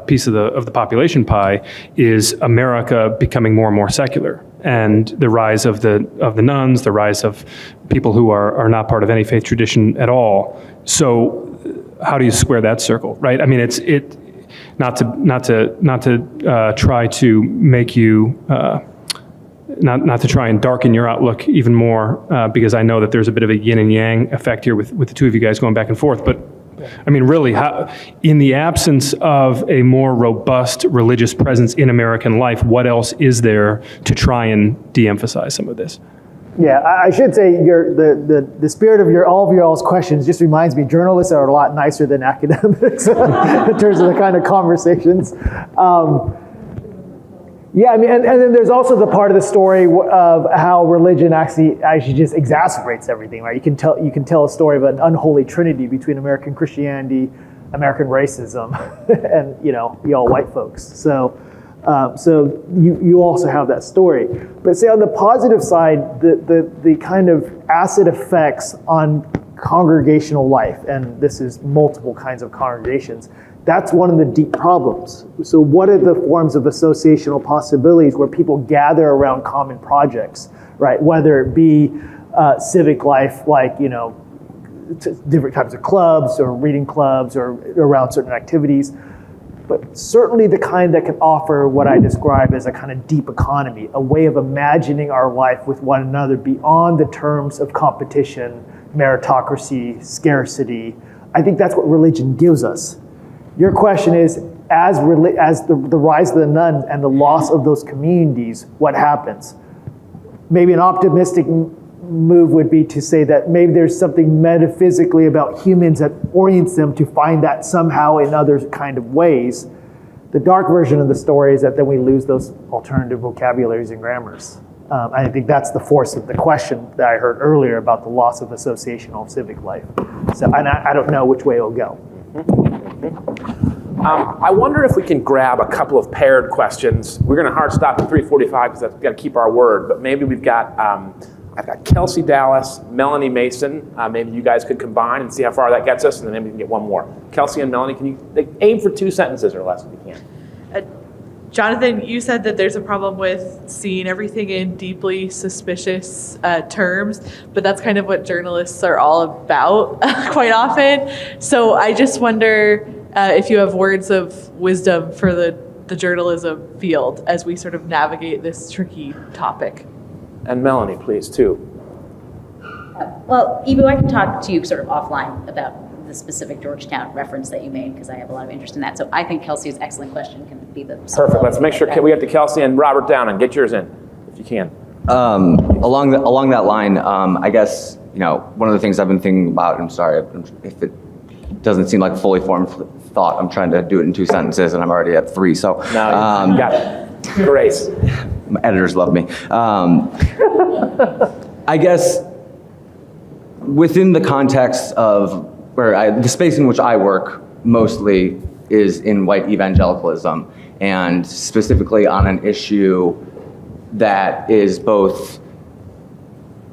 K: piece of the population pie is America becoming more and more secular, and the rise of the nuns, the rise of people who are not part of any faith tradition at all. So how do you square that circle, right? I mean, not to try to make you not to try and darken your outlook even more, because I know that there's a bit of a yin and yang effect here with the two of you guys going back and forth, but I mean, really, how, in the absence of a more robust religious presence in American life, what else is there to try and de-emphasize some of this?
D: Yeah, I should say the spirit of all of y'all's questions just reminds me journalists are a lot nicer than academics in terms of the kind of conversations. Yeah, I mean, and then there's also the part of the story of how religion actually just exacerbates everything, right? You can tell a story of an unholy trinity between American Christianity, American racism, and y'all white folks. So So you also have that story. But say on the positive side, the kind of acid effects on congregational life, and this is multiple kinds of congregations, that's one of the deep problems. So what are the forms of associational possibilities where people gather around common projects, right? Whether it be civic life, like, different types of clubs or reading clubs or around certain activities, but certainly the kind that can offer what I describe as a kind of deep economy, a way of imagining our life with one another beyond the terms of competition, meritocracy, scarcity. I think that's what religion gives us. Your question is, as the rise of the nuns and the loss of those communities, what happens? Maybe an optimistic move would be to say that maybe there's something metaphysically about humans that orients them to find that somehow in other kind of ways. The dark version of the story is that then we lose those alternative vocabularies and grammars. I think that's the force of the question that I heard earlier about the loss of associational civic life. So, and I don't know which way it'll go.
A: I wonder if we can grab a couple of paired questions. We're going to hard stop at 3:45 because we've got to keep our word. But maybe we've got, I've got Kelsey Dallas, Melanie Mason. Maybe you guys could combine and see how far that gets us, and then maybe we can get one more. Kelsey and Melanie, can you aim for 2 sentences or less if you can?
L: Jonathan, you said that there's a problem with seeing everything in deeply suspicious terms, but that's kind of what journalists are all about quite often. So I just wonder if you have words of wisdom for the journalism field as we sort of navigate this tricky topic.
A: And Melanie, please, too.
M: Well, Ibu, I can talk to you sort of offline about the specific Georgetown reference that you made, because I have a lot of interest in that. So I think Kelsey's excellent question can be the...
A: Perfect. Let's make sure we get to Kelsey and Robert Downing. Get yours in, if you can.
N: Along that line, I guess, one of the things I've been thinking about, I'm sorry if it doesn't seem like a fully formed thought, I'm trying to do it in 2 sentences and I'm already at 3, so.
A: No, you got it. Grace.
N: My editors love me. I guess within the context of the space in which I work mostly is in white evangelicalism, and specifically on an issue that is both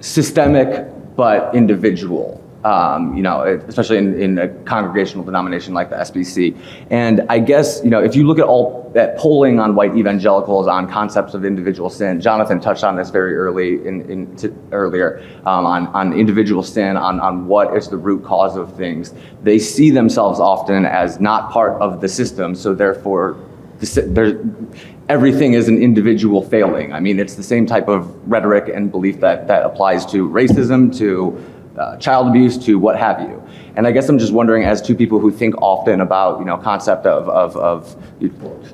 N: systemic but individual, especially in a congregational denomination like the SBC. And I guess, if you look at all that polling on white evangelicals on concepts of individual sin, Jonathan touched on this very earlier on individual sin, on what is the root cause of things. They see themselves often as not part of the system, so therefore everything is an individual failing. I mean, it's the same type of rhetoric and belief that applies to racism, to child abuse, to what have you. And I guess I'm just wondering, as two people who think often about, concept of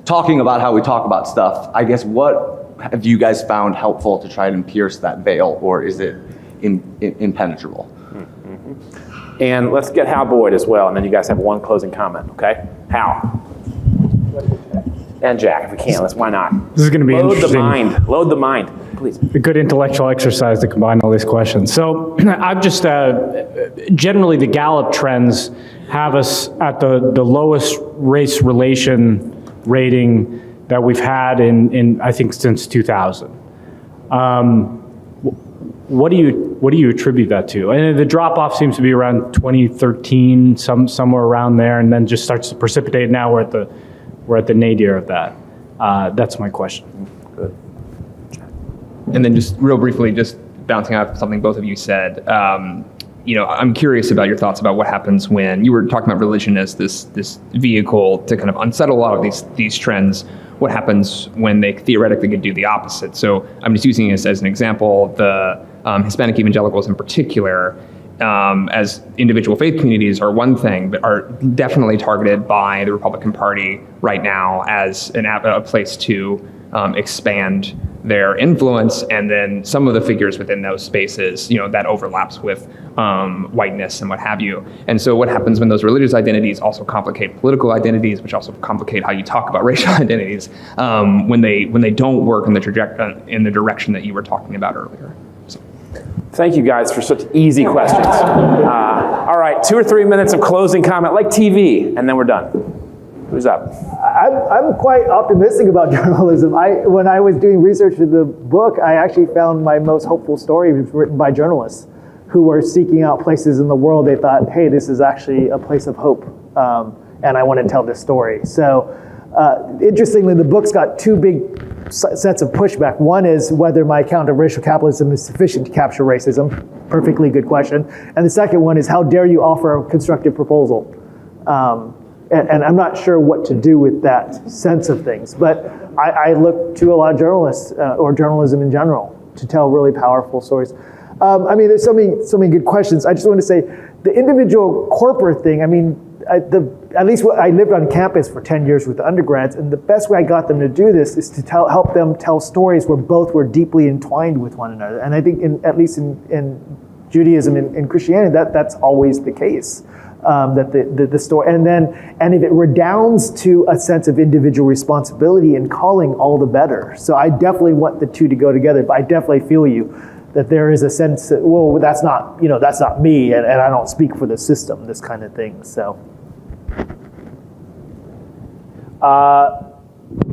N: talking about how we talk about stuff, I guess what have you guys found helpful to try and pierce that veil, or is it impenetrable?
A: Mm-hmm. And let's get Hal Boyd as well, and then you guys have one closing comment, okay? Hal. And Jack, if we can, why not?
O: This is going to be interesting.
A: Load the mind, please.
O: A good intellectual exercise to combine all these questions. So I've just, generally the Gallup trends have us at the lowest race relation rating that we've had in I think since 2000. What do you attribute that to? And the drop off seems to be around 2013, somewhere around there, and then just starts to precipitate. Now we're at the nadir of that. That's my question.
A: Good.
P: And then just real briefly, just bouncing off something both of you said, I'm curious about your thoughts about what happens when you were talking about religion as this vehicle to kind of unsettle a lot of these trends. What happens when they theoretically could do the opposite? So I'm just using this as an example. The Hispanic evangelicals in particular, as individual faith communities are one thing, but are definitely targeted by the Republican Party right now as a place to expand their influence, and then some of the figures within those spaces, that overlaps with whiteness and what have you. And so what happens when those religious identities also complicate political identities, which also complicate how you talk about racial identities, when they don't work in the direction that you were talking about earlier.
A: Thank you guys for such easy questions. All right, 2 or 3 minutes of closing comment, like TV, and then we're done. Who's up?
D: I'm quite optimistic about journalism. When I was doing research for the book, I actually found my most hopeful story was written by journalists who were seeking out places in the world they thought, hey, this is actually a place of hope, and I want to tell this story. So interestingly, the book's got two big sets of pushback. One is whether my account of racial capitalism is sufficient to capture racism. Perfectly good question. And the second one is, how dare you offer a constructive proposal? And I'm not sure what to do with that sense of things. But I look to a lot of journalists, or journalism in general, to tell really powerful stories. I mean, there's so many good questions. I just want to say, the individual corporate thing, I mean, at least I lived on campus for 10 years with the undergrads, and the best way I got them to do this is to help them tell stories where both were deeply entwined with one another. And I think, at least in Judaism and Christianity, that's always the case. That the story, and if it redounds to a sense of individual responsibility and calling, all the better. So I definitely want the two to go together, but I definitely feel you that there is a sense that, well, that's not me, and I don't speak for the system, this kind of thing. So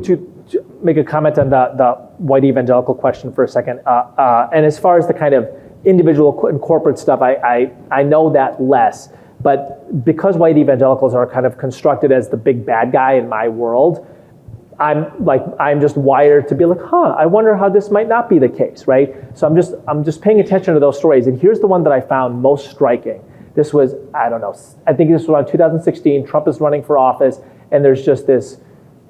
B: to make a comment on the white evangelical question for a second, and as far as the kind of individual and corporate stuff, I know that less. But because white evangelicals are kind of constructed as the big bad guy in my world, I'm just wired to be like, I wonder how this might not be the case, right? So I'm just paying attention to those stories. And here's the one that I found most striking. This was, I don't know, I think this was around 2016. Trump is running for office, and there's just this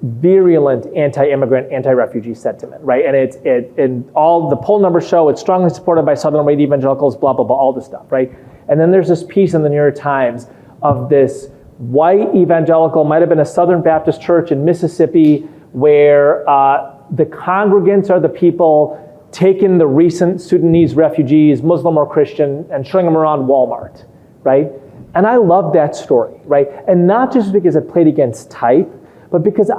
B: virulent anti-immigrant, anti-refugee sentiment, right? And all the poll numbers show it's strongly supported by Southern white evangelicals, blah, blah, blah, all this stuff, right? And then there's this piece in the New York Times of this white evangelical, might have been a Southern Baptist church in Mississippi, where the congregants are the people taking the recent Sudanese refugees, Muslim or Christian, and showing them around Walmart, right? And I love that story, right? And not just because it played against type, but because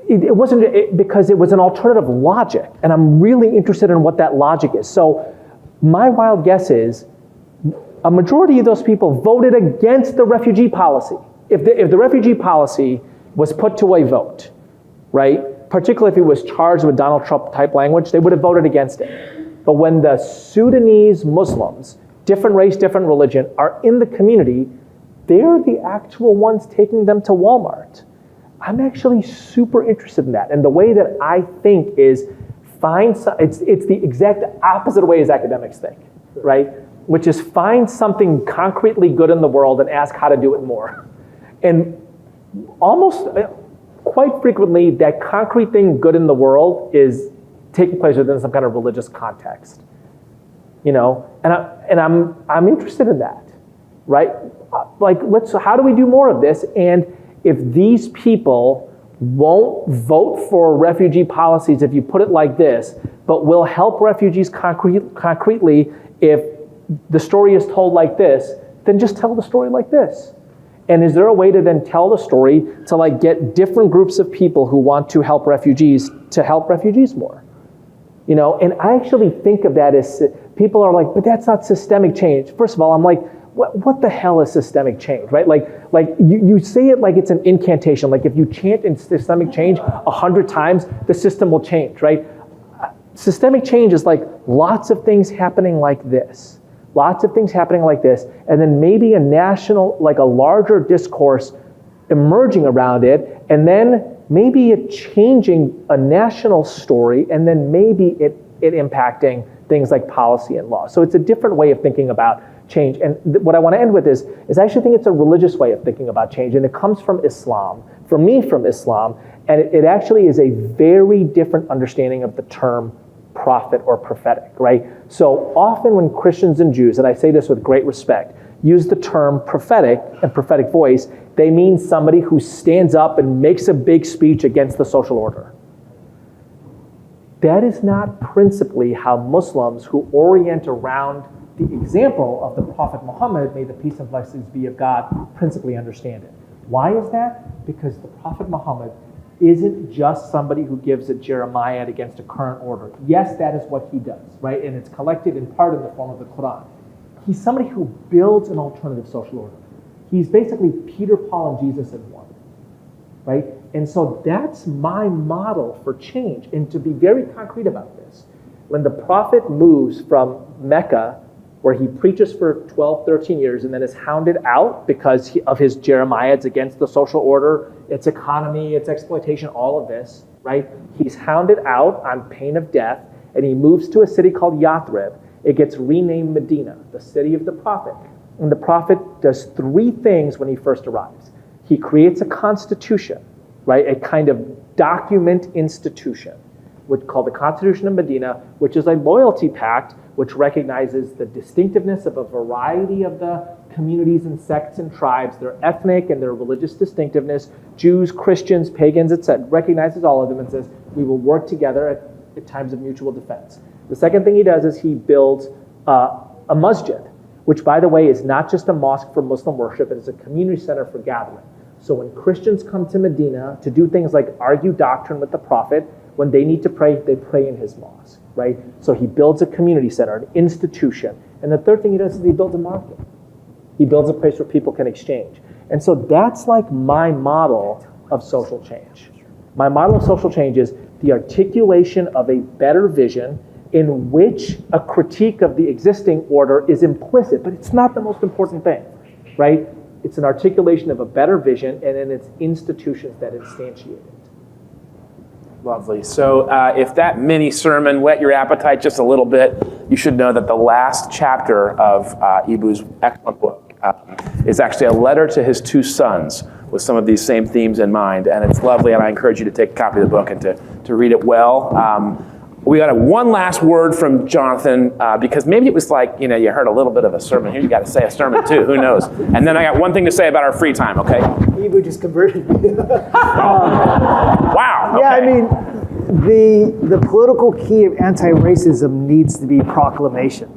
B: it wasn't because it was an alternative logic, and I'm really interested in what that logic is. So my wild guess is a majority of those people voted against the refugee policy. If the refugee policy was put to a vote, right, particularly if it was charged with Donald Trump type language, they would have voted against it. But when the Sudanese Muslims, different race, different religion, are in the community, they're the actual ones taking them to Walmart. I'm actually super interested in that. And the way that I think is it's the exact opposite way as academics think, right? Which is find something concretely good in the world and ask how to do it more. And almost quite frequently, that concrete thing good in the world is taking place within some kind of religious context, and I'm interested in that, right? Like, how do we do more of this? And if these people won't vote for refugee policies, if you put it like this, but will help refugees concretely if the story is told like this, then just tell the story like this. And is there a way to then tell the story to get different groups of people who want to help refugees more? And I actually think of that as, people are like, but that's not systemic change. First of all, I'm like, what the hell is systemic change, right? Like you say it like it's an incantation. Like if you chant in systemic change 100 times, the system will change, right? Systemic change is like lots of things happening like this. Lots of things happening like this, and then maybe a national, a larger discourse emerging around it, and then maybe it changing a national story, and then maybe it impacting things like policy and law. So it's a different way of thinking about change. And what I want to end with is I actually think it's a religious way of thinking about change, and it comes from Islam, for me from Islam, and it actually is a very different understanding of the term prophet or prophetic, right? So often when Christians and Jews, and I say this with great respect, use the term prophetic and prophetic voice, they mean somebody who stands up and makes a big speech against the social order. That is not principally how Muslims who orient around the example of the Prophet Muhammad, may the peace and blessings be of God, principally understand it. Why is that? Because the Prophet Muhammad isn't just somebody who gives a Jeremiah against a current order. Yes, that is what he does, right? And it's collected in part in the form of the Quran. He's somebody who builds an alternative social order. He's basically Peter, Paul, and Jesus in one, right? And so that's my model for change. And to be very concrete about this, when the prophet moves from Mecca, where he preaches for 12, 13 years and then is hounded out because of his Jeremiah, it's against the social order, its economy, its exploitation, all of this, right? He's hounded out on pain of death, and he moves to a city called Yathrib. It gets renamed Medina, the city of the prophet. And the prophet does three things when he first arrives. He creates a constitution, right? A kind of document institution, called the Constitution of Medina, which is a loyalty pact which recognizes the distinctiveness of a variety of the communities and sects and tribes, their ethnic and their religious distinctiveness, Jews, Christians, pagans, etc., recognizes all of them and says, we will work together at times of mutual defense. The second thing he does is he builds a masjid, which, by the way, is not just a mosque for Muslim worship, it is a community center for gathering. So when Christians come to Medina to do things like argue doctrine with the prophet, when they need to pray, they pray in his mosque, right? So he builds a community center, an institution. And the third thing he does is he builds a market. He builds a place where people can exchange. And so that's like my model of social change. My model of social change is the articulation of a better vision in which a critique of the existing order is implicit, but it's not the most important thing, right? It's an articulation of a better vision, and then it's institutions that instantiate it.
A: Lovely. So if that mini sermon whet your appetite just a little bit, you should know that the last chapter of Ibu's excellent book is actually a letter to his two sons with some of these same themes in mind. And it's lovely, and I encourage you to take a copy of the book and to read it well. We got one last word from Jonathan, because maybe it was like, you heard a little bit of a sermon here. You got to say a sermon too. Who knows? And then I got one thing to say about our free time, okay?
D: Ibu just converted me.
A: Wow. Okay.
D: Yeah, I mean, the political key of anti-racism needs to be proclamation,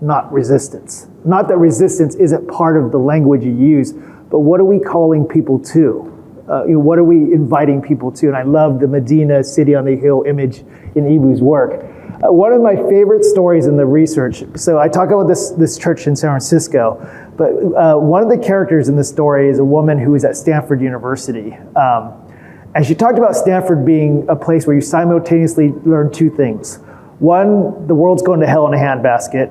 D: not resistance. Not that resistance isn't part of the language you use, but what are we calling people to? What are we inviting people to? And I love the Medina city on the hill image in Ibu's work. One of my favorite stories in the research, so I talk about this church in San Francisco, but one of the characters in the story is a woman who is at Stanford University. And she talked about Stanford being a place where you simultaneously learn two things. One, the world's going to hell in a handbasket.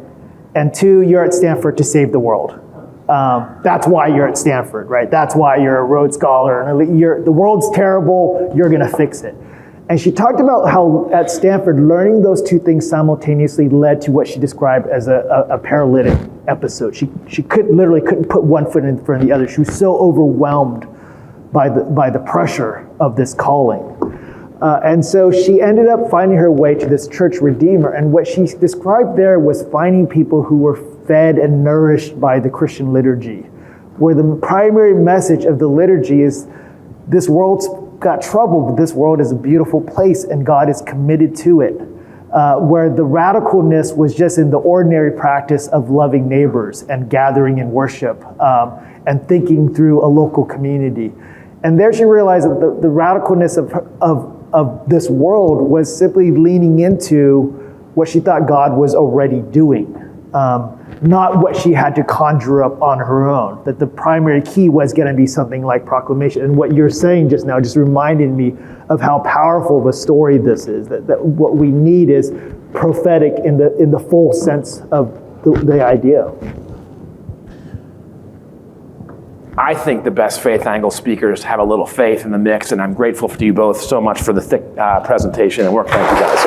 D: And two, you're at Stanford to save the world. That's why you're at Stanford, right? That's why you're a Rhodes Scholar. And the world's terrible, you're going to fix it. And she talked about how at Stanford, learning those two things simultaneously led to what she described as a paralytic episode. She literally couldn't put one foot in front of the other. She was so overwhelmed by the pressure of this calling. And so she ended up finding her way to this church Redeemer. And what she described there was finding people who were fed and nourished by the Christian liturgy, where the primary message of the liturgy is this world's got trouble, but this world is a beautiful place and God is committed to it. Where the radicalness was just in the ordinary practice of loving neighbors and gathering in worship and thinking through a local community. And there she realized that the radicalness of this world was simply leaning into what she thought God was already doing, not what she had to conjure up on her own. That the primary key was going to be something like proclamation. And what you're saying just now just reminded me of how powerful of a story this is. That what we need is prophetic in the full sense of the idea.
A: I think the best Faith Angle speakers have a little faith in the mix, and I'm grateful to you both so much for the thick presentation and work. Thank you guys.